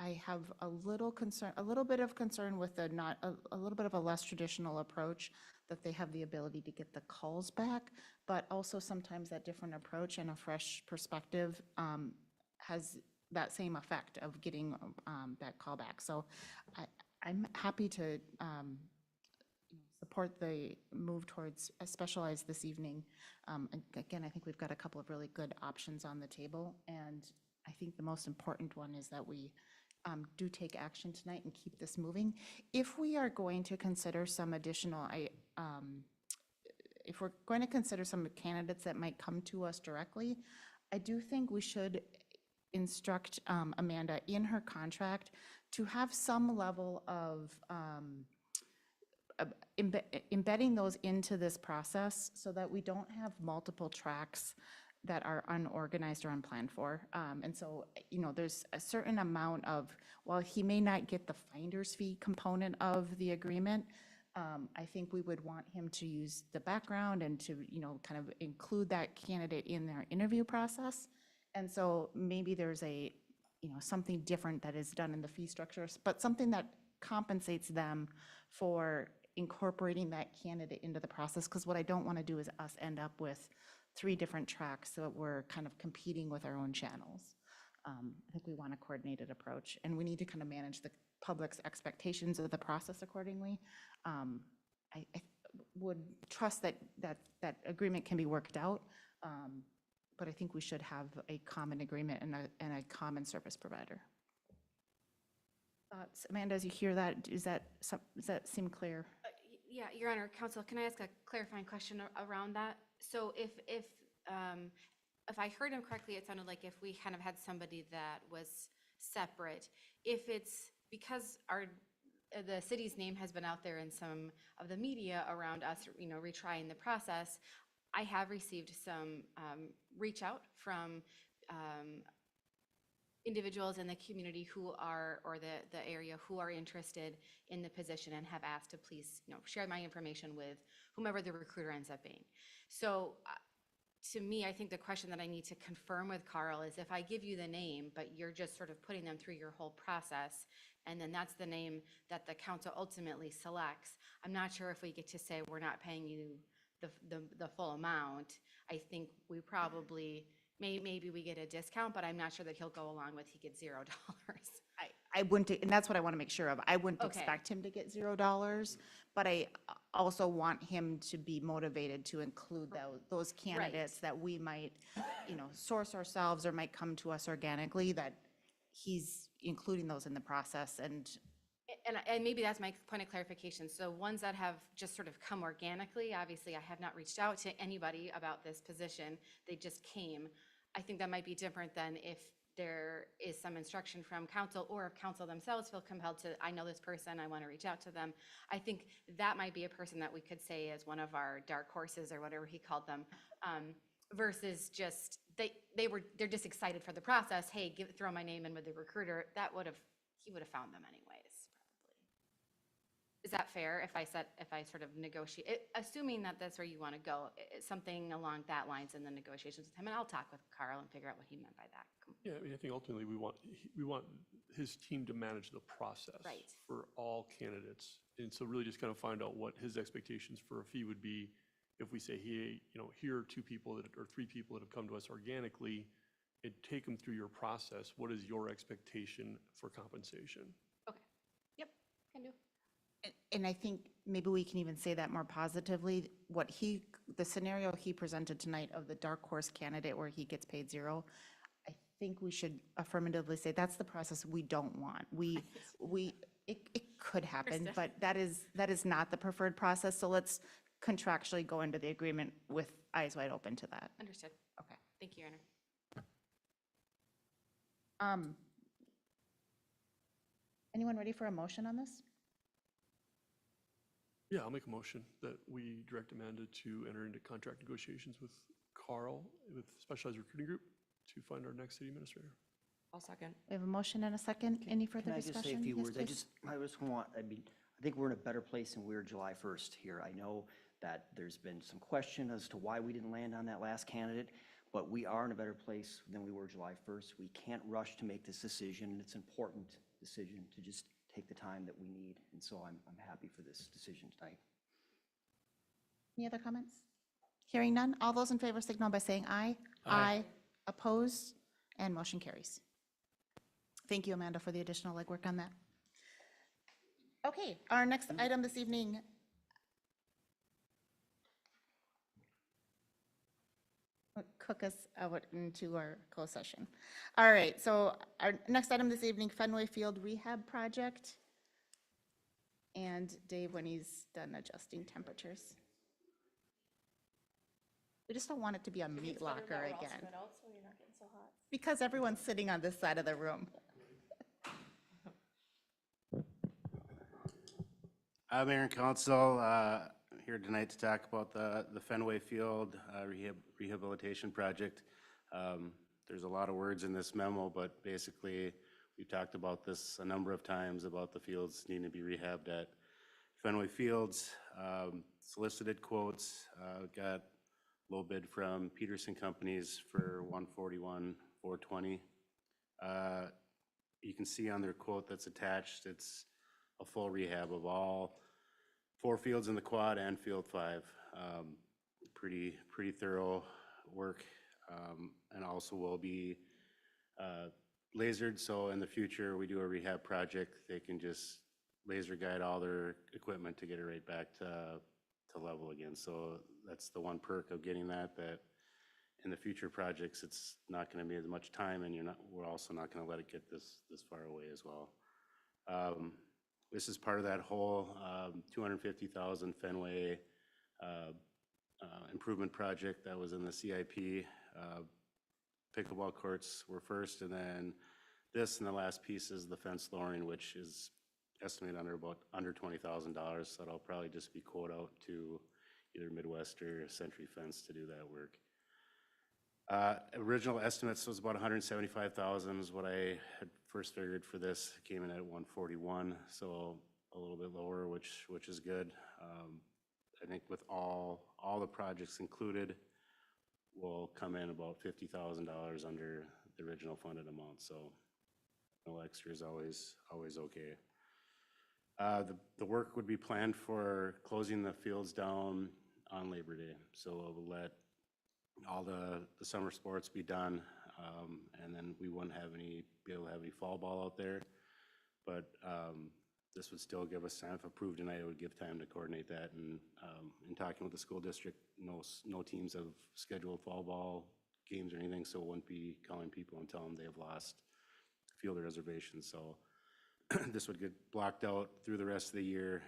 I have a little bit of concern with a little bit of a less traditional approach, that they have the ability to get the calls back, but also sometimes that different approach and a fresh perspective has that same effect of getting that call back. So I'm happy to support the move towards Specialized this evening. Again, I think we've got a couple of really good options on the table, and I think the most important one is that we do take action tonight and keep this moving. If we are going to consider some additional, if we're going to consider some candidates that might come to us directly, I do think we should instruct Amanda in her contract to have some level of embedding those into this process so that we don't have multiple tracks that are unorganized or unplanned for. And so, there's a certain amount of, while he may not get the finder's fee component of the agreement, I think we would want him to use the background and to, kind of include that candidate in their interview process. And so maybe there's something different that is done in the fee structures, but something that compensates them for incorporating that candidate into the process. Because what I don't want to do is us end up with 3 different tracks so that we're kind of competing with our own channels. I think we want a coordinated approach, and we need to kind of manage the public's expectations of the process accordingly. I would trust that agreement can be worked out, but I think we should have a common agreement and a common service provider. Thoughts? Amanda, as you hear that, does that seem clear? Yeah, Your Honor, Counsel, can I ask a clarifying question around that? So if I heard him correctly, it sounded like if we kind of had somebody that was separate, if it's because the city's name has been out there in some of the media around us, retrying the process, I have received some reach out from individuals in the community who are, or the area who are interested in the position and have asked to please, share my information with whomever the recruiter ends up being. So to me, I think the question that I need to confirm with Carl is if I give you the name, but you're just sort of putting them through your whole process, and then that's the name that the council ultimately selects, I'm not sure if we get to say we're not paying you the full amount. I think we probably, maybe we get a discount, but I'm not sure that he'll go along with he gets $0. I wouldn't, and that's what I want to make sure of. I wouldn't Okay. expect him to get $0, but I also want him to be motivated to include those candidates that we might, source ourselves or might come to us organically, that he's including those in the process. And And maybe that's my point of clarification. So ones that have just sort of come organically, obviously I have not reached out to anybody about this position. They just came. I think that might be different than if there is some instruction from council, or if council themselves feel compelled to, I know this person, I want to reach out to them. I think that might be a person that we could say is one of our dark horses, or whatever he called them, versus just, they're just excited for the process. Hey, throw my name in with the recruiter. He would have found them anyways, probably. Is that fair if I sort of negotiate, assuming that that's where you want to go, something along that lines in the negotiations with him? And I'll talk with Carl and figure out what he meant by that. Yeah, I mean, I think ultimately we want his team to manage the process Right. for all candidates. And so really just kind of find out what his expectations for a fee would be if we say, hey, here are 2 people or 3 people that have come to us organically, and take them through your process. What is your expectation for compensation? Okay. Yep, can do. And I think maybe we can even say that more positively. The scenario he presented tonight of the dark horse candidate where he gets paid 0, I think we should affirmatively say that's the process we don't want. It could happen, but that is not the preferred process. So let's contractually go into the agreement with eyes wide open to that. Understood. Okay. Thank you, Your Honor. Anyone ready for a motion on this? Yeah, I'll make a motion that we direct Amanda to enter into contract negotiations with Carl, with Specialized Recruiting Group, to find our next city administrator. I'll second. We have a motion and a second. Any further Can I discussion? just say a few Yes, words? please. I think we're in a better place than we were July 1st here. I know that there's been some question as to why we didn't land on that last candidate, but we are in a better place than we were July 1st. We can't rush to make this decision, and it's an important decision to just take the time that we need. And so I'm happy for this decision tonight. Any other comments? Hearing none. All those in favor signal by saying aye. Aye. Opposed? And motion carries. Thank you, Amanda, for the additional legwork on that. Okay, our next item this evening. Cook us out into our closed session. All right, so our next item this evening, Fenway Field Rehab Project. And Dave, when he's done adjusting temperatures. We just don't want it to be a meat It's better that locker we're all again, spread out so you're not getting so hot. because everyone's sitting on this side of the room. Mayor and Council, here tonight to talk about the Fenway Field Rehabilitation Project. There's a lot of words in this memo, but basically, we've talked about this a number of times about the fields needing to be rehabbed at Fenway Fields. Solicited quotes, got low bid from Peterson Companies for $141,420. You can see on their quote that's attached, it's a full rehab of all 4 fields in the quad and field 5. Pretty thorough work, and also will be lasered, so in the future, we do a rehab project, they can just laser guide all their equipment to get it right back to level again. So that's the one perk of getting that in the future projects, it's not gonna be as much time, and we're also not gonna let it get this far away as well. This is part of that whole $250,000 Fenway improvement project that was in the CIP. Pickleball courts were first, and then this, and the last piece is the fence flooring, which is estimated under $20,000. So that'll probably just be quote out to either Midwest or Century Fence to do that work. Original estimates was about $175,000 is what I had first figured for this. It came in at $141,000, so a little bit lower, which is good. I think with all the projects included, will come in about $50,000 under the original funded amount. So no extra is always okay. The work would be planned for closing the fields down on Labor Day. So we'll let all the summer sports be done, and then we wouldn't be able to have any fall ball out there. but this would still give us time, if approved tonight, it would give time to coordinate that. And in talking with the school district, no teams have scheduled fall ball games or anything, so it wouldn't be calling people and telling them they have lost field reservations. So this would get blocked out through the rest of the year.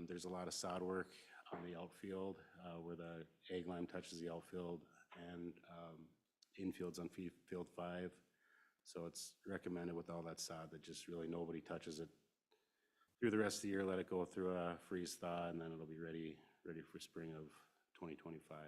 There's a lot of sod work on the outfield where the egg lime touches the outfield, and infields on field 5. So it's recommended with all that sod that just really nobody touches it through the rest of the year. Let it go through a freeze thaw, and then it'll be ready for spring of 2025.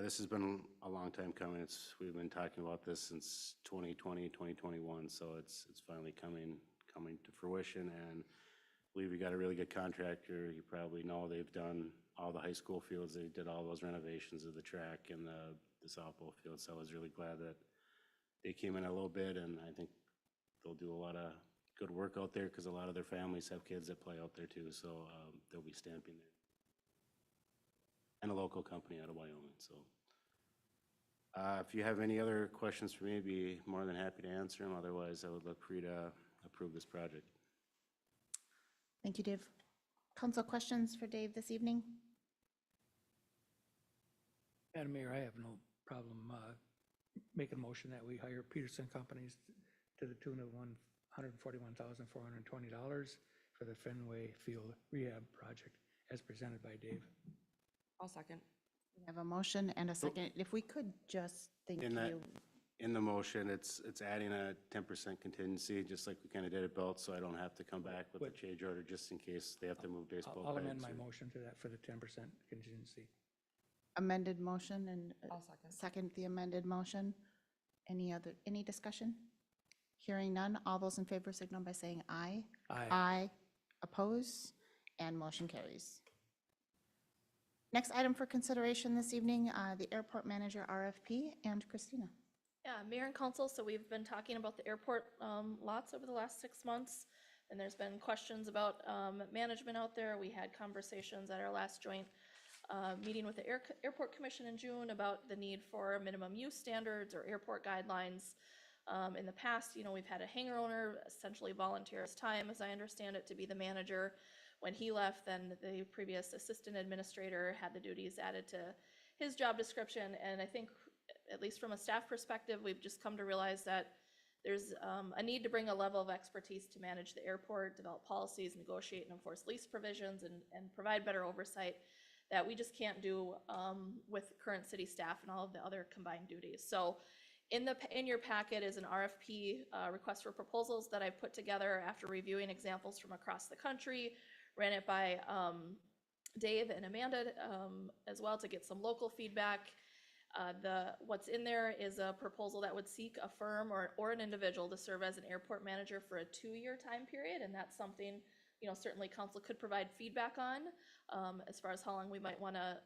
This has been a long time coming. We've been talking about this since 2020, 2021, so it's finally coming to fruition, and I believe we got a really good contractor. You probably know they've done all the high school fields. They did all those renovations of the track and the softball field, so I was really glad that they came in a little bit, and I think they'll do a lot of good work out there because a lot of their families have kids that play out there too, so they'll be stamping there. And a local company out of Wyoming, so. If you have any other questions for me, I'd be more than happy to answer them. Otherwise, I would look for you to approve this project. Thank you, Dave. Council questions for Dave this evening? Madam Mayor, I have no problem making a motion that we hire Peterson Companies to the tune of $141,420 for the Fenway Field Rehab Project as presented by Dave. I'll second. We have a motion and a second. If we could just, thank you. In the motion, it's adding a 10% contingency, just like we kind of did at Belt, so I don't have to come back with a change order just in case they have to move baseball. I'll amend players my or- motion to that for the 10% contingency. Amended motion and I'll second. second the amended motion. Any discussion? Hearing none, all those in favor signal by saying aye. Aye. Aye. Oppose, and motion carries. Next item for consideration this evening, the airport manager RFP, and Christina. Yeah, Mayor and Council, so we've been talking about the airport lots over the last 6 months, and there's been questions about management out there. We had conversations at our last joint meeting with the Airport Commission in June about the need for minimum use standards or airport guidelines. In the past, we've had a hangar owner essentially volunteer his time, as I understand it, to be the manager. When he left, then the previous assistant administrator had the duties added to his job description, and I think, at least from a staff perspective, we've just come to realize that there's a need to bring a level of expertise to manage the airport, develop policies, negotiate and enforce lease provisions, and provide better oversight that we just can't do with current city staff and all of the other combined duties. So in your packet is an RFP, request for proposals, that I've put together after reviewing examples from across the country, ran it by Dave and Amanda as well to get some local feedback. What's in there is a proposal that would seek a firm or an individual to serve as an airport manager for a 2-year time period, and that's something certainly council could provide feedback on as far as how long we might want to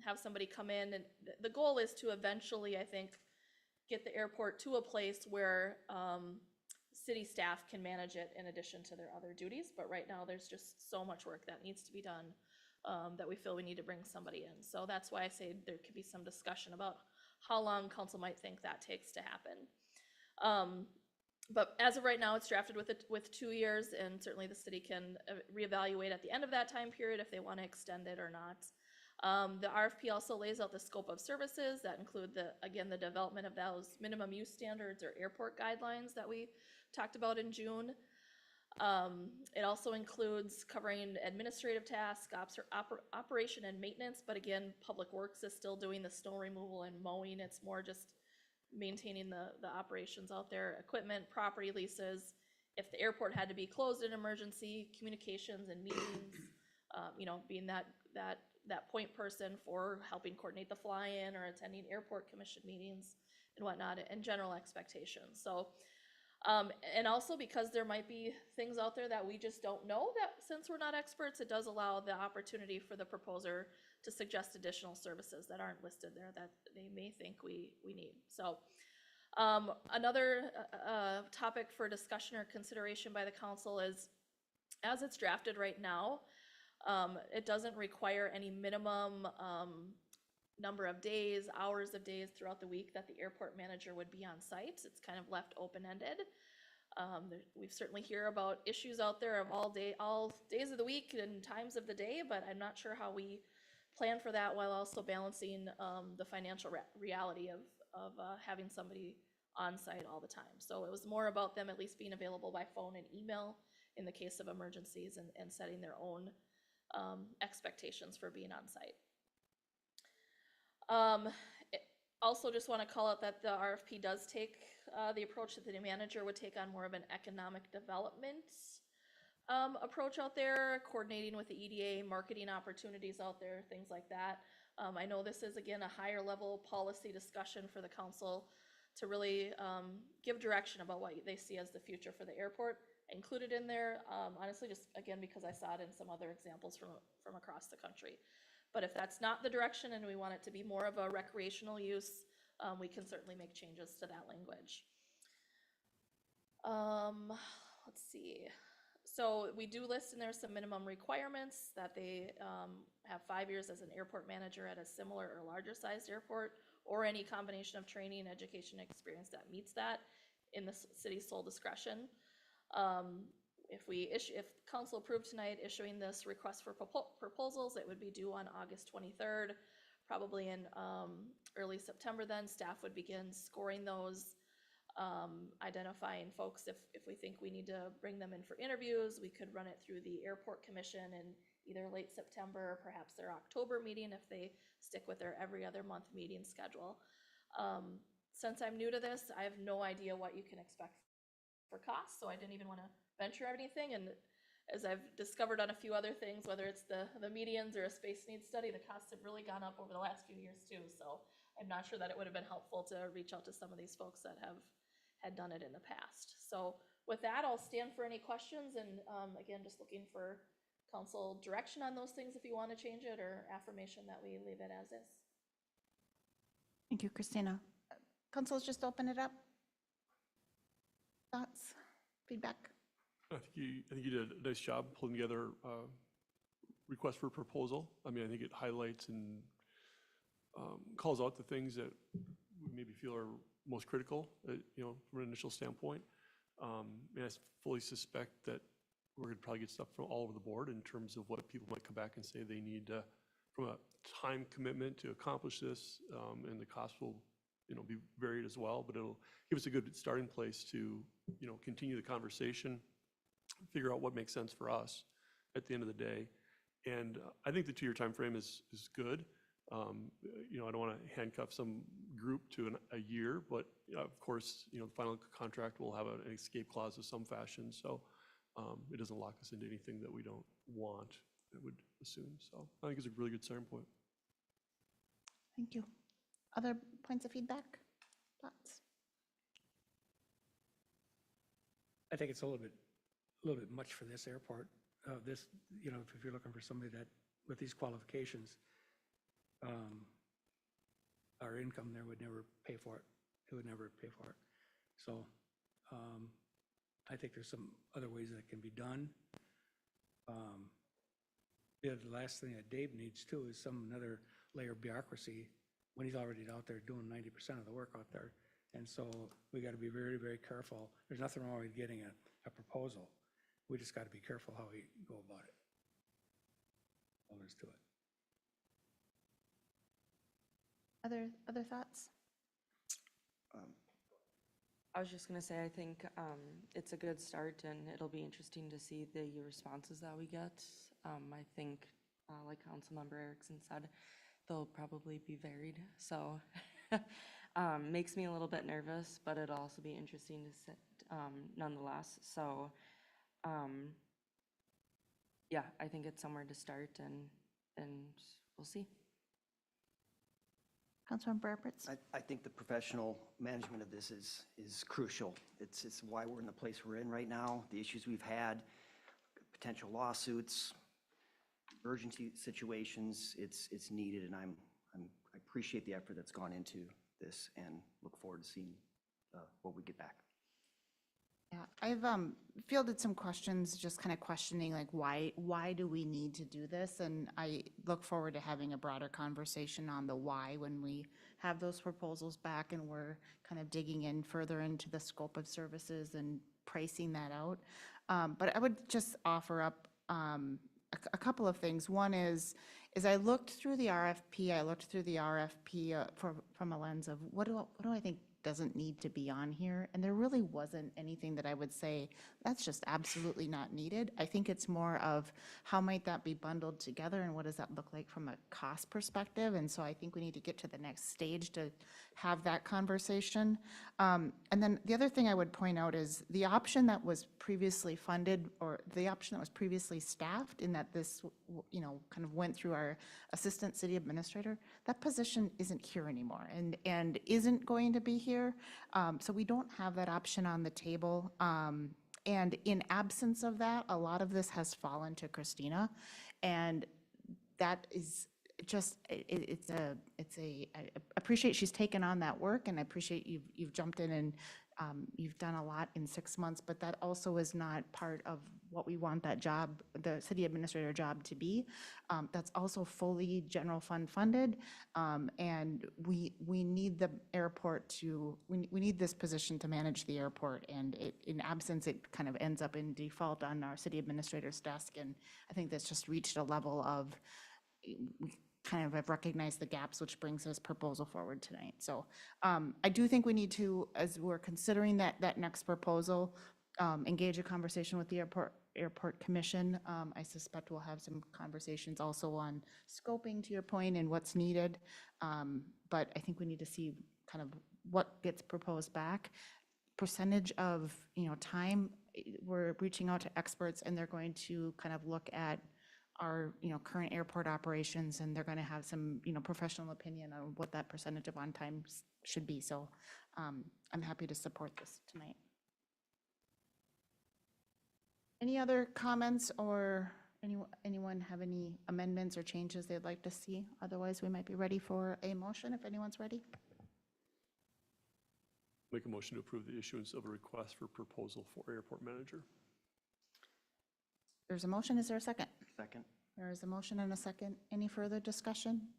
have somebody come in. And the goal is to eventually, I think, get the airport to a place where city staff can manage it in addition to their other duties. But right now, there's just so much work that needs to be done that we feel we need to bring somebody in. So that's why I say there could be some discussion about how long council might think that takes to happen. But as of right now, it's drafted with 2 years, and certainly the city can reevaluate at the end of that time period if they want to extend it or not. The RFP also lays out the scope of services that include the development of those minimum use standards or airport guidelines that we talked about in June. It also includes covering administrative tasks, operation and maintenance, but again, Public Works is still doing the snow removal and mowing. It's more just maintaining the operations out there, equipment, property leases. If the airport had to be closed in emergency, communications and meetings, being that point person for helping coordinate the fly-in or attending airport commission meetings and whatnot, and general expectations. So, and also because there might be things out there that we just don't know, that since we're not experts, it does allow the opportunity for the proposer to suggest additional services that aren't listed there that they may think we need. So another topic for discussion or consideration by the council is, as it's drafted right now, it doesn't require any minimum number of days, hours of days throughout the week that the airport manager would be on site. It's kind of left open-ended. We certainly hear about issues out there of all days of the week and times of the day, but I'm not sure how we plan for that while also balancing the financial reality of having somebody on site all the time. So it was more about them at least being available by phone and email in the case of emergencies and setting their own expectations for being on site. Also just want to call out that the RFP does take the approach that the manager would take on more of an economic development approach out there, coordinating with the EDA, marketing opportunities out there, things like that. I know this is, again, a higher level policy discussion for the council to really give direction about what they see as the future for the airport. Included in there, honestly, just again, because I saw it in some other examples from across the country. But if that's not the direction and we want it to be more of a recreational use, we can certainly make changes to that language. Let's see. So we do list in there some minimum requirements that they have 5 years as an airport manager at a similar or larger sized airport, or any combination of training, education, experience that meets that in the city's sole discretion. If council approved tonight issuing this request for proposals, it would be due on August 23rd, probably in early September. Then staff would begin scoring those, identifying folks. If we think we need to bring them in for interviews, we could run it through the airport commission in either late September or perhaps their October meeting if they stick with their every other month meeting schedule. Since I'm new to this, I have no idea what you can expect for costs, so I didn't even want to venture anything. And as I've discovered on a few other things, whether it's the medians or a space needs study, the costs have really gone up over the last few years too. So I'm not sure that it would have been helpful to reach out to some of these folks that had done it in the past. So with that, I'll stand for any questions, and again, just looking for council direction on those things if you want to change it, or affirmation that we leave it as is. Thank you, Christina. Council's just open it up. Thoughts, feedback? I think you did a nice job pulling together a request for proposal. I mean, I think it highlights and calls out the things that we maybe feel are most critical, from an initial standpoint. And I fully suspect that we're going to probably get stuff from all over the board in terms of what people might come back and say they need from a time commitment to accomplish this, and the cost will be varied as well, but it'll give us a good starting place to continue the conversation, figure out what makes sense for us at the end of the day. And I think the 2-year time frame is good. I don't want to handcuff some group to a year, but of course, the final contract will have an escape clause of some fashion, so it doesn't lock us into anything that we don't want, I would assume. So I think it's a really good starting point. Thank you. Other points of feedback? Thoughts? I think it's a little bit much for this airport. If you're looking for somebody that, with these qualifications, our income there would never pay for it. It would never pay for it. So I think there's some other ways that can be done. The last thing that Dave needs too is another layer of bureaucracy when he's already out there doing 90% of the work out there. And so we got to be very, very careful. There's nothing wrong with getting a proposal. We just got to be careful how we go about it. All there is to it. Other thoughts? I was just going to say, I think it's a good start, and it'll be interesting to see the responses that we get. I think, like Councilmember Erickson said, they'll probably be varied. So makes me a little bit nervous, but it'll also be interesting to sit nonetheless. So yeah, I think it's somewhere to start, and we'll see. Councilmember Everett? I think the professional management of this is crucial. It's why we're in the place we're in right now, the issues we've had, potential lawsuits, urgency situations. It's needed, and I appreciate the effort that's gone into this, and look forward to seeing what we get back. Yeah, I've fielded some questions, just kind of questioning like why do we need to do this? And I look forward to having a broader conversation on the why when we have those proposals back and we're kind of digging in further into the scope of services and pricing that out. But I would just offer up a couple of things. One is I looked through the RFP, from a lens of what do I think doesn't need to be on here? And there really wasn't anything that I would say, that's just absolutely not needed. I think it's more of how might that be bundled together and what does that look like from a cost perspective? And so I think we need to get to the next stage to have that conversation. And then the other thing I would point out is the option that was previously funded, or the option that was previously staffed, in that this, kind of went through our assistant city administrator, that position isn't here anymore and isn't going to be here. So we don't have that option on the table. And in absence of that, a lot of this has fallen to Christina. And that is just, I appreciate she's taken on that work, and I appreciate you've jumped in and you've done a lot in 6 months, but that also is not part of what we want that job, the city administrator job, to be. That's also fully general fund funded, and we need the airport to, we need this position to manage the airport, and in absence, it kind of ends up in default on our city administrator's desk, and I think that's just reached a level of, we kind of have recognized the gaps, which brings this proposal forward tonight. So I do think we need to, as we're considering that next proposal, engage a conversation with the airport commission. I suspect we'll have some conversations also on scoping, to your point, and what's needed. But I think we need to see kind of what gets proposed back. Percentage of, time, we're reaching out to experts, and they're going to kind of look at our, current airport operations, and they're going to have some, professional opinion on what that percentage of on time should be. So I'm happy to support this tonight. Any other comments, or anyone have any amendments or changes they'd like to see? Otherwise, we might be ready for a motion if anyone's ready. Make a motion to approve the issuance of a request for proposal for airport manager. There's a motion. Is there a second? Second. There is a motion and a second. Any further discussion?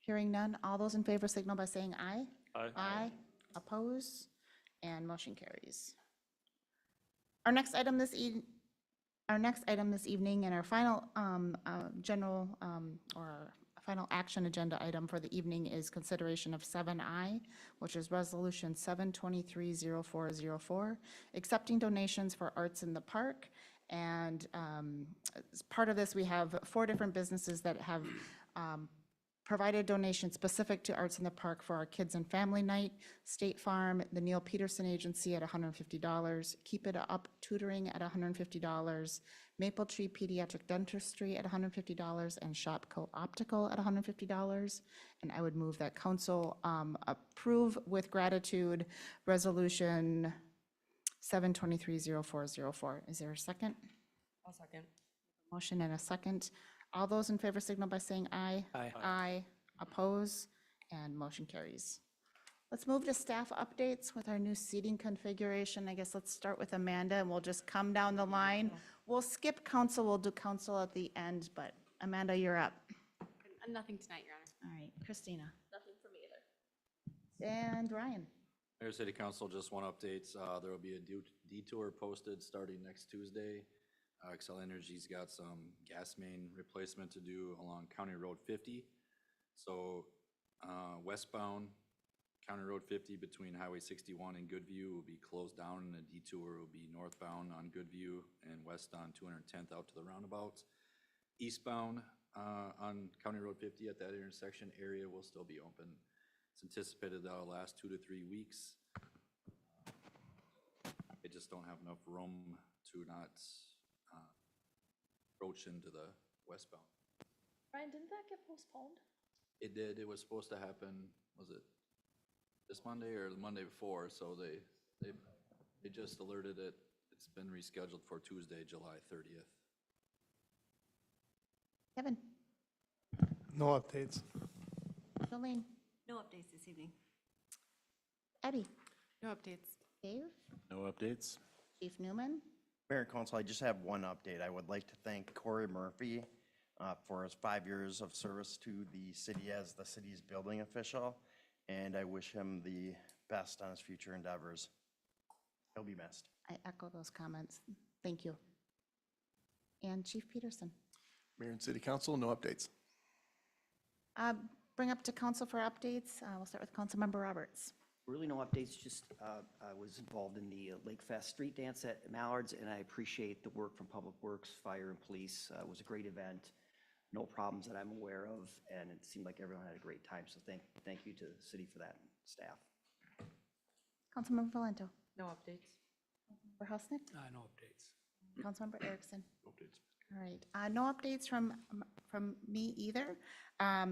Hearing none. All those in favor signal by saying aye. Aye. Aye. Oppose? And motion carries. Our next item this evening and our final general or our final action agenda item for the evening is consideration of 7I, which is Resolution 723-0404, accepting donations for arts in the park. And as part of this, we have 4 different businesses that have provided donations specific to Arts in the Park for our Kids and Family Night, State Farm, the Neil Peterson Agency at $150, Keep It Up Tutoring at $150, Maple Tree Pediatric Dentistry at $150, and Shopco Optical at $150. And I would move that council approve with gratitude Resolution 723-0404. Is there a second? I'll second. Motion and a second. All those in favor signal by saying aye. Aye. Aye. Oppose? And motion carries. Let's move to staff updates with our new seating configuration. I guess let's start with Amanda, and we'll just come down the line. We'll skip council, we'll do council at the end, but Amanda, you're up. Nothing tonight, Your Honor. All right, Christina. Nothing for me either. And Ryan. Mayor, City Council, just one update. There will be a detour posted starting next Tuesday. Xcel Energy's got some gas main replacement to do along County Road 50. So westbound County Road 50 between Highway 61 and Goodview will be closed down, and the detour will be northbound on Goodview and west on 210th out to the roundabouts. Eastbound on County Road 50 at that intersection area will still be open. It's anticipated that'll last 2 to 3 weeks. They just don't have enough room to not approach into the westbound. Ryan, didn't that get postponed? It did. It was supposed to happen, was it this Monday or the Monday before? So they just alerted it. It's been rescheduled for Tuesday, July 30th. Kevin. No updates. Jolene. No updates this evening. Abby. No updates. Dave. No updates. Chief Newman. Mayor and Council, I just have one update. I would like to thank Corey Murphy for his 5 years of service to the city as the city's building official, and I wish him the best on his future endeavors. He'll be missed. I echo those comments. Thank you. And Chief Peterson. Mayor and City Council, no updates. Bring up to council for updates. We'll start with Councilmember Roberts. Really no updates, just I was involved in the Lake Fest Street Dance at Mallards, and I appreciate the work from Public Works, Fire, and Police. It was a great event, no problems that I'm aware of, and it seemed like everyone had a great time, so thank you to the city for that, and staff. Councilmember Valento. No updates. Councilmember Husnick. No updates. Councilmember Erickson. Updates. All right, no updates from me either.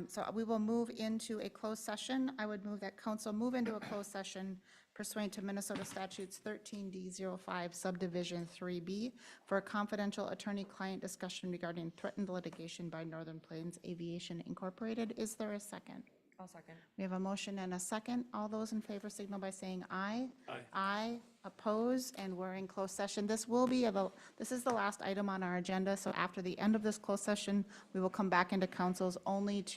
So we will move into a closed session. I would move that council move into a closed session pursuant to Minnesota Statutes 13D05 Subdivision 3B for a confidential attorney-client discussion regarding threatened litigation by Northern Plains Aviation Incorporated. Is there a second? I'll second. We have a motion and a second. All those in favor signal by saying aye. Aye. Aye, oppose, and we're in closed session. This is the last item on our agenda, so after the end of this closed session, we will come back into council's only to